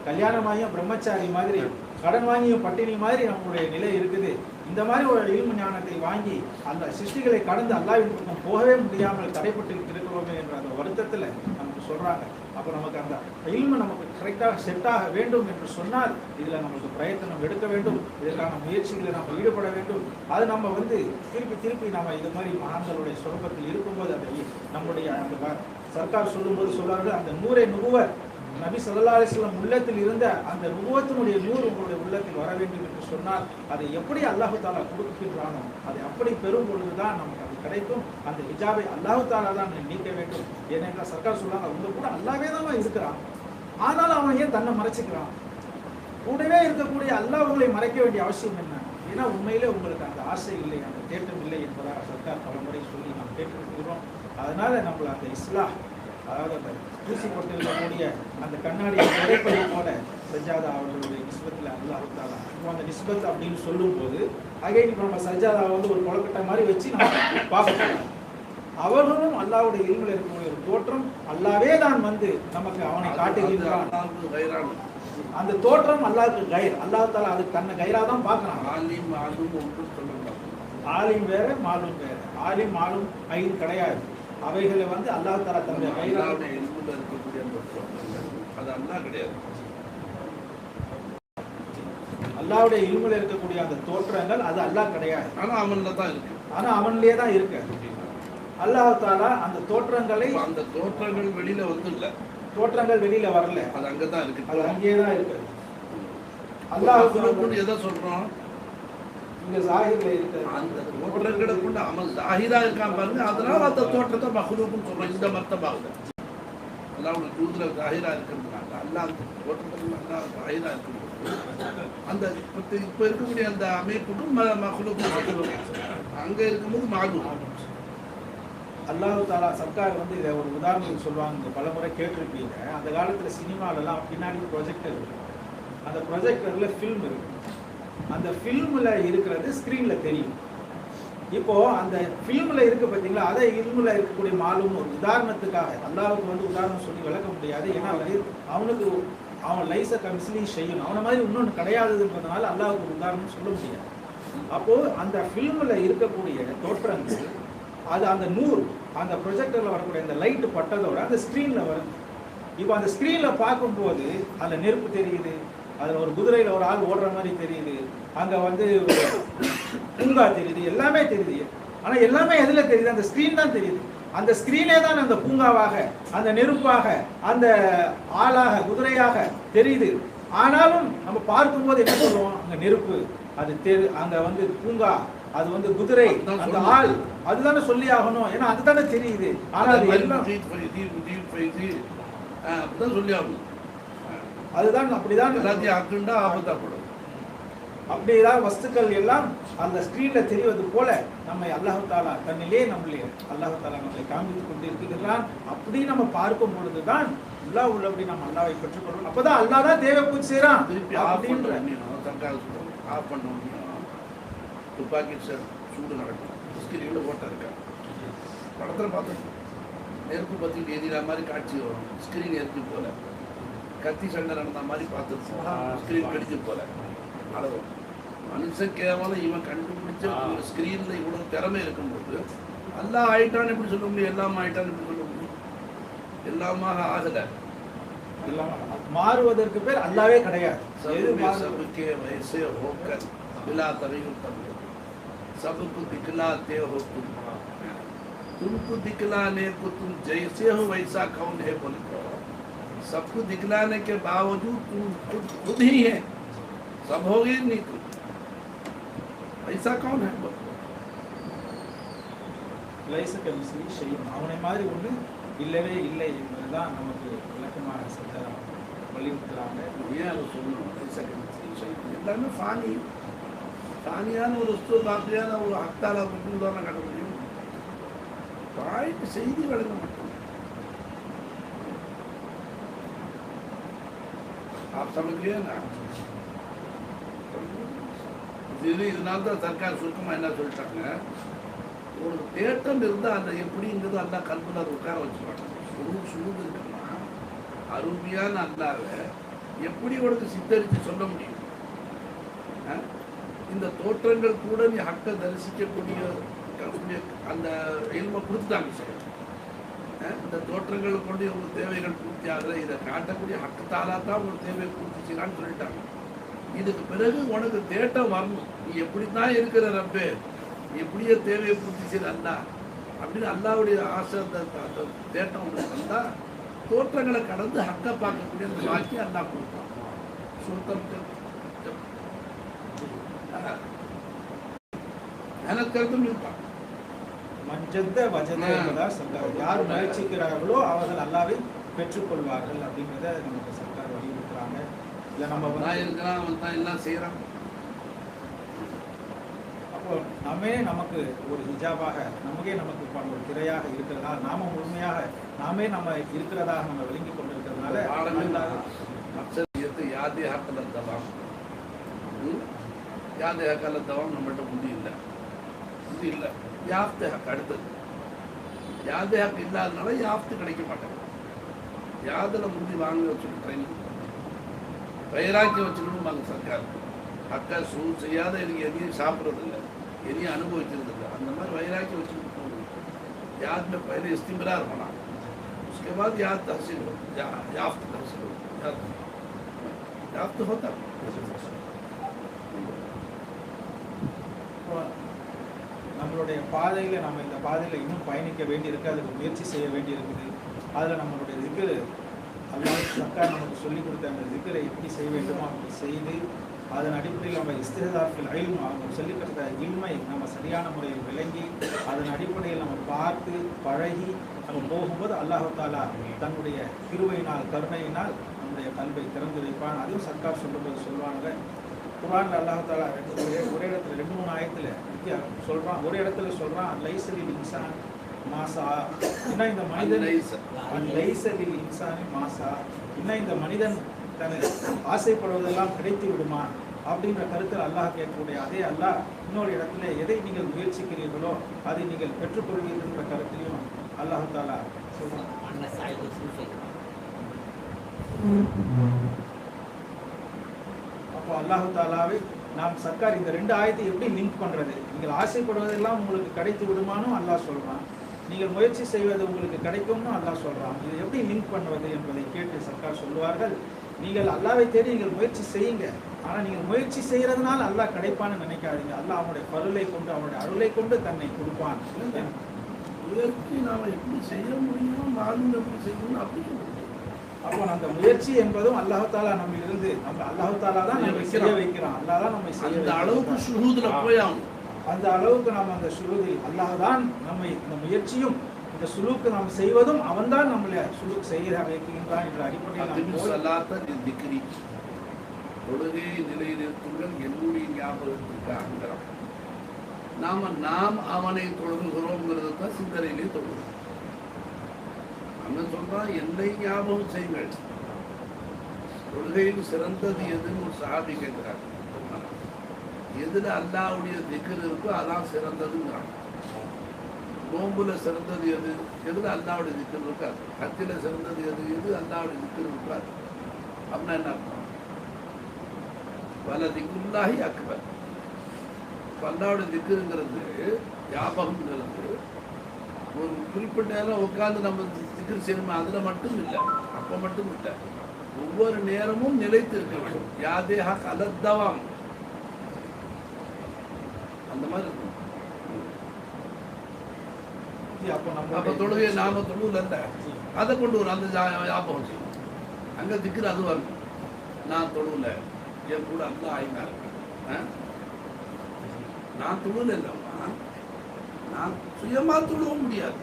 கல்யாணமாகியும் பிரம்மச்சாரி மாதிரி, கடன் வாங்கியும் பட்டினி மாதிரி நம்மளுடைய நிலை இருக்குது. இந்த மாதிரி ஒரு இல்மு ஞானத்தை வாங்கி அந்த சிருஷ்டிகளை கடந்து அல்லாஹ்வின் பக்கம் போகவே முடியாமல் தடைப்பட்டு இருக்கிறோமே என்ற அந்த வருத்தத்தில் நமக்கு சொல்றாங்க. அப்போ நமக்கு அந்த இல்மு நமக்கு கரெக்டாக செட்டாக வேண்டும் என்று சொன்னால் இதில் நமக்கு பிரயத்தனம் எடுக்க வேண்டும், இதற்கான முயற்சிகளை நாம் ஈடுபட வேண்டும். அது நம்ம திருப்பி நம்ம இது மாதிரி மகான்களுடைய சொர்க்கத்தில் இருக்கும்போது அதை நம்முடைய அந்த சர்க்கார் சொல்லும்போது சொல்றார்கள், அந்த நூரை நுகுவர் நபி ஸல்லல்லாஹு அலைஹி வஸல்லம் உள்ளத்தில் இருந்த அந்த நுபுவத்தினுடைய நூறு உங்களுடைய உள்ளத்தில் வர வேண்டும் என்று சொன்னால் அதை எப்படி அல்லாஹ் தஆலா கொடுக்கின்றானோ அதை அப்படி பெறும் பொழுதுதான் நமக்கு அது கிடைக்கும். அந்த ஹிஜாபை அல்லாஹ் தஆலா தான் நீக்க வேண்டும். ஏனென்றால் சர்க்கார் சொல்றாங்க, அவங்க கூட அல்லாஹ்வே தான் இருக்கிறான், ஆனாலும் அவன் ஏன் தன்னை மறைச்சிக்கிறான்? கூடவே இருக்கக்கூடிய அல்லாஹ் உங்களை மறைக்க வேண்டிய அவசியம் என்ன? ஏன்னா உண்மையிலே உங்களுக்கு அந்த ஆசை இல்லை, அந்த தேட்டம் இல்லை என்பதாக சர்க்கார் பலமுறை சொல்லி நாம் கேட்டிருக்கிறோம். அதனால நம்மள அந்த இஸ்லாஹ், அதாவது அந்த பூசி போட்டிருக்கக்கூடிய அந்த கண்ணாடியை உடைப்பதை போல சஜாதா அவர்களுடைய நிஸ்பத்தில் அல்லாஹ் தஆலா அந்த நிஸ்பத் அப்படின்னு சொல்லும் போது அகைன் இப்போ நம்ம சஜாதா ஒரு கொலக்கட்டை மாதிரி வச்சு நம்ம பார்க்கணும். அவர்களும் அல்லாஹ்வுடைய இல்முல இருக்கக்கூடிய ஒரு தோற்றம், அல்லாஹ்வே தான் நமக்கு அவனை காட்டுகின்றான். அந்த தோற்றம் அல்லாஹ்வுக்கு கைர், அல்லாஹ் தஆலா அது தன்னை கைரா தான் பார்க்கறான். ஆலிம் வேற மாலும் வேற. ஆலிம் மாலும் ஐன் கிடையாது. அவைகளை வந்து அல்லாஹ் தஆலா தன்னுடைய அல்லாஹ்வுடைய இல்முல இருக்கக்கூடிய அந்த தோற்றங்கள் அது அல்லாஹ் கிடையாது. அல்லாஹ்வுடைய இல்முல இருக்கக்கூடிய அந்த தோற்றங்கள் அது அல்லாஹ் கிடையாது. ஆனா அவன்ல தான் இருக்கு. ஆனா அவன்லயே தான் இருக்கு. அல்லாஹ் தஆலா அந்த தோற்றங்களை, அந்த தோற்றங்கள் வெளியில வந்து இல்ல, தோற்றங்கள் வெளியில வரல, அது அங்கதான் இருக்கு. அது அங்கேயே தான் இருக்கு. அல்லாஹ் எதை சொல்றோம்? இங்க ஜாஹிர்ல இருக்கு. அந்த தோற்றங்களை கொண்டு அவன் ஜாஹிரா இருக்கான் பாருங்க, அதனால அந்த தோற்றத்தை மஹ்லூக்னு சொல்றோம். இந்த மர்த்தபாவுல அல்லாஹ்வுடைய ஜூதுல ஜாஹிரா இருக்கிறதுனால அல்லாஹ் அந்த தோற்றத்துல அல்லாஹ் ஜாஹிரா இருக்கிறது. அந்த இப்ப இருக்கக்கூடிய அந்த அமைப்புக்கும் மஹ்லூக் அங்க இருக்கும்போது மாலும். அல்லாஹ் தஆலா சர்க்கார் வந்து இதை ஒரு உதாரணத்துக்கு சொல்லுவாங்க, பலமுறை கேட்டிருப்பீங்க. அந்த காலத்துல சினிமாலெல்லாம் பின்னாடி ப்ரொஜெக்டர் இருக்கு. அந்த ப்ரொஜெக்டர்ல ஃபில்ம் இருக்கு. அந்த ஃபில்ம்ல இருக்கிறது ஸ்கிரீன்ல தெரியும். இப்போ அந்த ஃபில்ம்ல இருக்கு பார்த்தீங்களா, அதை இல்முல இருக்கக்கூடிய மாலும் ஒரு உதாரணத்துக்காக, அல்லாஹ்வுக்கு வந்து உதாரணம் சொல்லி விளக்க முடியாது. ஏன்னா அவனுக்கு அவன் லைச கமிஸ்லி செய்யணும், அவனை மாதிரி இன்னொன்று கிடையாதுன்றதுனால அல்லாஹ்வுக்கு ஒரு உதாரணம் சொல்ல முடியாது. அப்போ அந்த ஃபில்ம்ல இருக்கக்கூடிய தோற்றங்கள் அது அந்த நூறு அந்த ப்ரொஜெக்டர்ல வரக்கூடிய அந்த லைட் பட்டதோட அந்த ஸ்கிரீன்ல வரும். இப்போ அந்த ஸ்கிரீன்ல பார்க்கும்போது அந்த நெருப்பு தெரியுது, அதுல ஒரு குதிரையில ஒரு ஆள் ஓடுற மாதிரி தெரியுது, அங்க வந்து பூங்கா தெரியுது, எல்லாமே தெரியுது. ஆனா எல்லாமே எதுல தெரியுது? அந்த ஸ்கிரீன் தான் தெரியுது. அந்த ஸ்கிரீனே தான் அந்த பூங்காவாக, அந்த நெருப்பாக, அந்த ஆளாக, குதிரையாக தெரியுது. ஆனாலும் நம்ம பார்க்கும்போது என்ன சொல்லுவோம்? அங்க நெருப்பு, அது அங்க வந்து பூங்கா, அது வந்து குதிரை, அந்த ஆள், அதுதானே சொல்லி ஆகணும். ஏன்னா அதுதானே தெரியுது. ஆனா அது எல்லாம் சொல்லி ஆகணும். அதுதான் அப்படிதான் எல்லாத்தையும் ஆக்குண்டா ஆபத்தாப்படும். அப்படிதான் வஸ்துக்கள் எல்லாம் அந்த ஸ்கிரீன்ல தெரிவது போல நம்ம அல்லாஹ் தஆலா தன்னிலே நம்மளே அல்லாஹ் தஆலா நம்மளை காண்பித்துக் கொண்டிருக்கிறான். அப்படி நம்ம பார்க்கும் பொழுதுதான் அல்லாஹ் உள்ளபடி நம்ம அல்லாஹ்வை பெற்றுக்கொள்வோம். அப்பதான் அல்லாஹ் தான் தேவை பூஜை செய்யறான். திருப்பி ஆஃப் பண்ண முடியும். துப்பாக்கி சூடு நடக்கும், ஸ்கிரீன்ல ஓட்ட இருக்கா, படத்துல பார்த்து நெருப்பு பத்திட்டு எதிரா மாதிரி காட்சி வரும், ஸ்கிரீன் எரிஞ்சு போல, கத்தி சண்டை நடந்த மாதிரி பார்த்துருப்போம், ஸ்கிரீன் கடிச்சு போல அளவு. மனுஷன் கேவலம் இவன் கண்டுபிடிச்ச ஒரு ஸ்கிரீன்ல இவ்வளவு திறமை இருக்கும்போது எல்லாம் ஆயிட்டான்னு எப்படி சொல்ல முடியும்? எல்லாம் ஆயிட்டான்னு எப்படி சொல்ல முடியும்? எல்லாமாக ஆகல. மாறுவதற்கு பேர் அல்லாவே கிடையாது. सबके वैसे होकर बिला तगय्युर कर दो, सबको दिखलाते हो तुमको दिखलाने को तुम जैसे हो वैसा कौन है बोले? सबको दिखलाने के बावजूद तुम खुद ही है, सब हो गए नहीं तुम, ऐसा कौन है बोले? லைஸ கமிஸ்லி செய்யும், அவனை மாதிரி ஒன்று இல்லவே இல்லை என்பதுதான் நமக்கு விளக்கமாக வலியுறுத்துறாங்க. ஏன் அதை சொல்லணும்? எல்லாமே ஃபானி, ஃபானியான ஒரு வஸ்து, பாக்கியான ஒரு ஹக்தால உதாரணம் காட்ட முடியும். பாயிண்ட் செய்தி வழங்க மட்டும். आप समझ गए ना? இதனால தான் சர்க்கார் சுருக்கமா என்ன சொல்லிட்டாங்க, ஒரு தேட்டம் இருந்தா அந்த எப்படிங்கிறது அல்லா கல்புல உட்கார வச்சுருவாங்க. சுருது இருக்குன்னா அருமையான அல்லாவை எப்படி உனக்கு சித்தரித்து சொல்ல முடியும்? இந்த தோற்றங்கள் கூட நீ ஹக்க தரிசிக்கக்கூடிய அந்த இல்மை கொடுத்துட்டாங்க சார். இந்த தோற்றங்களை கொண்டு உங்க தேவைகள் பூர்த்தி ஆகுது, இதை காட்டக்கூடிய ஹக்கத்தாலா தான் உங்க தேவையை பூர்த்தி செய்யலான்னு சொல்லிட்டாங்க. இதுக்கு பிறகு உனக்கு தேட்டம் வரணும், நீ எப்படித்தான் இருக்கிற ரப்பே, எப்படியே தேவையை பூர்த்தி செய்யற அல்லா அப்படின்னு அல்லாவுடைய ஆசை, அந்த தேட்டம் உங்களுக்கு வந்தா தோற்றங்களை கடந்து ஹக்க பார்க்கக்கூடிய அந்த வாக்கி அல்லா கொடுப்பான். சுருக்கம் கருத்தும் இருப்பான். மஞ்சத்த வஜத என்பதால் சர்க்கார் யார் முயற்சிக்கிறார்களோ அவர்கள் அல்லாவை பெற்றுக்கொள்வார்கள் அப்படிங்கிறத நமக்கு சர்க்கார் வலியுறுத்துறாங்க. இல்லை நம்ம இருக்கிறான், அவன் தான் எல்லாம் செய்யறான். அப்போ நமக்கு ஒரு ஹிஜாபாக நமக்கே நமக்கு ஒரு திரையாக இருக்கிறதா, நாம முழுமையாக நாமே நம்ம இருக்கிறதாக நம்ம விளங்கி கொண்டிருக்கிறதுனால யாதே ஹக்கல தவாம், யாதே ஹக்கல தவாம் நம்மள்கிட்ட புத்தி இல்லை. யாப்து ஹக் அடுத்தது. யாதே ஹக் இல்லாதனால யாப்து கிடைக்க மாட்டாங்க. யாதில் முந்தி வாங்க வச்சுட்டு ட்ரைனிங் பயிராக்கி வச்சுக்கணும் வாங்க சர்க்கார். ஹக்கா செய்யாத எனக்கு எதையும் சாப்பிட்றது இல்லை. இனி अनुभविச்சிருந்தது அந்த மாதிரி வைராக்கியம் வச்சுட்டு போகணும் याद में पहले इस्तिमरार होना उसके बाद याद तहसील हो याफ्त तहसील हो याफ्त होता நம்மளுடைய பாதையில நம்ம இந்த பாதையில இன்னும் பயணிக்க வேண்டியிருக்கு, அதுக்கு முயற்சி செய்ய வேண்டியிருக்குது. அதில் நம்மளுடைய திக்ரு அல்லாஹ் சர்க்கார் நமக்கு சொல்லிக் கொடுத்த அந்த திக்ரை எப்படி செய்ய வேண்டுமோ அப்படி செய்து அதன் அடிப்படையில் நம்ம இஸ்திஹதாஃபில் இல்ம் அவங்க சொல்லிக் கொடுத்த இல்மை நம்ம சரியான முறையில் விளங்கி அதன் அடிப்படையில் நம்ம பார்த்து பழகி நம்ம போகும்போது அல்லாஹ் தாலா தன்னுடைய கிருபையினால் கருணையினால் நம்முடைய கல்வை திறந்து வைப்பான். அதுவும் சர்க்கார் சொல்லும்போது சொல்லுவாங்க, குர்ஆன்ல அல்லாஹ் தாலா ஒரே இடத்துல 2-3 ஆயத்துல சொல்றான். ஒரு இடத்துல சொல்றான் லைஸலில் இன்சான் மாசா, இன்னும் இந்த மனிதன் லைஸலில் இன்சானி மாசா, இன்னும் இந்த மனிதன் தன்னை ஆசைப்படுவதெல்லாம் கிடைத்து விடுமா அப்படின்ற கருத்தில் அல்லாஹ் கேட்கக்கூடிய அதே அல்லாஹ் இன்னொரு இடத்துல எதை நீங்கள் முயற்சிக்கிறீர்களோ அதை நீங்கள் பெற்றுக்கொள்வீர்கள் என்ற கருத்திலையும் அல்லாஹ் தாலா சொல்றான். அப்போ அல்லாஹ் தாலாவை நாம் சர்க்கார் இந்த 2 ஆயத்தை எப்படி லிங்க் பண்றது? நீங்கள் ஆசைப்படுவதெல்லாம் உங்களுக்கு கிடைத்து விடுமானும் அல்லாஹ் சொல்றான், நீங்கள் முயற்சி செய்வது உங்களுக்கு கிடைக்கும்னு அல்லாஹ் சொல்றான். இதை எப்படி லிங்க் பண்ணுவது என்பதை கேட்டு சர்க்கார் சொல்லுவார்கள், நீங்கள் அல்லாஹ்வை தேடி நீங்கள் முயற்சி செய்யுங்க, ஆனா நீங்கள் முயற்சி செய்யறதுனால அல்லாஹ் கிடைப்பான்னு நினைக்காதீங்க. அல்லாஹ் அவனுடைய பருளை கொண்டு அவனுடைய அருளை கொண்டு தன்னை கொடுப்பான். முயற்சி நாம எப்படி செய்ய முடியும், நானும் எப்படி செய்யணும் அப்படி. அப்போ அந்த முயற்சி என்பதும் அல்லாஹ் தாலா நம்ம இருந்து நம்ம அல்லாஹ் தாலா தான் நம்மை செய்ய வைக்கிறான். அல்லாஹ் தான் நம்மை செய்ய அந்த அளவுக்கு ஷுஹூதுல போய் ஆகணும். அந்த அளவுக்கு நாம் அந்த சுலூகில் அல்லாஹ் தான் நம்மை இந்த முயற்சியும் இந்த சுலூக்கு நாம் செய்வதும் அவன் தான் நம்மளை சுலூக் செய்ய வைக்கின்றான் என்ற அடிப்படையில் தொழுகை நிலைநிறுத்துங்கள் என்னுடைய ஞாபகத்திற்கு நாம் அவனை தொழுகிறோம்ங்கிறது தான் சிந்தனையிலே தொழுகிறோம். அண்ணன் சொல்றான் என்னை ஞாபகம் செய்யுங்கள். தொழுகையில் சிறந்தது எதுன்னு ஒரு சஹாபி கேட்கிறாங்க. எதுல அல்லாஹ்வுடைய திக்ர் இருக்கோ அதான் சிறந்ததுங்கிறாங்க. நோம்புல சிறந்தது எது, எதுல அல்லாஹ்வுடைய திக்ர் இருக்காது. ஹஜ்ஜில சிறந்தது எது அல்லாஹ்வுடைய திக்ர் இருக்காது. அப்படின்னா என்ன அர்த்தம்? வல திக்ருல்லாஹி அக்பர். அல்லாஹ்வுடைய திக்ருங்கிறது ஞாபகம்ங்கிறது ஒரு குறிப்பிட்ட நேரம் உட்கார்ந்து நம்ம திக்ர் செய்யணுமா அதுல மட்டும் இல்லை, அப்ப மட்டும் இல்லை, ஒவ்வொரு நேரமும் நிலைத்து இருக்க வேண்டும். யாதேஹா கலத்தவாம் அந்த மாதிரி இருக்கும். அப்ப தொழுகை நாம தொழுல இல்ல அதை கொண்டு வரும். அந்த ஞாபகம் செய்யும். அங்க திக்ரு அது வரும். நான் தொழுல என் கூட அந்த ஆயினா இருக்கேன், நான் தொழுல இல்லம்மா, நான் சுயமா தொழுவும் முடியாது.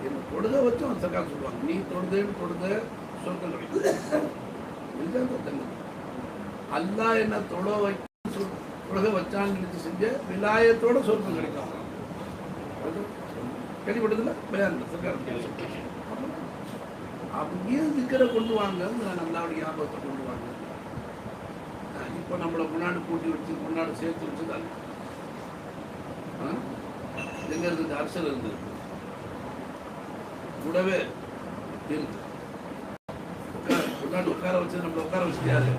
என்ன தொழுக வச்சு அவன் சர்க்கார் சொல்லுவாங்க, நீ தொழுதேன்னு தொழுத சொர்க்கம் கிடைக்கும். அல்லாஹ் என்ன தொழுக வச்சான்னு நினைச்சு செஞ்ச விலாயத்தோட சொர்க்கம் கிடைக்கும். கேள்விப்பட்டதில்ல பயான் சர்க்கார் அப்படியே திக்கரை கொண்டு வாங்க, நல்லாவுடைய ஞாபகத்தை கொண்டு வாங்க. இப்போ நம்மளை முன்னாடி கூட்டி வச்சு முன்னாடி சேர்த்து வச்சுதாங்க. எங்க இருந்து அரசல் இருந்தது கூடவே இருக்கு. முன்னாடி உட்கார வச்சு நம்மளை உட்கார வச்சுட்டாரு.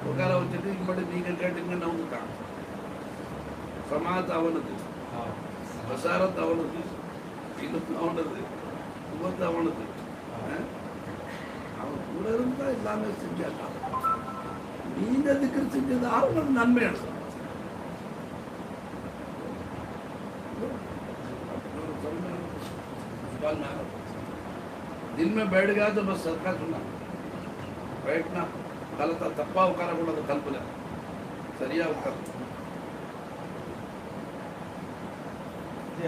உட்கார வச்சுட்டு இம்மடி நீங்க கேட்டுங்கன்னு வந்துட்டான். சமாத் அவனுக்கு, வசாரத் அவனுக்கு, இனம் அவனது, உபத்து அவனுக்கு. அவன் கூட இருந்தா எல்லாமே செஞ்சாட்டான். நீங்க திக்கர் செஞ்சது அவங்களுக்கு நன்மை எடுத்தான். दिल में बैठ गया तो बस सरकार सुना बैठना गलत तप्पा उकारा கூடாது கல்பனை சரியா உட்கார்.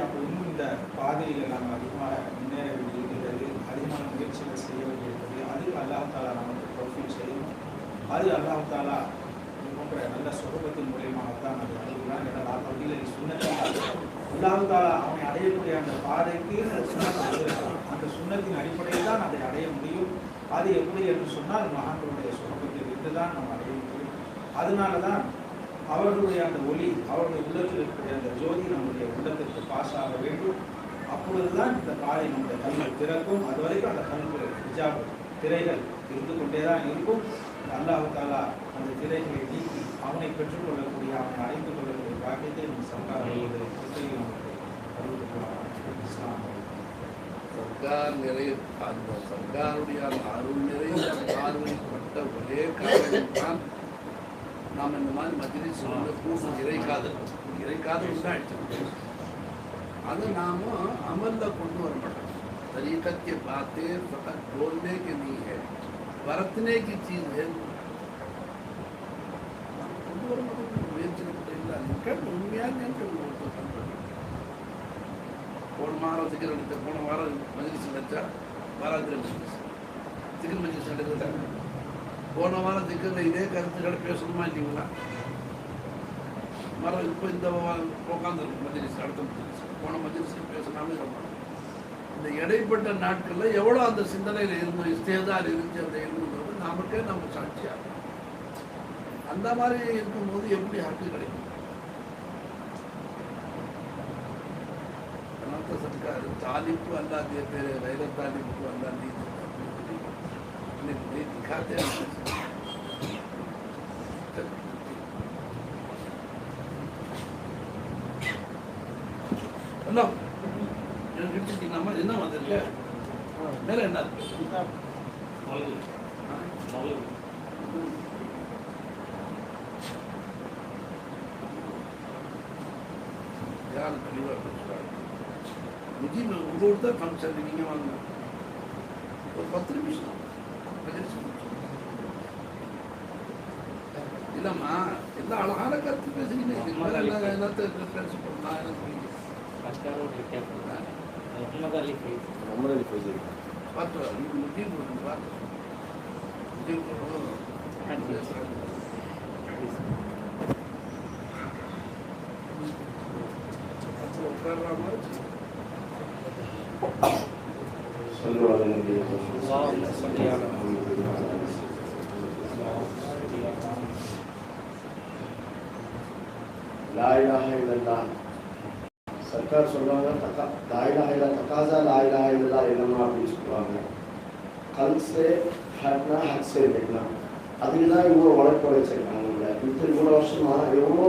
அப்போ இன்னும் இந்த பாதையில் நாம் அதிகமாக முன்னேற வேண்டியிருக்கிறது, அதிகமான முயற்சிகள் செய்ய வேண்டியிருக்கிறது. அது அல்லாஹ் தாலா நமக்கு தௌஃபீக் செய்யணும். அது அல்லாஹ் தாலா போன்ற நல்ல சுரூபத்தின் மூலியமாகத்தான் அது அடைகிறான். ஏன்னா பகுதியில் சுண்ணத்தை அல்லாஹ் தாலா அவனை அடையக்கூடிய அந்த பாதைக்கு அந்த சுண்ணத்தின் அடிப்படையில் தான் அதை அடைய முடியும். அது எப்படி என்று சொன்னால் மகான்களுடைய சுரூபத்தில் இருந்து தான் நம்ம அடைய முடியும். அதனால தான் அவர்களுடைய அந்த ஒளி, அவருடைய உள்ளத்தில் இருக்கக்கூடிய அந்த ஜோதி நம்முடைய உள்ளத்திற்கு பாஸ் ஆக வேண்டும். அப்பொழுதுதான் இந்த பாதை நம்முடைய கல்வி திறக்கும். அது வரைக்கும் அந்த கல்வி ஹிஜாப் திரைகள் இருந்து கொண்டே தான் இருக்கும். அல்லாஹ் தாலா அந்த திரைகளை நீக்கி அவனை பெற்றுக்கொள்ளக்கூடிய அவனை அடைந்து கொள்ளக்கூடிய பாக்கியத்தை நம்ம சர்க்காரோடு சர்க்கார் நிறைய அந்த சர்க்காருடைய அருள் நிறைய பார்வைப்பட்ட ஒரே காரணம் தான் நாம் இந்த மாதிரி மஜ்லிஸ் கூட்டம் இறைக்காதல் உண்டாயிடுச்சு. அது நாம अमल கொண்டு வர மாட்டோம். तरीक़त के बातें फकत बोलने के नहीं है, बरतने की चीज है. கொண்டு வர மாட்டோம். முயற்சி இல்லை உண்மையாக போன வாரம் சிக்கல் எடுத்த போன வாரம் மஜ்லிஸ் நடத்தா வாராந்திர சிக்கல் மஜ்லிஸ் நடக்குது. போன வாரம் சிக்கல் இதே கருத்துக்களை பேசணுமா இல்லைங்களா? மரம் இப்போ இந்த உட்காந்துருக்கு மஜ்லிஸ் அடுத்த மஜ்லிஸ் போன மஜ்லிஸ் பேசினாமே ரொம்ப இந்த இடைப்பட்ட நாட்களில் எவ்வளோ அந்த சிந்தனையில் இருந்தோம், இஸ்தேதார் இருந்துச்சு அந்த இருந்தது நமக்கே நம்ம சாட்சியாக. அந்த மாதிரி இருக்கும்போது எப்படி ஹக்கு கிடைக்கும்? सरकार तालिब को अल्लाह देते हैं, गैरत तालिब को अल्लाह नहीं देता, नहीं दिखाते हैं. हेलो किसी नाम है ना मतलब क्या मेरे ना यार परिवार मुझे मैं उड़ता फंक्शन नहीं वाला और पत्र भी இல்லம்மா எல்லா அழகான கருத்து பேசுறீங்க. லா இலாஹ இல்லல்லாஹ் சர்க்கார் சொல்றாங்க. லா இலாஹ இல்லல்லாஹ் தகாஸா லா இலாஹ இல்லல்லாஹ் என்னமா அப்படின்னு சொல்லுவாங்க. கல்சே ஹட்னா ஹட்சே வெட்னா அதுக்கு தான் இவ்வளோ வழக்க வச்சிருக்காங்க. இவ்வளோ வருஷமா எவ்வளோ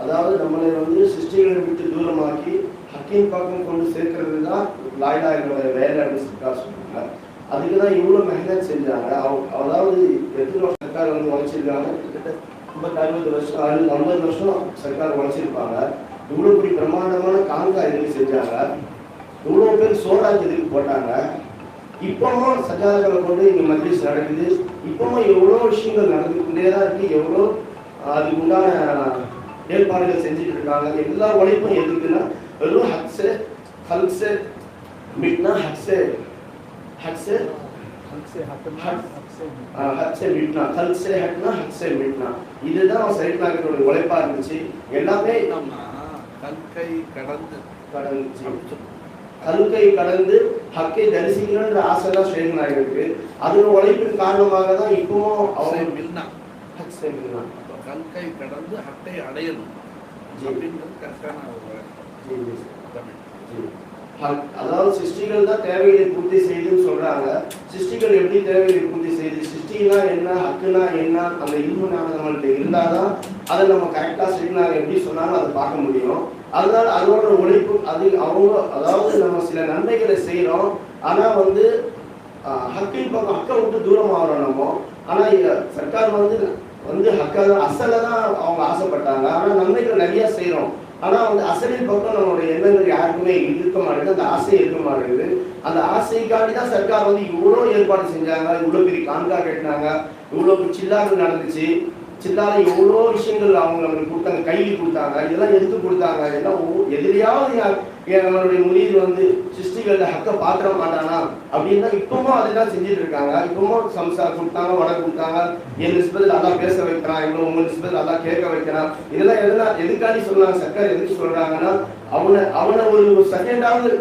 அதாவது நம்மளை சிருஷ்டிகளை விட்டு தூரமாக்கி ஹக்கீம் பக்கம் கொண்டு சேர்க்கறது தான் லா இலாஹ இல்லல்லாஹ் வேலை அப்படின்னு சர்க்கார் சொல்றாங்க. அதுக்கு தான் இவ்வளோ மெஹனத் செஞ்சாங்க. அதாவது எத்தனை வருஷம் சர்க்கார் உழைச்சிருக்காங்க? கிட்டத்தட்ட 50-60 வருஷம் 50 வருஷம் சர்க்கார் உழைச்சிருப்பாங்க. இவ்வளோ பெரிய பிரமாண்டமான காங்கா எதுக்கு செஞ்சாங்க? இவ்வளோ பேர் சோறாக்கு எதுக்கு போட்டாங்க? இப்பவும் சஜாதாக்களை கொண்டு இங்கே மஜ்லிஸ் நடக்குது. இப்பவும் எவ்வளோ விஷயங்கள் நடந்துக்கிட்டே தான் இருக்கு. எவ்வளோ அதுக்கு உண்டான ஏற்பாடுகள் செஞ்சுட்டு இருக்காங்க. எல்லா உழைப்பும் எதுக்குன்னா வெறும் ஹக்ஸே ஹல்ஸே மிட்னா ஹக்ஸே ஹக்ஸே ஹக்ஸே மிட்னா கல்ஸே ஹட்னா ஹக்ஸே மிட்னா இதுதான் சைட்னாக்களோட உழைப்பா இருந்துச்சு. எல்லாமே கல்கை கடந்து கல்கை கடந்து ஹக்கை தரிசிக்கணுன்ற ஆசை தான் ஷேக் நாயகருக்கு. அதோட உழைப்பின் காரணமாக தான் இப்பவும் அவங்க மில்னா ஹக்ஸே மில்னா கல்கை கடந்து ஹக்கை அடையணும் அப்படின்றது கரெக்டான தமிழ். அதாவது சிருஷ்டிகள் தான் தேவைகளை பூர்த்தி செய்துன்னு சொல்றாங்க. சிருஷ்டிகள் எப்படி தேவைகளை பூர்த்தி செய்யுது? சிருஷ்டினா என்ன, ஹக்குனா என்ன, அந்த இல்மு நம்மள்கிட்ட இருந்தாதான் அதை நம்ம கரெக்டா செய்யணும். எப்படி சொன்னாலும் அதை பார்க்க முடியும். அதனால அதோட உழைப்பு அது அவங்க அதாவது நம்ம சில நன்மைகளை செய்யறோம். ஆனா ஹக்கின் பக்கம் ஹக்கை விட்டு தூரம் ஆகிறோம் நம்ம. ஆனா சர்க்கார் ஹக்கா அசல தான் அவங்க ஆசைப்பட்டாங்க. ஆனா நன்மைகள் நிறைய செய்யறோம். ஆனா அசலின் பக்கம் நம்மளுடைய எண்ணங்கள் யாருக்குமே இருக்க மாட்டேங்குது. அந்த ஆசை இருக்க மாட்டேங்குது. அந்த ஆசைக்காண்டி தான் சர்க்கார் இவ்வளோ ஏற்பாடு செஞ்சாங்க. இவ்வளோ பெரிய கான்கா கட்டினாங்க. இவ்வளோ சில்லாக்கள் நடந்துச்சு. சில்லால எவ்வளோ விஷயங்கள் அவங்க நம்மளுக்கு கொடுத்தாங்க, கையில் கொடுத்தாங்க. இதெல்லாம் எதுக்கு கொடுத்தாங்க? எல்லாம் எதிரையாவது நம்மளுடைய முறியீடு சிருஷ்டிகளில் ஹக்கை பாத்திர மாட்டானா அப்படின்னா இப்பவும் அதெல்லாம் செஞ்சுட்டு இருக்காங்க. இப்பவும் சம்சா கொடுத்தாங்க, வடை கொடுத்தாங்க. என் நிஸ்பத்தில் அதான் பேச வைக்கிறான், இவ்வளோ உங்க நிஸ்பத்தில் அதான் கேட்க வைக்கிறான். இதெல்லாம் எதுக்காண்டி சொல்றாங்க? சர்க்கார் எதுக்கு சொல்றாங்கன்னா அவனை ஒரு செகண்டாவது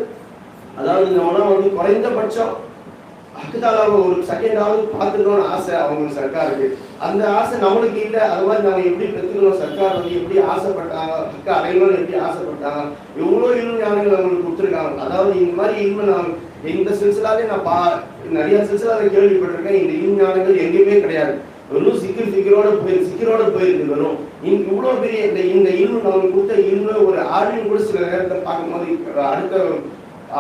அதாவது இந்த உணவு குறைந்தபட்சம் ஹக்குதாலாவை ஒரு செகண்டாவது பார்த்துக்கணும்னு ஆசை அவங்களுக்கு சர்க்காருக்கு. அந்த ஆசை நம்மளுக்கு இல்லை. அது மாதிரி நம்ம எப்படி பெற்றுக்கணும்? சர்க்கார் எப்படி ஆசைப்பட்டாங்க, ஹக்க அடையணும்னு எப்படி ஆசைப்பட்டாங்க? எவ்வளோ இல்மு ஞானங்கள் அவங்களுக்கு கொடுத்துருக்காங்க. அதாவது இந்த மாதிரி இல்மு நான் இந்த சில்சிலாவே நான் நிறைய சில்சிலாவை கேள்விப்பட்டிருக்கேன். இந்த இல்மு ஞானங்கள் எங்கேயுமே கிடையாது. வெறும் சிக்கரோட போயிருக்கு வெறும். இவ்வளவு பெரிய இந்த இல்மு நமக்கு கொடுத்த இல்மு ஒரு ஆளும் கூட சில நேரத்தை பார்க்கும்போது அடுத்த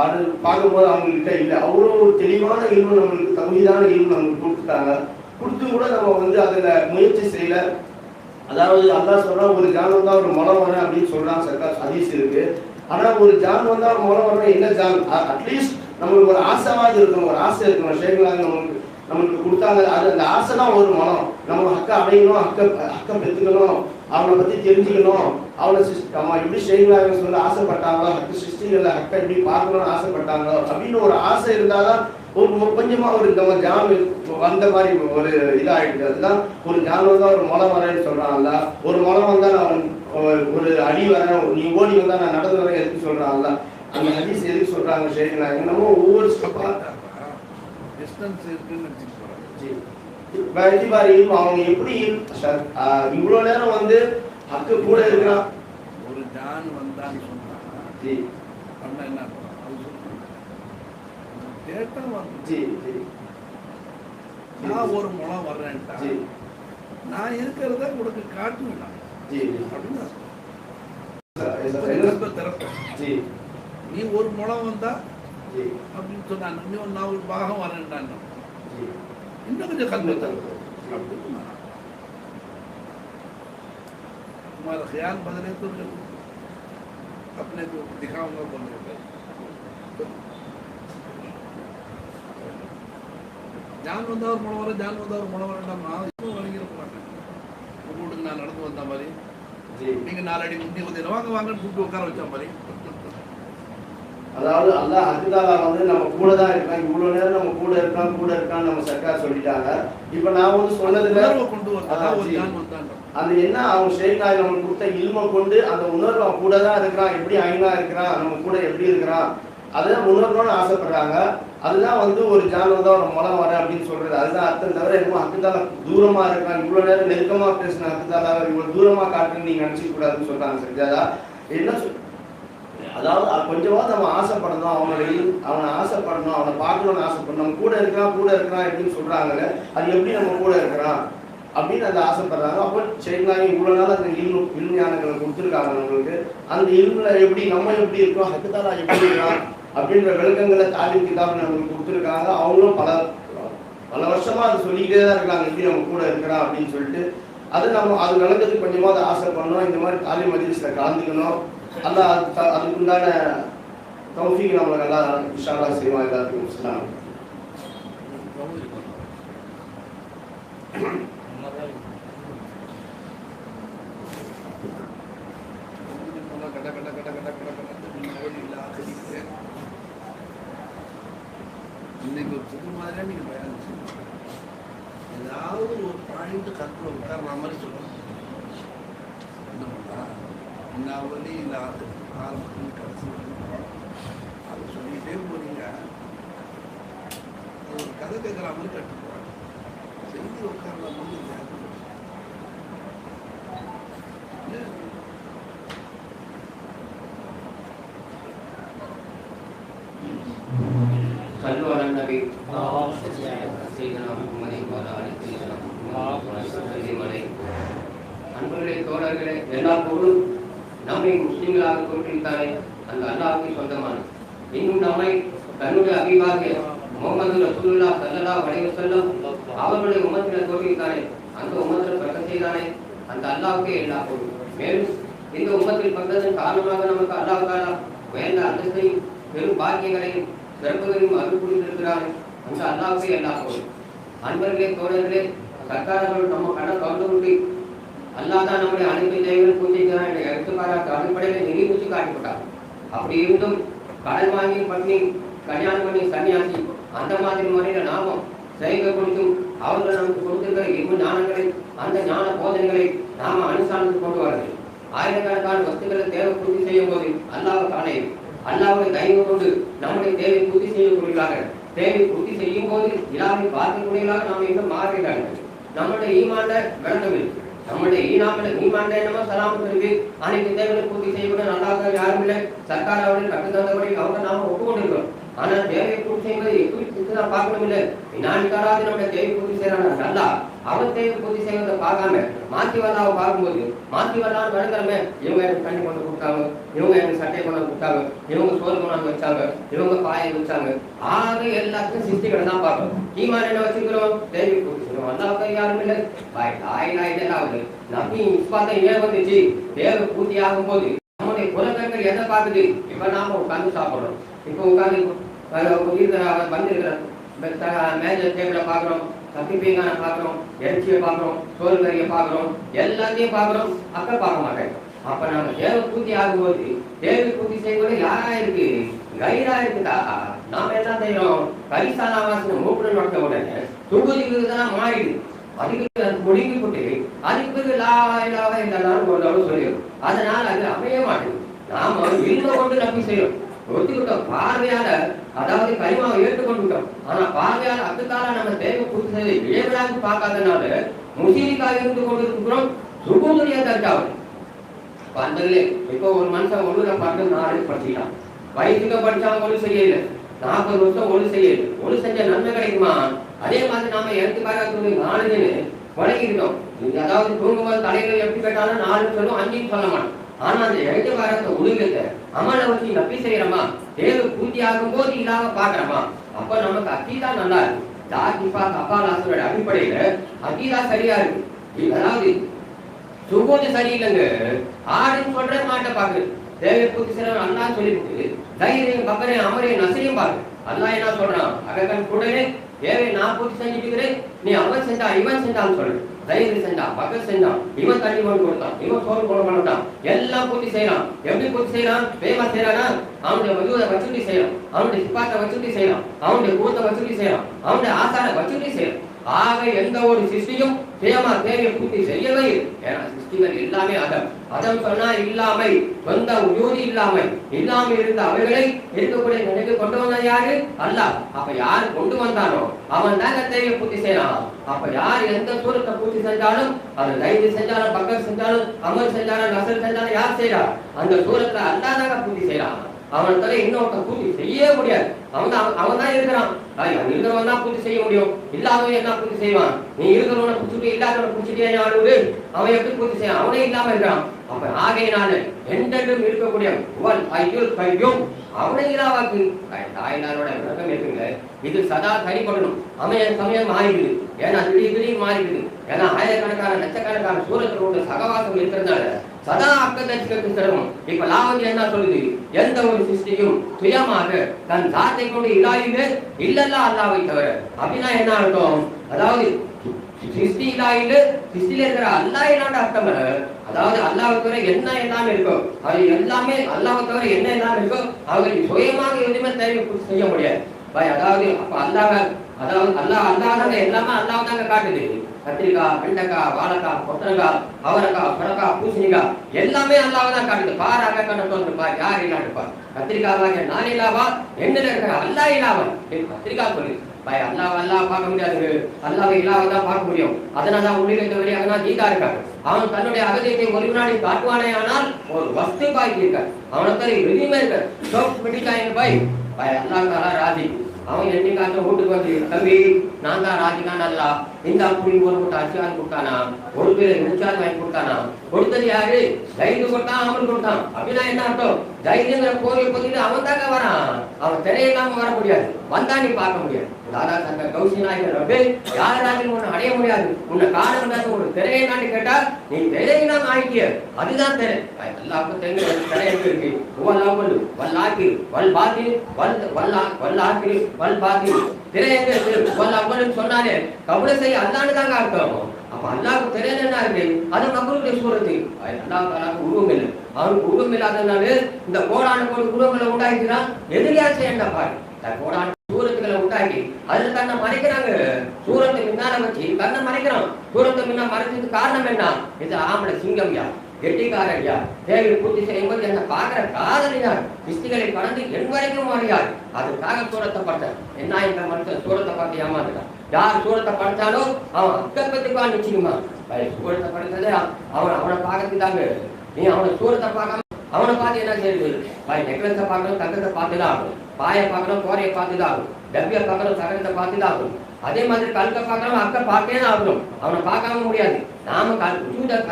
ஆடு பார்க்கும்போது அவங்ககிட்ட இல்லை. அவ்வளோ ஒரு தெளிவான இல்மு நம்மளுக்கு தகுதியான இல்மு நம்மளுக்கு கொடுத்துட்டாங்க. கொடுத்து கூட நம்ம வந்து அதுல முயற்சி செய்யல. அதாவது அல்லாஹ் சொல்றா ஒரு ஜான் வந்தா ஒரு மலம் வரேன் அப்படின்னு சொல்றான், சர்க்கார் ஹதீஸ் இருக்கு. ஆனா ஒரு ஜான் வந்தா ஒரு மலம் வரேன் என்ன ஜான்? அட்லீஸ்ட் நம்மளுக்கு ஒரு ஆசைவாது இருக்கணும், ஒரு ஆசை இருக்கணும். ஷேகலாக நம்மளுக்கு கொடுத்தாங்க. அது அந்த ஆசை தான் ஒரு மனம். நம்ம ஹக்கை அடையணும், ஹக்கை பெற்றுக்கணும், அவனை பத்தி தெரிஞ்சுக்கணும். அவனை நம்ம எப்படி ஷேகலாக சொல்ல ஆசைப்பட்டாங்களோ, ஹக்கு சிருஷ்டிகள்ல ஹக்கை எப்படி பார்க்கணும்னு ஆசைப்பட்டாங்களோ அப்படின்னு ஒரு ஆசை இருந்தாதான் ஒரு கொஞ்சமா ஒரு நம்ம ஜான் வந்த மாதிரி ஒரு இதாயிடுது. அதுதான் ஒரு ஜான் வந்தா ஒரு மலம் வரேன்னு சொல்றான்ல, ஒரு மலம் வந்தா நான் ஒரு அடி வரேன், நீ ஓடி வந்தா நான் நடந்து வரேன் எதுக்கு சொல்றான்ல. அந்த ஹதீஸ் எதுக்கு சொல்றாங்க ஷேக்னா? என்னமோ ஒவ்வொரு ஸ்டெப்பா டிஸ்டன்ஸ் இருக்குன்னு நினைச்சிட்டு அவங்க எப்படி இவ்வளவு நேரம் வந்து ஹக்கு கூட இருக்கிறான். ஒரு ஜான் வந்தான்னு சொன்னா என்ன கேட்டா நான் ஒரு முளம் வர்றேன்ட்டா நான் இருக்கிறத உனக்கு காட்டுவேன் அப்படின்னு நீ ஒரு முளம் வந்தா அப்படின்னு சொன்னாங்க. இன்னும் நான் ஒரு பாகம் வரேன்டான், இன்னும் கொஞ்சம் கல்வி தரும் அப்படின்னு तुम्हारा ख्याल बदले तो अपने को दिखाऊंगा बोलने का ஜான் வந்தா ஒரு முளவர ஜான் வந்தா ஒரு முளவரண்டா நான் இன்னும் வணங்கிருக்க மாட்டேன். உங்களுக்கு நான் நடந்து வந்த மாதிரி நீங்க 4 அடி முந்தி வந்து வாங்க வாங்கன்னு கூப்பிட்டு உட்கார வச்ச மாதிரி. அதாவது அல்லாஹ் ஹக்குதாலா வந்து நம்ம கூட தான் இருக்கான், இவ்வளவு நேரம் நம்ம கூட இருக்கான்னு நம்ம சர்க்கார் சொல்லிட்டாங்க. இப்ப நான் வந்து சொன்னதுல கொண்டு வரதான் ஒரு ஜான் வந்தாங்க. அது என்ன அவங்க ஷேக்னாய் நம்மளுக்கு கொடுத்த இல்மை கொண்டு அந்த உணர்வு அவன் கூட தான் இருக்கிறான், எப்படி ஐநா இருக்கிறான், நம்ம கூட எப்படி இருக்கிறான் அதுதான் உணர்வுன்னு ஆசைப்படுறாங்க. அதுதான் வந்து ஒரு ஜான் வந்தா ஒரு மலம் வர அப்படின்னு சொல்றது. அதுதான் அர்த்தம். தவிர என்னமோ ஹக்குதாலா தூரமா இருக்கான், இவ்வளவு நேரம் நெருக்கமா பேசின ஹக்குதாலா இவ்வளவு தூரமா காட்டுன்னு நீங்க நினைச்சிக்க கூடாதுன்னு சொல்றாங்க. சரிஜாதா என்ன அதாவது கொஞ்சமாவது நம்ம ஆசைப்படணும், அவனை ஆசைப்படணும், அவனை பார்க்கணும்னு ஆசைப்படணும். நம்ம கூட இருக்கிறான் எப்படின்னு சொல்றாங்கல்ல, அது எப்படி நம்ம கூட இருக்கிறான் அப்படின்னு அந்த ஆசைப்படுறாங்க. அப்போ ஷேக்னாய் இவ்வளவு நாள் அந்த இல்மு ஞானங்களை கொடுத்துருக்காங்க நம்மளுக்கு. அந்த இல்முல எப்படி நம்ம எப்படி இருக்கோம், ஹக்குதாலா எப்படி இருக்கான் அப்படின்ற விளக்கங்களை தாலிம் கிதாப் நம்மளுக்கு கொடுத்துருக்காங்க. அவங்களும் பல வருஷமா அதை சொல்லிக்கிட்டே தான் இருக்காங்க, எப்படி நம்ம கூட இருக்கிறான் அப்படின்னு சொல்லிட்டு. அது நடக்கிறதுக்கு கொஞ்சமாவது ஆசைப்படணும். இந்த மாதிரி தாலிம் மஜ்லிஸ்ல கலந்துக்கணும். அல்லாஹ் அதுக்குண்டான தௌஃபீக் நம்மளுக்கு நல்லா இன்ஷா அல்லாஹ் செய்வான். எல்லாத்துக்கும் இஸ்லாம் இன்னைக்கு ஒரு புது மாதிரியா நீங்க பயணம் ஏதாவது ஒரு பாயிண்ட் கற்று உட்கார்ற மாதிரி சொல்லணும். என்ன வழி இல்லாத ஆரம்பத்தில் கடைசி அதை சொல்லிட்டே போறீங்க. ஒரு கதை கேட்குற மாதிரி கற்றுக்குவாங்க. செய்தி உட்கார்ற மாதிரி அன்பர்களே, தோழர்களே, எல்லா பொருளும் நம்மை முஸ்லிம்களாக தோற்றுவித்தாரே அந்த அல்லாஹ்வுக்கு சொந்தமான. இன்னும் நம்மை தன்னுடைய அபிவாகிய முஹம்மது ரசூலுல்லாஹ் ஸல்லல்லாஹு அலைஹி வஸல்லம் அவர்களுடைய உம்மத்தில தோற்றுவித்தாரே அந்த உம்மத்தில பறக்கத் செய்தாரே அந்த அல்லாஹ்வுக்கே எல்லா பொருளும். மேலும் இந்த உம்மத்தில் பங்கதன் காரணமாக நமக்கு அல்லாஹ் தஆலா உயர்ந்த அந்தஸ்தையும் பெரும் பாக்கியங்களையும் சிறப்புகளையும் அருள் புரிந்திருக்கிறாரே அந்த அல்லாஹ்வுக்கே எல்லா பொருளும். அன்பர்களே, தோழர்களே, சர்க்காரர்கள் நம்ம கண்ணை கவர்ந்து கொண்டு அல்லாஹ் தான் நம்முடைய அனைத்து தேவைகளும் பூஜைக்கிறான் என்ற எடுத்துக்காட்டாக அடிப்படையில் நிரூபித்து காட்டப்பட்டார். அப்படி இருந்தும் கடன் வாங்கி பண்ணி கல்யாணம் பண்ணி சன்னியாசி அந்த மாதிரி முறையில நாமும் செயல்கள் குறித்தும் அவர்கள் நமக்கு கொடுத்திருக்கிற இன்ப ஞானங்களை அந்த ஞான போதனைகளை நாம அனுசரித்து கொண்டு வரது. ஆயிரக்கணக்கான வஸ்துக்களை தேவை பூர்த்தி செய்யும் போது அல்லாஹ் காணையும் அல்லாஹ்வை தைரியம் கொண்டு நம்முடைய தேவை பூர்த்தி செய்யக்கூடியவர்களாக தேவை பூர்த்தி செய்யும் போது இலாவை பார்க்கக்கூடியவர்களாக நாம் இன்னும் மாறுகிறார்கள். நம்முடைய ஈமாண்ட விளக்கமில்லை. நம்முடைய ஈமாண்ட என்னமோ சலாமத்து இருக்கு, அனைத்து தேவைகளை பூர்த்தி செய்யக்கூடிய நல்லாக யாரும் இல்லை. சர்க்கார் அவர்கள் கட்டுத்தந்தபடி அவங்க நாம ஒப்புக்கொண்டிருக்கிறோம். ஆனா தேவையை பூர்த்தி செய்வது எப்படி பார்க்கணும் இல்லை. வினாடிக்காராவது நம்முடைய தேவை பூர்த்தி செய்யறாங்க நல்லா அவன் தேவை பூர்த்தி செய்வதை பார்க்காம மாத்தி வல்லாவை பார்க்கும்போது மாத்தி வல்லான்னு விளங்குறமே, இவங்க எனக்கு தண்ணி கொண்டு கொடுத்தாங்க, இவங்க எனக்கு சட்டை கொண்டு கொடுத்தாங்க, இவங்க சோறு கொண்டாந்து வச்சாங்க, இவங்க பாயை வச்சாங்க. ஆக எல்லாத்துக்கும் சிருஷ்டிகளை தான் பார்க்கணும். ஈமான் என்ன வச்சுக்கிறோம்? தேவை பூர்த்தி செய்யணும். அல்லாஹ் யாரும் இல்லை. இதெல்லாம் நபி இஸ்பாத்தை ஏன் வந்துச்சு? தேவை பூர்த்தி ஆகும் போது நம்முடைய புலக்கங்கள் எதை பார்க்குது? இப்ப நாம உட்காந்து சாப்பிடுறோம். இப்ப உட்காந்து வந்திருக்கிற மேஜர் டேபிளை பார்க்குறோம், கத்தி பீங்கான பார்க்குறோம், இறைச்சியை பார்க்குறோம், சோறு கறியை பார்க்குறோம், எல்லாத்தையும் பார்க்குறோம். அக்கா பார்க்க மாட்டேன். அப்ப நம்ம தேவை பூர்த்தி ஆகும்போது தேவை பூர்த்தி செய்வது யாரா இருக்கு? கைரா இருக்குதா? நாம என்ன செய்யறோம்? கரிசாலா வாசனை மூக்குடன் நடத்த உடனே துகுதிதான் மாறிடுது. அதுக்கு முடிங்கி போட்டு அதுக்கு பிறகு லாயிலாக இல்லைனாலும் ஒரு அளவு சொல்லிடும். அதனால அது அமைய மாட்டேங்குது. நாம இல்ம கொண்டு நம்பி செய்யறோம். ஒத்துக்கிட்டோம் பார்வையால, அதாவது கரிமாவை ஏற்றுக்கொண்டுட்டோம். ஆனா பார்வையால அதுக்காக நம்ம தேவை பூர்த்தி செய்து இளைவராக பார்க்காதனால முசீலிக்காக இருந்து கொண்டிருக்கிறோம். சுகுதுடைய தட்டாவது வந்ததுலே இப்போ ஒரு மனுஷன் ஒழுங்குல பார்த்து 4 படிச்சுட்டான். வயசுக்கு படிச்சான், ஒழு செய்யல. 40 வருஷம் ஒழு செய்யல. ஒழு செஞ்ச நன்மை கிடைக்குமா? அதே மாதிரி நாம எடுத்துக்காக 4 வழங்கிக்கிட்டோம். அதாவது தூங்கும்போது தலைகள் எப்படி கேட்டாலும் 4 சொல்லும், 5 சொல்ல மாட்டோம். ஆனா அந்த எடுத்துக்காரத்தை ஒழுங்கத்தை அமலை வச்சு நப்பி செய்யறோமா? தேவை பூர்த்தி ஆகும் போது இல்லாம பாக்குறோமா? அப்ப நமக்கு அக்கீதா நல்லா இருக்கு. தாக்கிப்பா கபாலாசனோட அடிப்படையில அக்கீதா சரியா இருக்கு. அதாவது சுகோது சரியில்லைங்க. ஆடுன்னு சொல்ற மாட்டை பாக்குது. தேவை பூர்த்தி செய்யறவன் அல்லா சொல்லிவிட்டு தைரியம் பக்கரையும் அமரையும் நசையும் பாக்கு. அல்லா என்ன சொல்றான்? அகக்கன் கூடவே தேவை நான் பூர்த்தி செஞ்சுட்டு இருக்கிறேன், நீ அவன் செஞ்சா இவன் செஞ்சான்னு சொல்லு. தைரியம் செஞ்சான், பக்கர் செஞ்சான், இவன் தண்ணி கொண்டு கொடுத்தான், இவன் சோறு கொண்டு கொடுத்தான், எல்லாம் பூர்த்தி செய்யறான். எப்படி பூர்த்தி செய்யறான்? வேமா செய்யறானா? அவனுடைய வஜூதை வச்சுட்டு செய்யறான், அவனுடைய சிப்பாத்தை வச்சுட்டு செய்யறான், அவனுடைய கூத்தை வச்சுட்டு செய்யறான், அவனுடைய ஆசார வச்சுட்டு செய்யறான். ஆக எந்த ஒரு சிருஷ்டியும் சுயமா தேவையை பூர்த்தி செய்யவே. ஏன்னா சிருஷ்டிகள் எல்லாமே அதம் சொன்னா இல்லாமை, சொந்த உயோதி இல்லாமை, இல்லாமல் இருந்த அவைகளை இருக்கக்கூடிய நினைவு கொண்டு வந்தது யாரு? அல்லாஹ். அப்ப யாரு கொண்டு வந்தானோ அவன் தாங்க தேவையை பூர்த்தி செய்யறான். அப்ப யார் எந்த சூரத்தை பூர்த்தி செஞ்சாலும், அது தைரியம் செஞ்சாலும், பக்கர் செஞ்சாலும், அமல் செஞ்சாலும், நசல் செஞ்சாலும் யார் செய்யறா? அந்த சூரத்தை அல்லாஹ் தாங்க பூர்த்தி செய்யறான். அவன் தலை இன்னொருத்த பூர்த்தி செய்யவே முடியாது. அவன் தான் இருக்கிறான். இருக்கிறவன் தான் பூர்த்தி செய்ய முடியும். இல்லாதவன் என்ன பூர்த்தி செய்வான்? நீ இருக்கிறவனை பூச்சிட்டு இல்லாதவனை பூச்சிட்டே ஆடுவது அவன் எப்படி பூர்த்தி செய்ய? அவனே இல்லாம இருக்கிறான். அப்ப ஆகையினால என்றென்றும் இருக்கக்கூடிய அவனை இல்லாவாக்கு தாயினாரோட விளக்கம் இருக்குங்க. இது சதா சரிப்படணும். சமயம் மாறிடுது. ஏன்னா திடீர் மாறிடுது. ஏன்னா ஆயிரக்கணக்கான லட்சக்கணக்கான சூரத்தோட சகவாசம் இருக்கிறதுனால சதா அக்கதற்கு சிரமம். இப்ப லாவதி என்ன சொல்லுது? எந்த ஒரு சிருஷ்டியும் சுயமாக தன் சாத்தை கொண்டு இல்லாயிலே இல்லல்லா அல்லாவை தவிர. அப்படின்னா என்ன அர்த்தம்? அதாவது சிருஷ்டி இல்லாயிலே சிருஷ்டில இருக்கிற அல்லா இல்லாண்ட அர்த்தம். அதாவது அல்லாவை தவிர என்ன எல்லாமே இருக்கோ அது எல்லாமே அல்லாவை தவிர என்ன எல்லாமே இருக்கோ அவர்களுக்கு சுயமாக எதுவுமே தேவை செய்ய முடியாது. அதாவது அப்ப அல்லாஹ், அதாவது அல்லாஹ் எல்லாமே அல்லாஹ் தாங்க காட்டுது. கத்திரிக்காய், வெண்டைக்காய், வாழைக்காய், கொத்தரங்காய், அவரைக்காய், சுரக்காய், பூசணிக்காய் எல்லாமே அல்லாஹ் தான் காட்டுது. பாராக கண்ணப்பா யார் இல்லாண்டுப்பா? கத்திரிக்காய் நான் இல்லாவா? என்னல இருக்கிற அல்லா இல்லாவா? கத்திரிக்காய் சொல்லு அல்லாஹ் பார்க்க முடியாது. அல்லாஹ் இல்லாவ தான் பார்க்க முடியும். அதனாலதான் உள்ளிலே தவிர அதனால் ஜீதா இருக்காரு. அவன் தன்னுடைய அகதியத்தை ஒரு வினாடி காட்டுவானே ஆனால் ஒரு வஸ்து பாய்க்கு இருக்கார். அவனுக்கு எதுவுமே இருக்காரு. சோப் பிடிக்காயின் பாய் அல்லாஹ் ராஜி. அவன் என்னைக்காச்சும் வீட்டுக்கு வந்து தம்பி நான் தான் ராஜினா நல்லா இந்த அப்படி ஒரு மூட்டை அரிசியால் கொடுத்தானா, ஒரு பேர் நிச்சால் வாங்கி கொடுத்தானா? கொடுத்தது யாரு? தைரியம் கொடுத்தான், அவன் கொடுத்தான். அப்படின்னா என்ன அர்த்தம்? தைரியங்கிற கோரியை பத்திட்டு அவன் தாங்க வரான். அவன் திரையில்லாம வர முடியாது. வந்தா நீ பார்க்க முடியாது. தாதா சங்கர் கௌசி நாயகர் யாராலும் உன்னை அடைய முடியாது. உன்னை காரணம் ஒரு திரையை நாட்டு கேட்டா நீ திரையில்லாம ஆகிட்டிய. அதுதான் திரை. எல்லாருக்கும் தெரிஞ்ச திரை எங்க இருக்கு? வல்லாக்கி வல் பாத்தி வல்லாக்கி வல் பாத்தி திரை எங்க இருக்கு? வல் சொன்னாலே கபுல செய்ய அல்லான்னு தாங்க அர்த்தம். அப்ப அல்லாவுக்கு திரையில என்ன இருக்கு? அது மக்களுடைய சூரத்து. அல்லாவுக்கு உருவம் இல்லை. அவனுக்கு உருவம் இல்லாதனால இந்த கோடான உருவங்களை உண்டாக்கிறான். எதிரியாச்சு என்ன பாரு? கோடான சூரத்துக்களை உண்டாக்கி அதுல தன்னை மறைக்கிறாங்க. சூரத்தை முன்னால வச்சு தன்னை மறைக்கிறான். சூரத்தை முன்ன மறைச்சதுக்கு காரணம் என்ன? இது ஆம்பளை சிங்கம் யார்? கெட்டிக்காரர் யார்? தேவையை பூர்த்தி செய்யும்போது என்ன பார்க்கிற காதல் யார்? சிஸ்டிகளை கடந்து என் வரைக்கும் மாறியார். அதுக்காக சூரத்தை படுத்த என்ன இந்த மனுஷன் சூரத்தை பார்த்து ஏமாந்துட்டான். யார் சூரத்தை படிச்சாலும் அவன் அக்கப்பத்துக்கா நிச்சயமா சூரத்தை படித்ததே அவனை பார்க்கறதுதாங்க. நீ அவனை சூரத்தை பார்க்காம அவனை பார்த்து என்ன செய்யுது? நெக்லஸை பார்க்கணும், தங்கத்தை பார்த்துதான் ஆகும். பாயை பார்க்கணும், கோரையை பார்த்துதான் ஆகும். டப்பியை பார்க்கணும், சகரத்தை பார்த்துதான் ஆகும். அதே மாதிரி கல்க பார்க்கலாம், அக்க பார்க்கவே ஆகணும். அவனை பார்க்காம முடியாது. நாம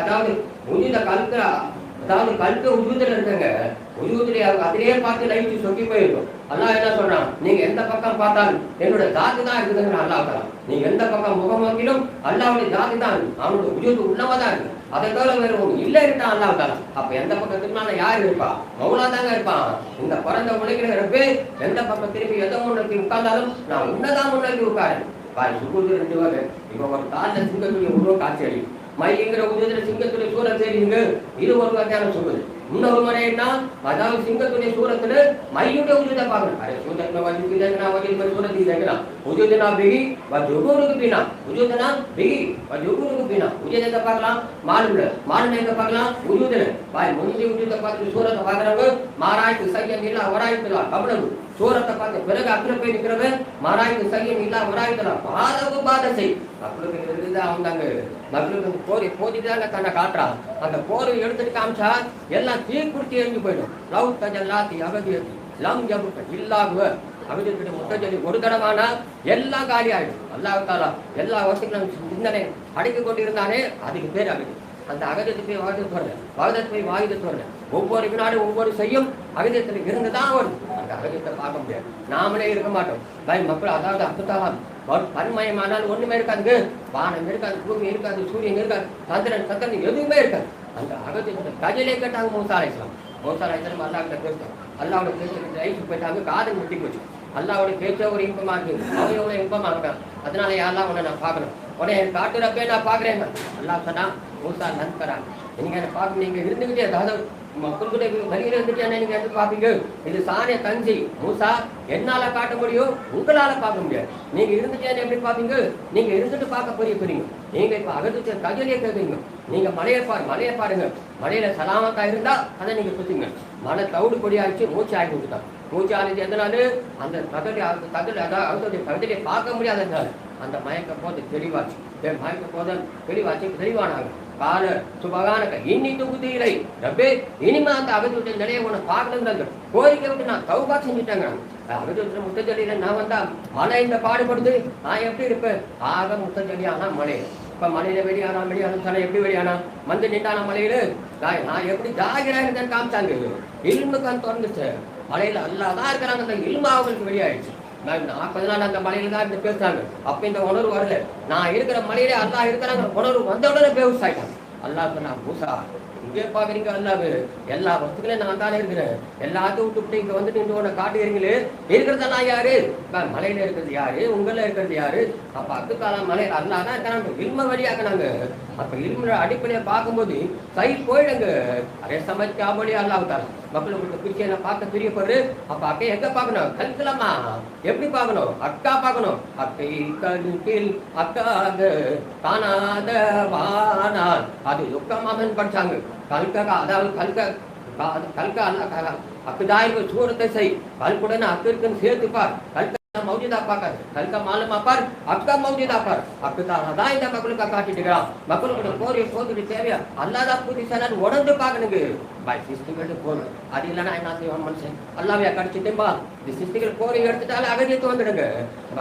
அதாவது உஜூத கல்க, அதாவது கல்க உஜூத்துல இருக்காங்க. உஜூத்துல அதிலேயே பார்த்து லைட் சொக்கி போயிருக்கும். அல்லாஹ் என்ன சொல்றான், நீங்க எந்த பக்கம் பார்த்தாலும் என்னோட ஜாதி தான் இருக்குதுங்கிற அல்லாஹ் தஆலா. நீங்க எந்த பக்கம் முகம் நோக்கிலும் அல்லாஹ்வுடைய ஜாதி தான், அவனோட உஜூது உள்ளவதான் இருக்கு. அதை தவிர வேற ஒண்ணு இல்ல இருக்கான் அல்லாஹ் தஆலா. அப்ப எந்த பக்கம் திரும்பினா யார் இருப்பா? மௌலா தாங்க இருப்பான். இந்த பிறந்த உலகிற எந்த பக்கம் திரும்பி எதை முன்னோக்கி உட்கார்ந்தாலும் நான் உன்னதான் முன்னோக்கி உட்காரேன். சுகுது 2 வகை. இப்ப ஒரு கால சிங்கத்துடைய உருவம் காட்சி அளிக்கும். மயிலிங்கிற உதயத்துல சிங்கத்துடைய சூரத் தெரியுங்க, இது ஒரு வகையான சொல்லுது. இன்னொரு முறை என்ன, அதாவது சிங்கத்துடைய சூரத்துல மயிலுடைய உதயத்தை பார்க்கணும். அரே சூரத்னா வஜிக்கு தேக்கனா, வஜிக்கு சூரத்தி தேக்கனா, உதயனா பிகி வஜுகுருக்கு பினா, உதயனா பிகி வஜுகுருக்கு பினா. உதயத்தை பார்க்கலாம் மாலுல, மாலுல எங்க பார்க்கலாம் உதயத்துல. பாய் முந்தி உதயத்தை பார்த்து சூரத்தை பார்க்கறவங்க மாராய்க்கு சையம் இல்ல வராய்க்குல கபலவு. சூரத்தை பார்த்து பிறகு அப்புறம் போய் நிற்கிறவன் மாராய்க்கு சையம் இல்ல வராய்க்குல பாதவு பாதசை. மக்களுக்கு இருந்தா அவந்தாங்க, மக்களுக்கு போரை போதிதாங்க தன்னை காட்டுறான். அந்த போரை எடுத்துட்டு காமிச்சா எல்லாம் தீக்குறிச்சி எரிஞ்சு போயிடும். லவ் தஜல்லாத்தி அகதியத்தி லம் ஜபுக்க இல்லாகுவ அகதியத்திட்ட முத்தஜலி ஒரு தடவானா எல்லாம் காலி ஆயிடும். அல்லாஹ் தஆலா எல்லா வசதிகளும் சிந்தனை அடக்கி கொண்டிருந்தானே, அதுக்கு பேர் அகதி. அந்த அகதியத்தை போய் வாயுதத்து வரல, வாயுதத்தை போய் வாயுதத்து வரல. ஒவ்வொரு வினாடும் ஒவ்வொரு செய்யும் அகதியத்தில் இருந்துதான் வரும். அந்த அகதியத்தை பார்க்க முடியாது, நாமளே இருக்க மாட்டோம். மக்கள் அதாவது அற்புதம் பன்மயமானால் ஒண்ணுமே இருக்காதுங்க. வானம் இருக்காது, பூமி இருக்காது, சூரியன் இருக்காது, சந்திரன் சந்திரன் எதுவுமே இருக்காது. அந்த அகதியத்தை கஜலே கேட்டாங்க மூசா அலைஹிஸ்ஸலாம். மூசா அலைஹிஸ்ஸலாம் அல்லாஹ்கிட்ட பேசுறாங்க. அல்லாஹ்வோட பேச்சு ரைஸ் போயிட்டாங்க, காது முட்டி போச்சு. அல்லாஹ்வோட பேச்ச ஒரு இன்பமா இருக்கு, அவன் எவ்வளவு இன்பமா இருக்கான். அதனால யாரெல்லாம் உன்னை நான் பார்க்கணும், உடனே என் காட்டுறப்பே நான் பாக்குறேன். அல்லாஹ் சொன்னா மூசா நன்கறான், நீங்க என்ன பார்க்க, நீங்க இருந்துகிட்டே அதாவது மக்களுடைய வெளியில இருந்துட்டு நீங்க எடுத்து பாப்பீங்க. இது சாணிய தஞ்சி மூசா என்னால காட்ட முடியும், உங்களால பார்க்க முடியாது. நீங்க இருந்துட்டு எப்படி பாப்பீங்க? நீங்க இருந்துட்டு பார்க்க போறீங்க. நீங்க இப்ப அகத்து கஜலிய கேட்குறீங்க. நீங்க மலையை பாருங்க. மலையில சலாமத்தா இருந்தா அதை நீங்க சுத்திங்க. மலை தவிடு பொடி ஆயிடுச்சு, மூச்சு ஆகி கொடுத்துட்டான். மூச்சு ஆகிடுச்சு எதனால? அந்த கஜலியை பார்க்க முடியாததுனால. அந்த மயக்க போது தெளிவாச்சு, மயக்க போது தெளிவானாங்க. கால சுபகானக இன்னி துகுதியிலை ரப்பே, இனிமே அந்த அகதியுடைய நிலையை உன்னை பார்க்கணுங்கிறாங்க. கோரிக்கை விட்டு நான் தௌபா செஞ்சுட்டாங்க. அகதியுடைய முத்தஜலியில நான் வந்தா மழை இந்த பாடுபடுது, நான் எப்படி இருப்பேன்? ஆக முத்தஜலியானா மழை. இப்ப மலையில வெளியானாலும் சொன்ன எப்படி வெளியானா வந்து நின்றான மலையில நான் எப்படி ஜாகிராக காமிச்சாங்க. இல்முக்கு அந்த தொடர்ந்துச்சு. மலையில அல்லாதான் இருக்கிறாங்க, அந்த இல்மு அவங்களுக்கு வெளியாயிடுச்சு. 40 நாள் அந்த மலையில தான் இருந்து பேசுறாங்க. அப்ப இந்த உணர்வு வரல. நான் இருக்கிற மலையிலே அல்லாஹ் இருக்கிறாங்க உணர்வு வந்த உடனே பேவுஸ் ஆயிட்டாங்க. அல்லாஹ் சொன்னா மூசா இங்கே பாக்குறீங்க, அல்லாஹ் எல்லா வஸ்துக்களையும் நான் தானே இருக்கிறேன், எல்லாத்தையும் விட்டு இங்க வந்துட்டு இந்த உன்னை காட்டுகிறீங்களே, இருக்கிறதெல்லாம் யாரு? மலையில இருக்கிறது யாரு? உங்கள இருக்கிறது யாரு? அப்ப அத்துக்காலம் மலையில அல்லாஹ் தான் இருக்கிறாங்க. இல்ம வழியாக்குனாங்க. அப்ப இல்ம அடிப்படையை பார்க்கும்போது கை போயிடுங்க. அதே சமைக்காமலே அல்லாஹ் தாரா மக்களுக்கு பிரிச்சு என்ன பார்க்க தெரியப்படுது. அப்ப அக்கை எங்க பார்க்கணும்? கல்கலமா எப்படி பார்க்கணும்? அக்கா பார்க்கணும். அக்கை கல்கில் அக்காக காணாத வானால் அது துக்கமாக படிச்சாங்க. கல்கா அதாவது கல்கா அக்குதாய்வு சூரத்தை செய், கல்குடனே அக்கிற்குன்னு சேர்த்துப்பார். கல்கா மௌஜிதா பார்க்காது, கல்கா மாலுமா பார், அக்கா மௌஜிதா பார். அக்குதான் இந்த மக்களுக்கு காட்டிட்டு இருக்கிறான். மக்களுக்கு போரிய போதுக்கு தேவையா அல்லாதான் புதுசான உடந்து பார்க்கணுங்க. பாய் சிஸ்டிகள் போகணும். அது இல்லைன்னா என்ன செய்வான் மனுஷன்? அல்லாவையா கடிச்சுட்டேன்பா. இந்த சிஸ்டிகள் போரை எடுத்துட்டாலே அகதியத்து வந்துடுங்க.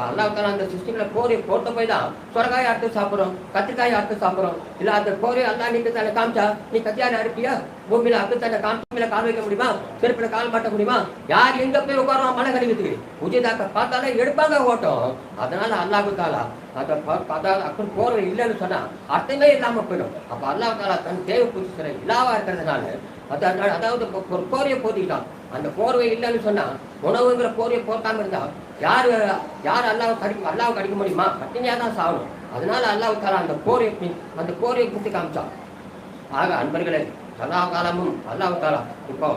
அல்லாவுக்கான அந்த சிஸ்டிகளை போரை போட்ட போய் தான் சொரக்காயை அறுத்து சாப்பிட்றோம், கத்திரிக்காயை அறுத்து சாப்பிட்றோம். இல்ல அந்த போரை அல்லா நீட்டு தானே காமிச்சா நீ கத்தியால அறுப்பியா? பூமியில அறுத்து தானே காமில கால் வைக்க முடியுமா? செருப்புல கால் மாட்ட முடியுமா? யார் எங்க போய் உட்காரோம் மழை கழிவுக்கு? உஜிதாக்க பார்த்தாலே எடுப்பாங்க ஓட்டம். அதனால அல்லாஹு தாலா அந்த போர்வை இல்லைன்னு சொன்னா அர்த்தமே இல்லாம போயிடும். அப்ப அல்லாஹ் தாலா தன் தேவை பூச்சி இல்லாவா இருக்கிறதுனால அதாவது ஒரு போர்வையை போத்திக்கிட்டான். அந்த போர்வை இல்லைன்னு சொன்னா உணவுங்கிற போர்வையை போட்டாம இருந்தா யார் அல்லாஹ் கடிக்க முடியுமா? பட்டினியா தான் சாகணும். அதனால அல்லாஹ் தாலா அந்த போர்வையை குத்தி காமிச்சான். ஆக அன்பர்களே, சதா காலமும் அல்லாஹ் தாலா இப்போ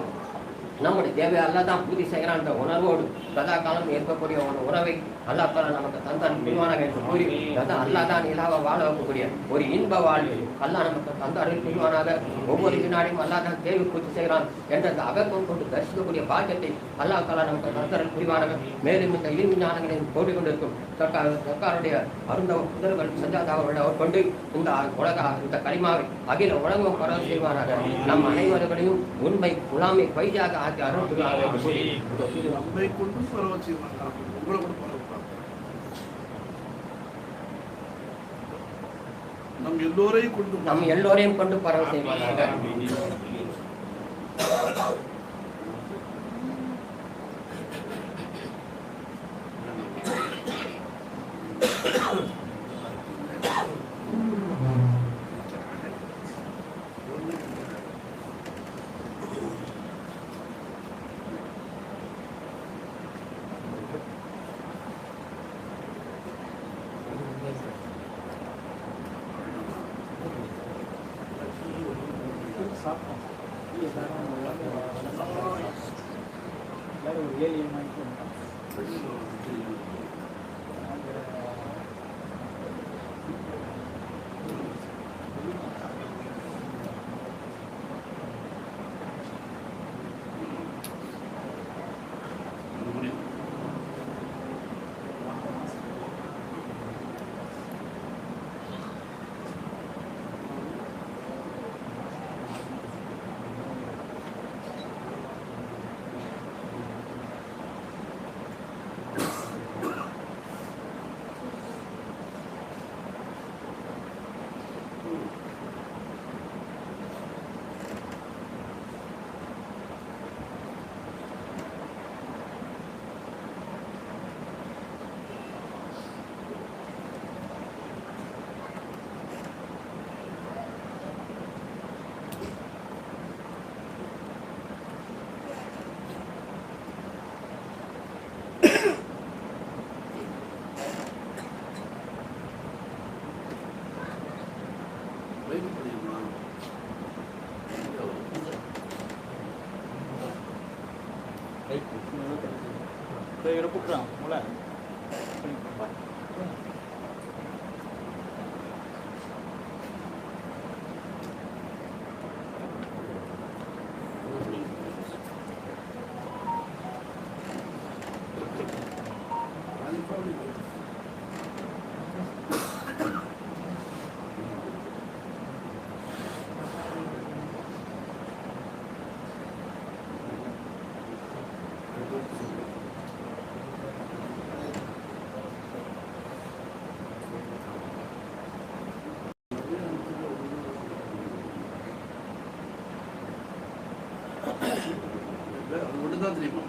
நம்முடைய தேவை அல்லாஹ் தான் பூர்த்தி செய்கிறான் என்ற உணர்வோடு சதா காலம் ஏற்கக்கூடிய ஒரு உணவை அல்லாஹ் தாலா நமக்கு தந்தான் புரிவானாக என்று கூறி அல்லாஹ் தான் இலாவ வாழ வைக்கக்கூடிய ஒரு இன்ப வாழ்வு அல்லாஹ் நமக்கு தந்த அருள் புரிவானாக. ஒவ்வொரு வினாடியும் அல்லாஹ் தான் தேவை பூர்த்தி செய்கிறான் என்ற அந்த அகத்துவம் கொண்டு தரிசிக்கக்கூடிய பாக்கியத்தை அல்லாஹ் தாலா நமக்கு தந்த அருள் புரிவானாக. மேலும் இந்த இல்மு ஞானங்களில் கோடிக்கொண்டிருக்கும் சர்க்காருடைய அருந்த புதர்கள் சஞ்சாதாவோடு அவர் கொண்டு இந்த களிமாவை அகில உலகம் பரவ செய்வானாக. நம் அனைவர்களையும் உண்மை குலாமை பைஜாக ஆக்கி அருள் புரிவானாக. நம்மை கொண்டு பரவ செய்வாங்க, உங்களை கொண்டு பரவ நம் எல்லோரையும் கொண்டு நம் எல்லோரையும் கொண்டு பரவ செய்வானாக. ஒண்ணுதான் தெரியுமா?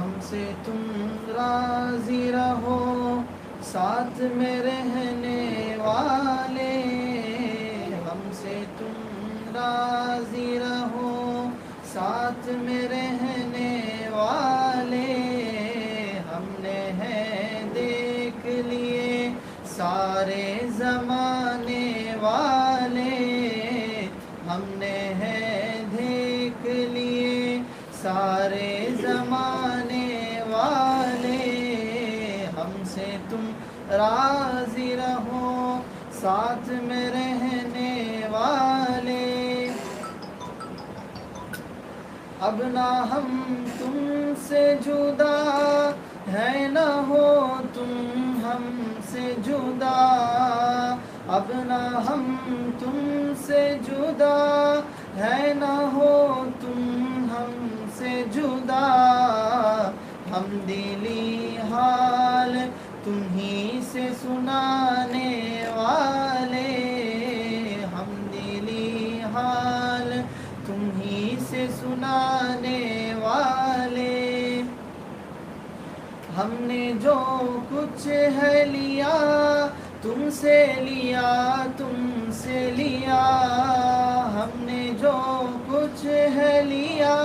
हमसे तुम राजी रहो साथ में रहने वाले, हमसे तुम राजी रहो साथ में रहने वाले, हमने हैं देख लिए साथ सारे ज़माने वाले हमने हैं देख लिए, सारे ज़माने वाले हमसे तुम राज़ी रहो, साथ में रहने वाले। अब ना हम तुमसे जुदा है, न हो तुम हमसे जुदा। अब ना हम तुमसे जुदा है, न हो तुम हमसे जुदा। हम दिली हाल तुम्हीं से सुनाने वाले, हम दिली हाल तुम्हीं से सुनाने वाले। हमने जो कुछ है लिया तुमसे लिया, तुमसे लिया। हमने जो कुछ है लिया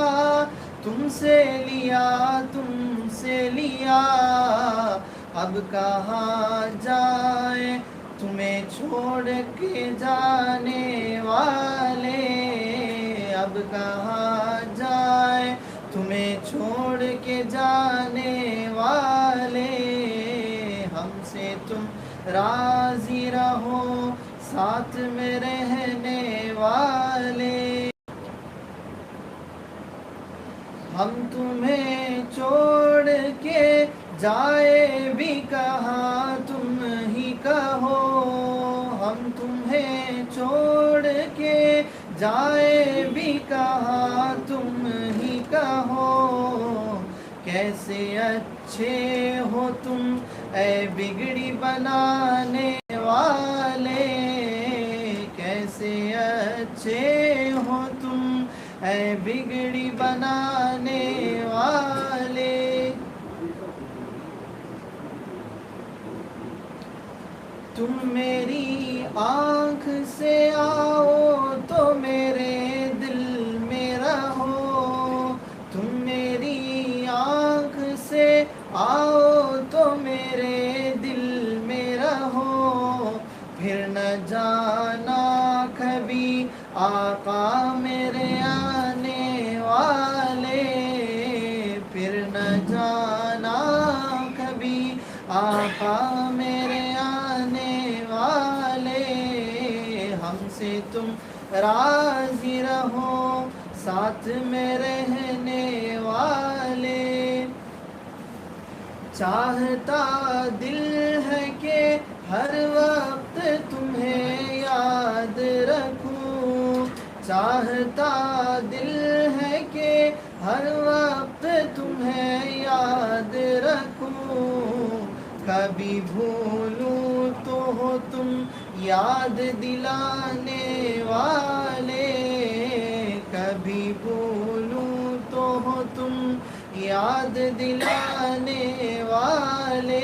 तुमसे लिया, तुमसे लिया। अब कहाँ जाए तुम्हें छोड़ के जाने वाले, अब कहाँ जाए तुम्हें छोड़ के जाने वाले। हमसे तुम राज़ी रहो, साथ में रहने वाले। हम तुम्हें छोड़ के जाए भी कहाँ तुम ही कहो, हम तुम्हें छोड़ के जाए भी कहाँ तुम ही कहो। कैसे अच्छे हो तुम ऐ बिगड़ी बनाने वाले, कैसे अच्छे हो तुम ऐ बिगड़ी बनाने वाले। तुम मेरी आँख से आओ तो मेरे दिल में रहो, तुम मेरी आँख से आओ तो मेरे दिल में रहो। फिर न जाना कभी आका मेरे आने वाले, फिर न जाना कभी आका मेरे आने वाले। हमसे तुम राज़ी रहो, साथ में रहने वाले। चाहता दिल है कि हर वक्त तुम्हें याद रखूं, चाहता दिल है कि हर वक्त तुम्हें याद रखूं। कभी भूलूं तो हो तुम याद दिलाने वाले, कभी भूलूं तो हो तुम याद दिलाने वाले।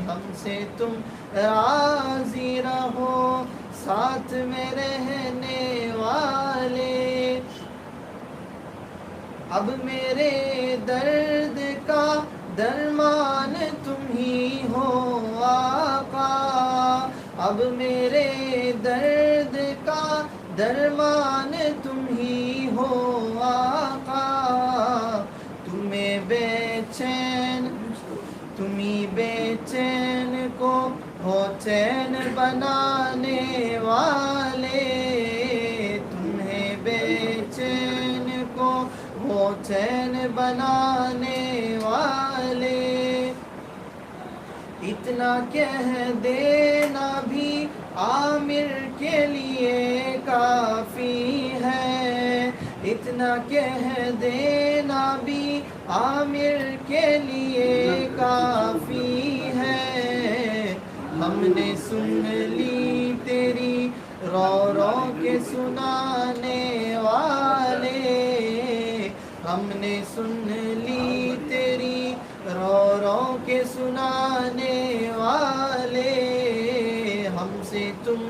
हमसे तुम राज़ी रहो, साथ में रहने वाले। अब मेरे दर्द का दरमान तुम ही हो आका, अब मेरे दर्द का दरमान तुम ही हो आका। तुम्हें बेचैन तुम्ही बेचैन को हो चैन बनाने वाले, तुम्हें बेचैन को हो चैन बनाने वाले। इतना कह देना भी आमिर के लिए काफ़ी है, इतना कह देना भी आमिर के लिए काफ़ी है। हमने सुन ली तेरी रो रो के सुनाने वाले, हमने सुन ली तेरी रो रो के सुनाने वाले। हमसे तुम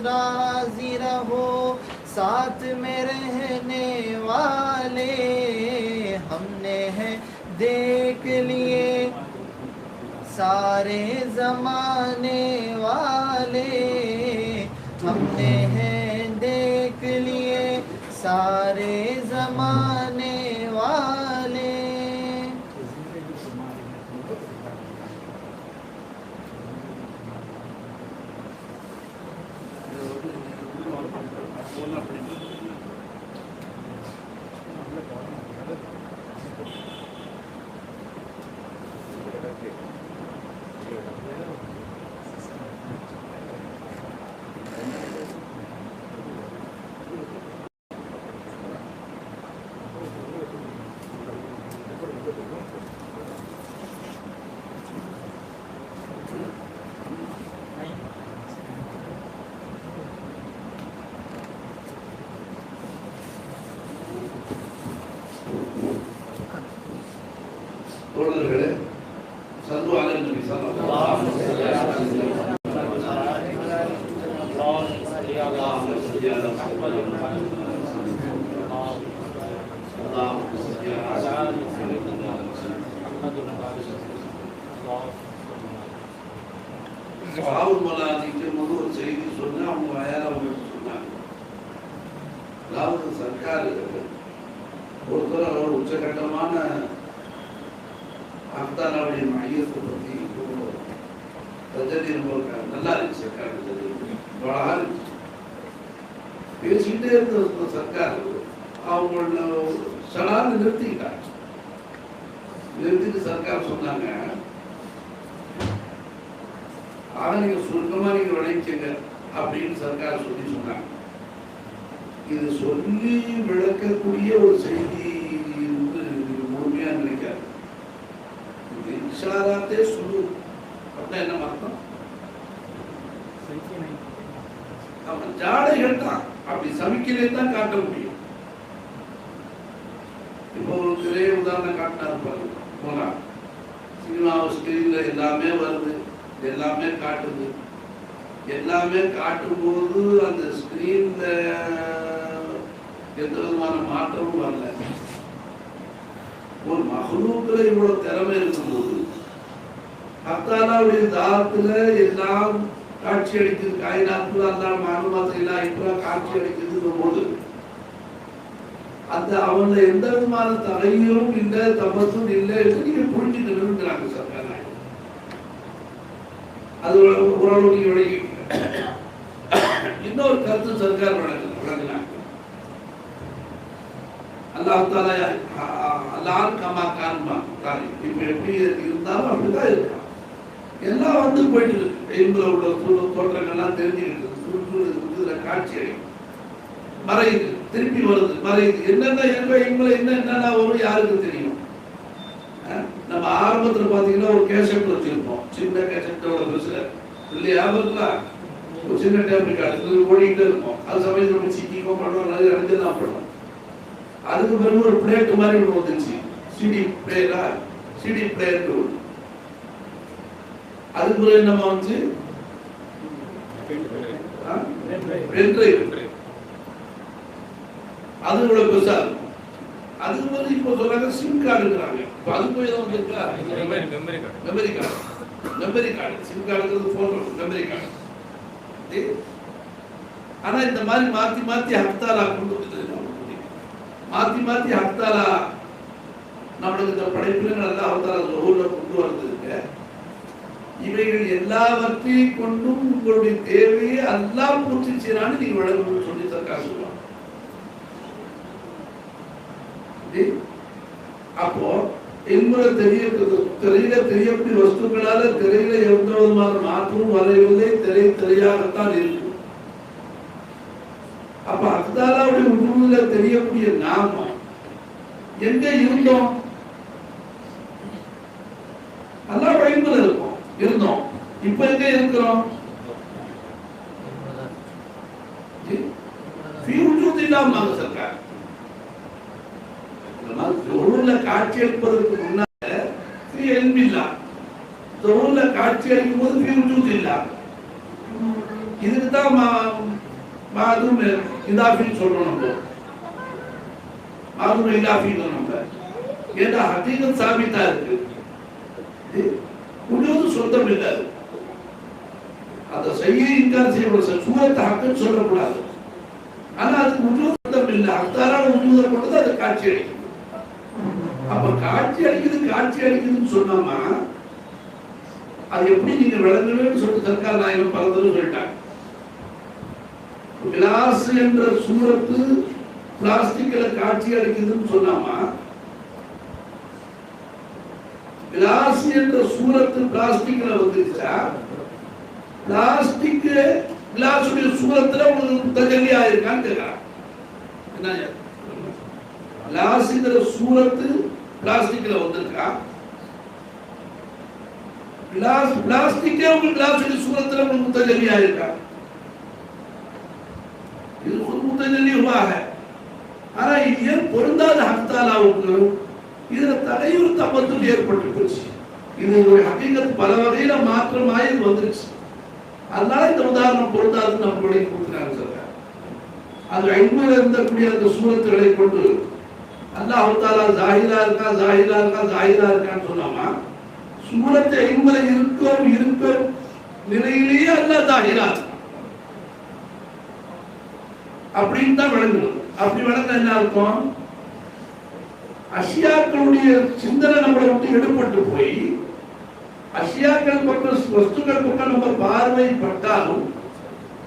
राज़ी रहो, साथ में रहने वाले। हमने हैं देख लिए सारे जमाने वाले, हमने हैं देख लिए सारे जमाने वाले। தோழர்களே, சல்லு அலா நபி ஸல்லல்லாஹு அலைஹி வஸல்லம். சாவுல் மலாதிக்கு முதல் ஒரு செய்தி சொன்னா அவங்க வாயால அவங்க சொன்னாங்க. அதாவது சர்க்கார் ஒருத்தர் ஒரு உச்சகட்டமான அப்தாலாவுடைய மையத்தை பற்றி நல்லா இருந்துச்சு. சர்க்கார் அழகா இருந்துச்சு. பேசிக்கிட்டே இருந்த சர்க்கார் அவங்கள சலான்னு நிறுத்திக்கிட்டாங்க. நிறுத்திட்டு சர்க்கார் சொன்னாங்க, ஆனா நீங்க சுருக்கமா நீங்க விளைவிச்சுங்க அப்படின்னு சர்க்கார் சொன்னாங்க. இது சொல்லி விளக்கக்கூடிய ஒரு செய்தி வந்து முழுமையா நினைக்காது. இஷாராத்தே சொல்லு அப்படின்னா என்ன அர்த்தம்? அவன் ஜாடைகள் தான், அப்படி சமிக்கையிலே தான் காட்ட முடியும். இப்போ ஒரு திரைய உதாரணம் காட்டினாரு பாருங்க. போனா சினிமா ஸ்கிரீன்ல எல்லாமே வருது, எல்லாமே காட்டுது. எல்லாமே காட்டும் போது அந்த ஸ்கிரீன்ல எந்த விதமான மாற்றமும் வரல. ஒரு மஹ்லூக்ல இவ்வளவு திறமை இருக்கும்போது அல்லாஹ்வுடைய தாத்துல எல்லாம் காட்சி அளிக்குது. காயினாத்துல அல்லாஹ் மாலுமாத்து எல்லாம் இப்பெல்லாம் காட்சி அளிக்குதுங்கும் போது அந்த அவன்ல எந்த விதமான தடையும் இல்லை, தபத்தும் இல்லை என்று நீங்க புரிஞ்சுக்கணுங்கிறாங்க சர்க்கார். அது ஓரளவு நீங்க விளங்கி. இன்னொரு கருத்து சர்க்கார் வழங்கினாங்க. அல்லாஹ் தாலா அல்லாஹ் கமா கான்மா தாலி இப்ப எப்படி இருந்தாலும் அப்படிதான் இருக்கான். எல்லாம் வந்து போயிட்டு இருக்கு. எங்களை உள்ள தோற்றங்கள்லாம் தெரிஞ்சுக்கிட்டு காட்சி அடையும், மறையுது, திருப்பி வருது, மறையுது. என்னென்ன எங்களை என்னென்ன வரும் யாருக்கு தெரியும்? நம்ம ஆரம்பத்துல பாத்தீங்கன்னா ஒரு கேசட் வச்சிருப்போம், சின்ன கேசட்டோட பெருசுல இல்லையா இருக்கலாம். ஒரு சின்ன டேப் ரெக்கார்டு ஓடிக்கிட்டே இருக்கும். அது சமயத்தில் நம்ம சிக்கிக்கும் பண்ணுவோம், நிறைய அடைஞ்சுதான் பண்ணுவோம். அதுக்கு பிறகு ஒரு பிளேட் மாதிரி ஒன்று வந்துச்சு, சிடி பிளேயரா, சிடி பிளேயர். அதுக்கு பிறகு என்னமா வந்துச்சு, அது இவ்வளவு பெருசா இருக்கும். அதுக்கு பிறகு இப்போ சொல்றாங்க சிம் கார்டு இருக்கிறாங்க. அது போய் தான் வந்துருக்கா memory card. Memory card sim கார்டுங்கிறது போட்டோ மெமரி கார்டு. ஆனா இந்த மாதிரி மாத்தி மாத்தி ஹப்தாலா கொண்டு வந்து மாத்தி மாத்தி ஹப்தாலா நம்மளுக்கு இந்த படைப்புகள் நல்லா ஹப்தாலா ஊர்ல கொண்டு வர்றதுக்கு இவைகள் எல்லாவற்றையும் கொண்டும் உங்களுடைய தேவையை எல்லாம் பூர்த்தி செய்யறான்னு நீங்க வழங்கணும்னு சொல்லி சர்க்கார் சொல்லுவாங்க. அப்போ என்பது திரையில தெரியக்கூடிய வஸ்துக்களால திரையில எந்த விதமான மாற்றமும் வரவில்லை, திரையாகத்தான் இருக்கு. அப்ப அக்தாலாவுடைய உணவுல தெரியக்கூடிய நாம எங்க இருந்தோம்? அல்லாஹ் வழிமுறை இருந்தோம். இப்ப எங்க இருக்கிறோம்? சர்க்கார் காட்சி அளிப்பதற்கு முன்னால காட்சி அளிக்கும் போது இதுக்குதான் மாதும் இதாஃபின்னு சொல்றோம். நம்ம மாதும் இதாஃபின்னு நம்ம ஏன்னா ஹகீகத் சாபித்தா இருக்கு. முடிவு சொந்தம் இல்லை. அதை செய்ய இன்கார் செய்யக்கூடாது, சூரத்தை ஹக்குன்னு சொல்லக்கூடாது. ஆனா அதுக்கு உஜூத் சொந்தம் இல்லை, அத்தாரான உஜூதை கொண்டு அது காட்சி அளிக்கும். அப்ப காட்சி அளிக்குதுன்னு சொன்னோம்னா அது எப்படி நீங்க விளங்குவேன்னு சொல்லிட்டு சர்க்கார் நாயகம் பலதுன்னு சொல்லிட்டாங்க. கிளாஸ் என்ற சூரத்து பிளாஸ்டிக்ல காட்சி அளிக்குதுன்னு சொன்னாமா, கிளாஸ் என்ற சூரத்து பிளாஸ்டிக்ல வந்துருச்சா, பிளாஸ்டிக் கிளாஸுடைய சூரத்துல உங்களுக்கு தஜல்லி ஆயிருக்கான்னு கேட்கிறான். என்ன கிளாஸ்ங்கிற சூரத்து பிளாஸ்டிக்ல வந்திருக்கா, கிளாஸ் பிளாஸ்டிக்கே உங்களுக்கு கிளாஸுடைய சூரத்துல உங்களுக்கு தஜல்லி ஆயிருக்கா? இது ஒரு முத்தஜல்லி ஹுவாக. ஆனா இது ஏன் பொருந்தாத ஹக்தாலாவுக்கு இதுல தலைவர் தப்பத்தில் ஏற்பட்டு போச்சு. இது ஒரு ஹக்கீகத் பல வகையில மாற்றமாய் இது வந்துருச்சு. அதனால இந்த உதாரணம் பொருந்தாதுன்னு நம்மளுடைய கொடுக்குறாங்க சொல்றாங்க. அது ஐம்பதுல இருந்தக்கூடிய அந்த சூரத்துகளை கொண்டு அல்லாஹ் தஆலா ஜாஹிரா இருக்கான்னு சொன்னாமா, சூரத்தை ஐம்பதுல இருக்கும் நிலையிலேயே அல்லாஹ் ஜாஹிரா அப்படின்னு தான் விளங்கணும். அப்படி விளங்க என்ன அர்த்தம்? அஷியாக்களுடைய சிந்தனை நம்மளை விட்டு எடுபட்டு போய் அஷியாக்கள் பக்கம் வஸ்துக்கள் பக்கம் நம்ம பார்வைப்பட்டாலும்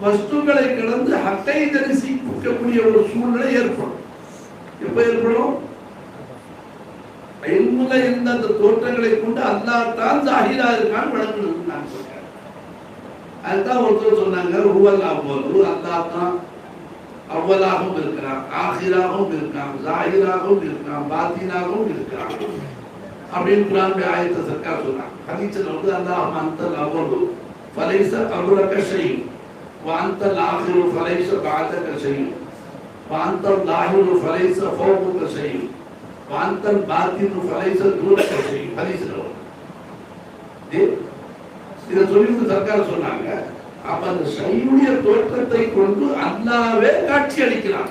வஸ்துக்களை கடந்து ஹக்கை தரிசிக்கக்கூடிய ஒரு சூழ்நிலை ஏற்படும். எப்ப ஏற்படும்? இல்முல இருந்த அந்த தோற்றங்களை கொண்டு அல்லாஹ் தான் ஜாஹிரா இருக்கான்னு விளங்கணும். நான் சொல்றேன். அதுதான் ஒருத்தர் சொன்னாங்க, ஹுவல் அவ்வல், அல்லாஹ் தான் அவ்வலாகவும் இருக்கிறான், ஆஹிராகவும் இருக்கான், ஜாஹிராகவும் இருக்கான், பாத்தினாகவும் இருக்கான் அப்படின்னு குர்ஆனுடைய ஆயத்தை சர்க்கார் சொன்னாங்க. ஹதீஸ்ல வந்து அல்லாஹ் அன்தல் அவ்வலு ஃபலைஸ கபுரக ஷைஉன் வ அன்தல் ஆஹிரு ஃபலைஸ பஅதக ஷைஉன் வ அன்தல் லாஹிரு ஃபலைஸ ஃபௌகக ஷைஉன் வ அன்தல் பாத்தினு ஃபலைஸ தூனக ஷைஉன். ஹதீஸ்ல இதை சொல்லி சர்க்கார் சொன்னாங்க. அப்ப அந்த ஷையுடைய தோற்றத்தை கொண்டு அல்லாஹ்வே காட்சி அளிக்கிறான்.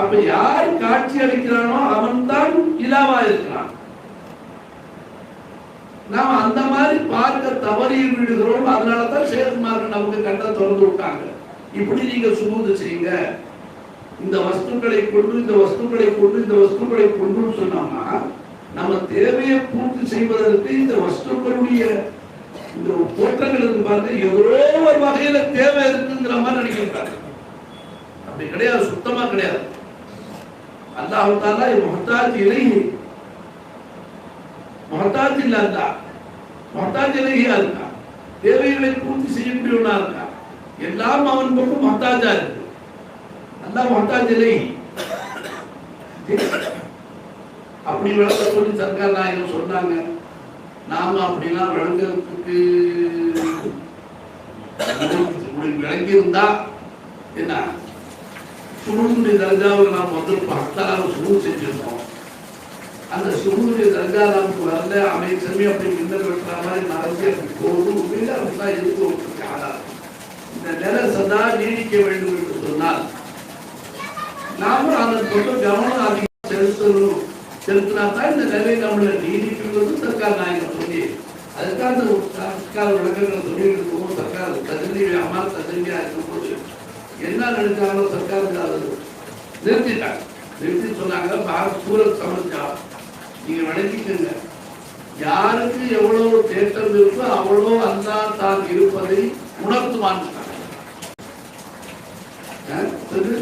அப்ப யார் காட்சி அளிக்கிறானோ அவன் தான் இலாவா இருக்கிறான். நாம அந்த மாதிரி பார்க்க தவறி விடுகிறோம். அதனாலதான் ஷேகுமார்கள் நமக்கு கண்ணை திறந்து விட்டாங்க. இப்படி நீங்க சுமூது செய்யுங்க, இந்த வஸ்துக்களை கொண்டு சொன்னோம்னா நம்ம தேவையை பூர்த்தி செய்வதற்கு இந்த வஸ்துக்களுடைய இந்த தோற்றங்கள் இருக்கு பாருங்க, ஏதோ ஒரு வகையில தேவை இருக்குங்கிற மாதிரி நினைக்கிறாங்க. அப்படி கிடையாது, சுத்தமா கிடையாது. அல்லாஹ் தஆலா முஹ்தாஜ் இலைஹி, முஹ்தாஜ் இல்ல, அல்லாஹ் முஹ்தாஜ் இலைஹியா இருக்கா, தேவைகளை பூர்த்தி செய்யக்கூடியவனா இருக்கா. எல்லாம் அவன் பக்கம் முஹ்தாஜா இருக்கு. அல்லாஹ் முஹ்தாஜ் இலைஹி. அப்படி விளக்க சொல்லி சர்க்கார் நாயகம் சொன்னாங்க. நாம அப்படின்னா விளங்குறதுக்கு விளங்கி இருந்தா என்ன, சுமூனுடைய தர்ஜாவுக்கு நாம் வந்திருப்போம், அத்தாலாவை சுமூன் செஞ்சிருக்கோம். அந்த சுமூனுடைய தர்ஜா நமக்கு வரல, அமைச்சருமே அப்படி மின்னல் வெட்டுற மாதிரி நடந்து அப்படி போகுது. உண்மையில அப்படிதான் இருக்கு. ஆதாரம் இந்த நிலை சதா நீடிக்க வேண்டும் என்று சொன்னால் நாம அதன் பக்கம் கவனம் அதிகம் செலுத்தினாத்தான் இந்த நிலை நம்மளை நீடிக்கிறது. சர்க்கார் நாயகம் சொல்லி அதுக்காக சர்க்கார் விளக்கங்களை சொல்லி இருக்கும். சர்க்கார் தஜல்லியை அமல் தஜல்லியா இருக்கும்போது என்ன நினைச்சாங்களோ சர்க்காருக்கு அதை நிறுத்திட்டாங்க. நிறுத்தி சொன்னாங்க, சூரத் சமைச்சா நீங்க விளக்கிக்கங்க, யாருக்கு எவ்வளவு தேட்டம் இருக்கோ அவ்வளோ அல்லாஹ் தான் இருப்பதை உணர்த்துவான்.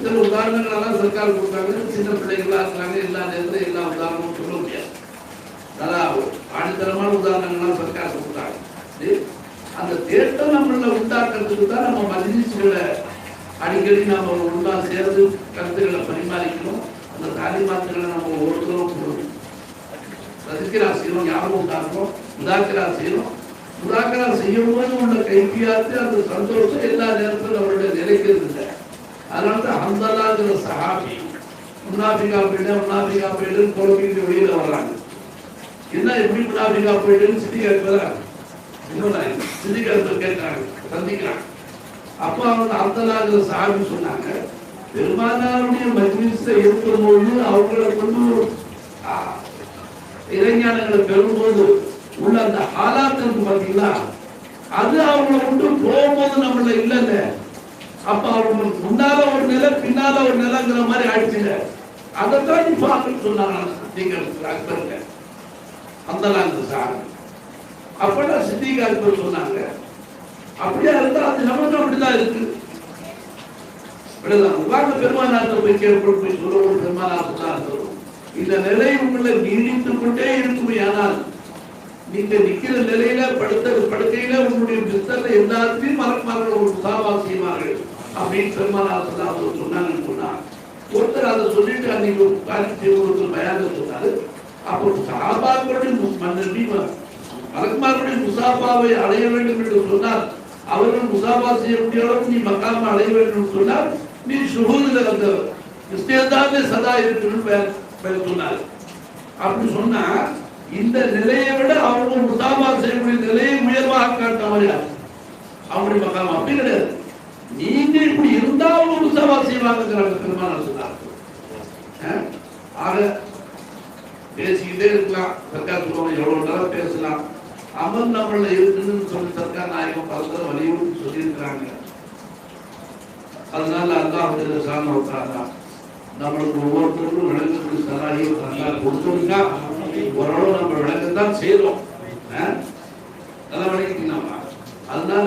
சில உதாரணங்கள் எல்லாம் சர்க்கார் கொடுத்தாங்க. சின்ன பிள்ளைகளா இருக்கிறாங்க, எல்லா நேரத்திலும் எல்லா உதாரணமும் சொல்ல முடியாது. ஆணித்தரமான உதாரணங்கள்லாம் சர்க்கார் கொடுத்தாங்க. அந்த தேட்டம் நம்மள உண்டாக்குறதுக்கு தான் நம்ம மஜ்லிஸ்களை அடிக்கடி நாம ஒன்றா சேர்ந்து கருத்துக்களை பரிமாறிக்கணும். அந்த தாலிமாத்துகளை நம்ம ஒருத்தரும் ரசிக்கிறா செய்யணும், ஞாபகம் உண்டாக்கணும், முதாக்கிரா செய்யணும். முதாக்கிரா செய்யும் போது உள்ள கைப்பியாத்து அந்த சந்தோஷம் எல்லா நேரத்திலும் நம்மளுடைய நிலைக்கிறது இல்லை. அதனாலதான் ஹம்தல்லாங்கிற சஹாபி முனாஃபிகா போயிட்டு குழப்பிட்டு வெளியில வர்றாங்க. என்ன எப்படி முனாஃபிகா போயிட்டுன்னு சிந்திக்கிறது கேட்கிறாங்க, சந்திக்கிறாங்க. அப்ப அவங்க ஹம்தல்லாங்கிற சஹாபி சொன்னாங்க, பெருமானாருடைய மஜ்லிஸ்ல இருக்கும்போது அவங்கள கொண்டு இறைஞானங்களை பெறும்போது உள்ள அந்த ஆலாத்து இருக்கு பாத்தீங்களா, அது அவங்களை விட்டு போகும்போது நம்மள இல்லைங்க. அப்ப அவங்களுக்கு முன்னால ஒரு நிலை பின்னால ஒரு நிலைங்கிற மாதிரி ஆயிடுச்சுங்க. அதைத்தான் இப்ப அப்படின்னு சொன்னாங்க அக்பருங்க அந்த சார். அப்பதான் சித்திக் அக்பர் சொன்னாங்க, அப்படியா இருந்தா அது நமக்கு அப்படிதான் இருக்கு. பெருமானார் போய் கேட்போம் போய் சொல்லுவோம், பெருமானார் சொன்னார் இந்த நிலை உங்களை நீடித்துக் கொண்டே இருக்குமே. ஆனால் நீங்க நிக்கிற நிலையில படுக்கையில உங்களுடைய பிஸ்தல எல்லாத்தையும் மறப்பார்கள், ஒரு முசாபா செய்வார்கள் அப்படின்னு பெருமானார் சொன்னாங்கன்னு சொன்னா, ஒருத்தர் அதை சொல்லிட்டு அன்னைக்கு ஒரு காலத்தில் ஒருத்தர் பயான சொன்னாரு. அப்போ சாபாக்களுடைய மலக்குமார்களுடைய முசாபாவை அடைய வேண்டும் என்று சொன்னால், அவர்கள் முசாபா செய்ய முடிய அளவுக்கு நீ மக்காம அடைய வேண்டும் சொன்னால் நீ சுகூதுல அந்த இஸ்தேதாவே சதா இருக்கணும்னு சொன்னார். அப்படி சொன்னா இந்த நிலையை விட அவங்க முசாபா செய்யக்கூடிய நிலையை உயர்வாக காட்டவரையா அவங்களுடைய மக்காம அப்படி கிடையாது. நீங்க இப்படி இருந்தா அவங்க முசாபா செய்வாங்க பெருமானார் சொன்னார். ஆக பேசிக்கிட்டே இருக்கலாம், சர்க்கார் சொல்லுவாங்க எவ்வளவு நேரம் பேசலாம். அமல் நம்மள இருக்குன்னு சொல்லி சர்க்கார் நாயகம் பலத்தர வலியுறுத்தி சொல்லியிருக்கிறாங்க. அதனால அல்லாஹ் சார்ந்தா நம்மளுக்கு ஒவ்வொருத்தருக்கும் விளங்கக்கூடிய சராகியம் நல்லா கொடுத்தோம்னா ஓரளவு நம்ம விளங்கத்தான் செய்யறோம். நல்லா விளங்கிக்கலாமா? அதனால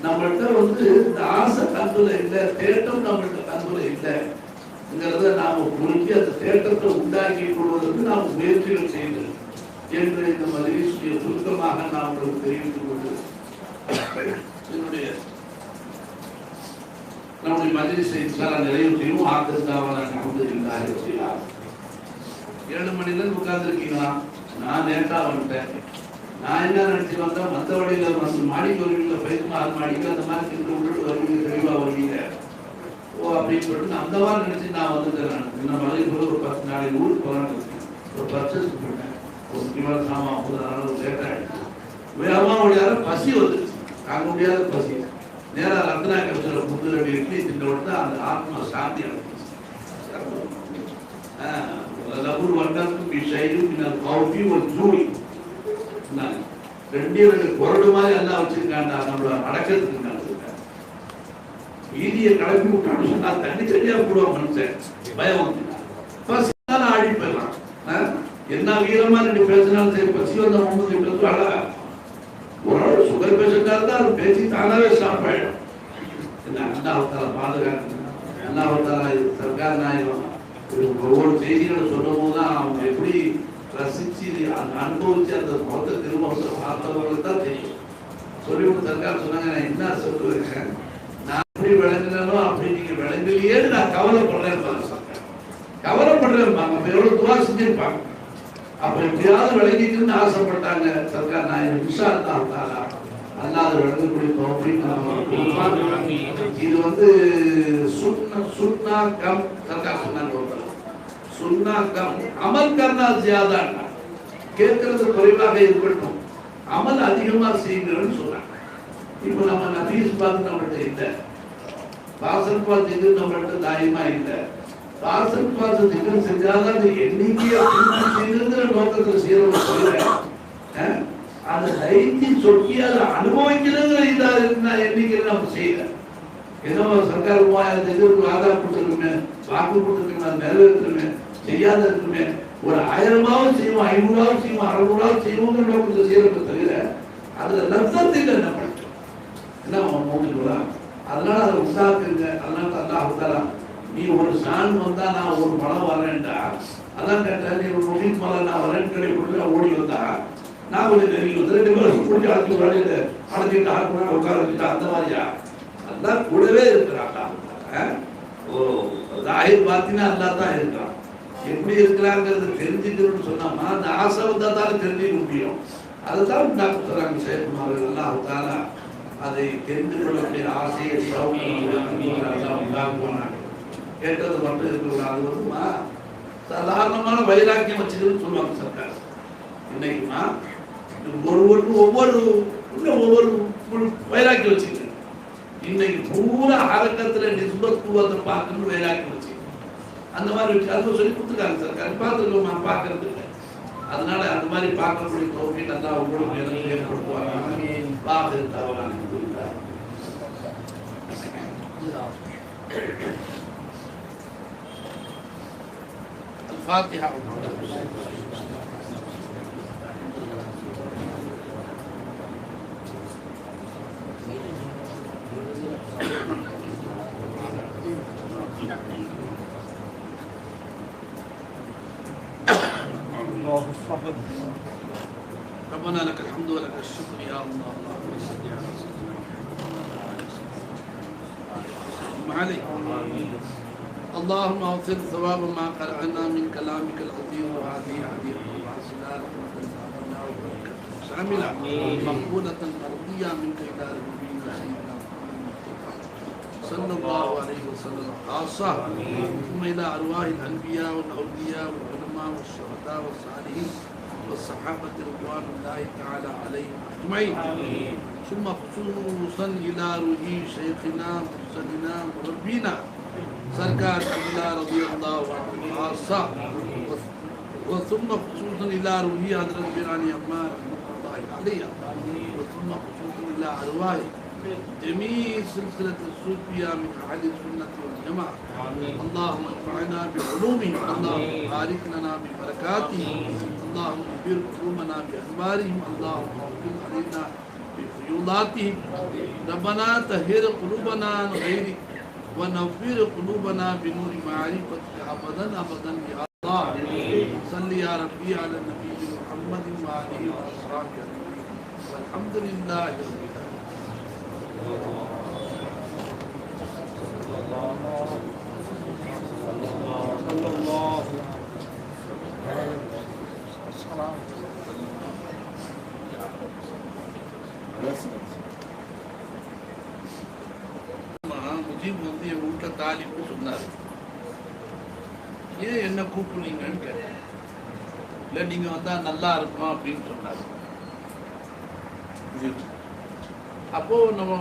நம்மள்கிட்ட இந்த ஆசை கண்புல இல்லை, தேட்டம் நம்மள்கிட்ட கண்புல இல்லைங்கிறத நாம புரிஞ்சு அந்த தேட்டத்தை உண்டாக்கி கொள்வதற்கு நாம் முயற்சிகள் செய்யணும் என்று இந்த மஜ்லிஸுடைய சுருக்கமாக நான் உங்களுக்கு தெரிவித்துக் கொண்டு நம்முடைய மஜ்லிஸை நிறைவு செய்வோம். அல்ஹம்துலில்லாஹ் 7 மணில உட்கார்ந்து இருக்கீங்களா? நான் லேட்டா வந்துட்டேன். நான் என்ன நினைச்சு வந்தா மற்ற வழியில வந்து மாடிக்கு வருவீங்க, பைக்கு 6 மாடிக்கு அந்த மாதிரி திட்டு விட்டுட்டு வருவீங்க, தெளிவா வருவீங்க ஓ அப்படின்னு சொல்லிட்டு அந்த மாதிரி நினைச்சு நான் வந்துட்டேன். நான் மதுரை ஒரு 10 நாளைக்கு ஊருக்கு போறான்னு ஒரு பர்ச்சேஸ் பண்ணேன். ஒரு முக்கியமான சாமான் அதனால லேட் ஆயிடுச்சு. வேகமா பசி வந்துச்சு, தாங்க முடியாத பசி. நேரா ரத்னா கட்சியில புதுரடி இட்லி தின்ற உடனே அந்த ஆத்மா சாந்தி அடைஞ்சிச்சு. லபுர் வண்டத்துக்கு விஷயம் கௌபி ஒரு ஜூடி ரெண்டே 2 குரடு மாதிரி எல்லாம் வச்சிருக்காண்டா நம்மள அடக்கிறதுக்கு. வீதியை கிளப்பி விட்டான்னு சொன்னா தண்ணி தண்ணியா போடுவான் மனுஷன், பயம் வந்து பசினால ஆடி போயிடலாம். என்ன வீரமா நீங்க பேசினாலும் சரி, பசி வந்த முகமது பேசும் அழகா. ஒரு சுகர் பேஷண்டா இருந்தா அது பேசி தானாவே ஸ்டாப் ஆயிடும். அண்ணாவத்தால பாதுகாக்க அண்ணாவத்தால சர்க்கார் நாயகம் ஒவ்வொரு செய்திகளை சொல்லும் போதுதான் அவங்க எப்படி ரசிச்சு அனுபவிச்சு அந்த முகத்தை திரும்ப பார்த்தவங்களுக்கு தான் தெரியும். சொல்லிவிட்டு சர்க்கார் சொன்னாங்க, நான் என்ன சொல்லுவேன், நான் எப்படி விளங்கினாலும் அப்படி நீங்க விளங்கலையே நான் கவலைப்படுறேன். கவலைப்படுறேன் அப்ப எவ்வளவு துவா செஞ்சிருப்பாங்க. அப்ப எப்படியாவது விளங்கிக்கணும்னு ஆசைப்பட்டாங்க சர்க்கார் நாயகம். இன்ஷா அல்லாஹ் அல்லாஹ் விளங்கக்கூடிய இது சுன்னா கம் சர்க்கார் சொன்னாங்க. சுன்னா கம் அமல் கர்னா ஜியாதா, கேட்கறது குறைவாக இருக்கட்டும், அமல் அதிகமா செய்யுங்கன்னு சொன்னாங்க. இப்ப நம்ம நபீஸ் பார்த்து நம்மள்ட்ட இல்லை, வாசல் பார்த்து இது நம்மள்ட்ட தாயமா இல்லை. வாசல் பார்த்து திட்டம் செஞ்சாதான் எண்ணிக்கையா செய்யுங்கிற நோக்கத்தில் செய்யறோம். அதை தைத்தி சொக்கி அதை அனுபவிக்கிறதுங்கிற இதா இருக்குன்னா எண்ணிக்கை நம்ம செய்யல. ஏதோ சர்க்கார் 3000 எதிர்ப்பு ஆதாரம் கொடுத்துருக்குமே, வாக்கு கொடுத்துருக்குமே, அது நிறைவேற்றுமே, செய்யாத இருக்குமே, ஒரு 1000ஆவது செய்வோம், 500ஆவது செய்வோம், 600ஆவது செய்வோங்கிற நோக்கத்தில் செய்யறத தவிர அதுல லட்சத்தில் என்ன பண்ணிட்டோம் என்ன மௌலிகளா. அதனால அதை உண்டாக்குங்க. அதனால அல்லாஹ் நீ ஒரு சான் வந்தா நான் ஒரு மலம் வரேன்டா, அதான் கேட்டேன். நீ ஒரு முகில் மலை நான் வரேன்னு கிடையாது ஓடி வந்தா நான் கொஞ்சம் நெருங்கி வந்து 2 பேரும் கூட்டி அழைச்சி வரையில அழைச்சிட்டு ஆக்குனா உட்கார வச்சுட்டா அந்த மாதிரியா. அதான் கூடவே இருக்கிறாங்க. ஓ தாயிர் பார்த்தீங்கன்னா அல்லா தான் இருக்கிறான். எப்படி இருக்கிறாங்கிறது தெரிஞ்சுக்கணும்னு சொன்னோம்னா அந்த ஆசை வந்தா தானே தெரிஞ்சுக்க முடியும். அதுதான் டாக்டர் சொல்றாங்க சேகுமார்கள் அல்லாஹ் அதை தெரிந்து கொள்ளக்கூடிய ஆசையை உண்டாக்குவாங்க. கேட்டது மட்டும் இருக்கிற அது வந்துமா சாதாரணமான வைராக்கியம் வச்சுக்கணும்னு சொல்லுவாங்க சர்க்கார். இன்னைக்குமா ஒவ்வொரு வைராக்கியம் வச்சுக்க. இன்னைக்கு பூரா அரக்கத்துல நிஸ்பத்துவத்தை பார்க்கணும்னு வைராக்கியம் வச்சுக்க. அந்த மாதிரி வச்சு அது சொல்லி கொடுத்துருக்காங்க சர்க்கார். பார்த்துருக்கோமா பார்க்கறது இல்லை. அதனால அந்த மாதிரி பார்க்கக்கூடிய தௌஃபீக் அல்லாஹ் உங்களுக்கு எனக்கு ஏற்படுத்துவாங்க. ஆமீன். வாஹிர் தஅவானா அல்ஹம்துலில்லாஹ். الفاتحة. ربنا لك الحمد ولك الشكر يا الله. اللهم صل على سيدنا محمد عليك. اللهم اغفر ثواب ما قرأنا من كلامك العظيم وهذه هدية واصلة شاملة مقبولة مرضية منك إلى نبينا سيدنا محمد صلى الله عليه وسلم خاصة ثم إلى أرواح الأنبياء والأولياء والعلماء والشهداء والصالحين والصحابة رضوان الله تعالى عليهم أجمعين. ثم خصوصا إلى روح شيخنا مرشدنا مربينا سرکار قبلہ رضی اللہ عنہ خاصہ وثم خصوصا إلى روح حضرت برانی عمار رحمۃ اللہ علیہ وثم خصوصا إلى أرواح جميع سلسلة الصوفية من أهل السنة والجماعة. اللهم انفعنا بعلومهم، اللهم بارك لنا ببركاتهم، اللهم اغفر قلوبنا بأخبارهم، اللهم اغفر علينا بفيوضاتهم. ربنا طهر قلوبنا عن غيرك ونوّر قلوبنا بنور معرفتك أبدا أبدا يا الله. صل يا ربي على النبي محمد وآله وأصحابه أجمعين والحمد لله رب முஜீப் வந்து என் வீட்டில் தாலிக்கு சொன்னார். ஏன் என்ன கூப்பிடுறீங்கன்னு கேட்டேன். இல்லை நீங்கள் வந்தால் நல்லா இருக்கும் அப்படின்னு சொன்னார். அப்போது நம்ம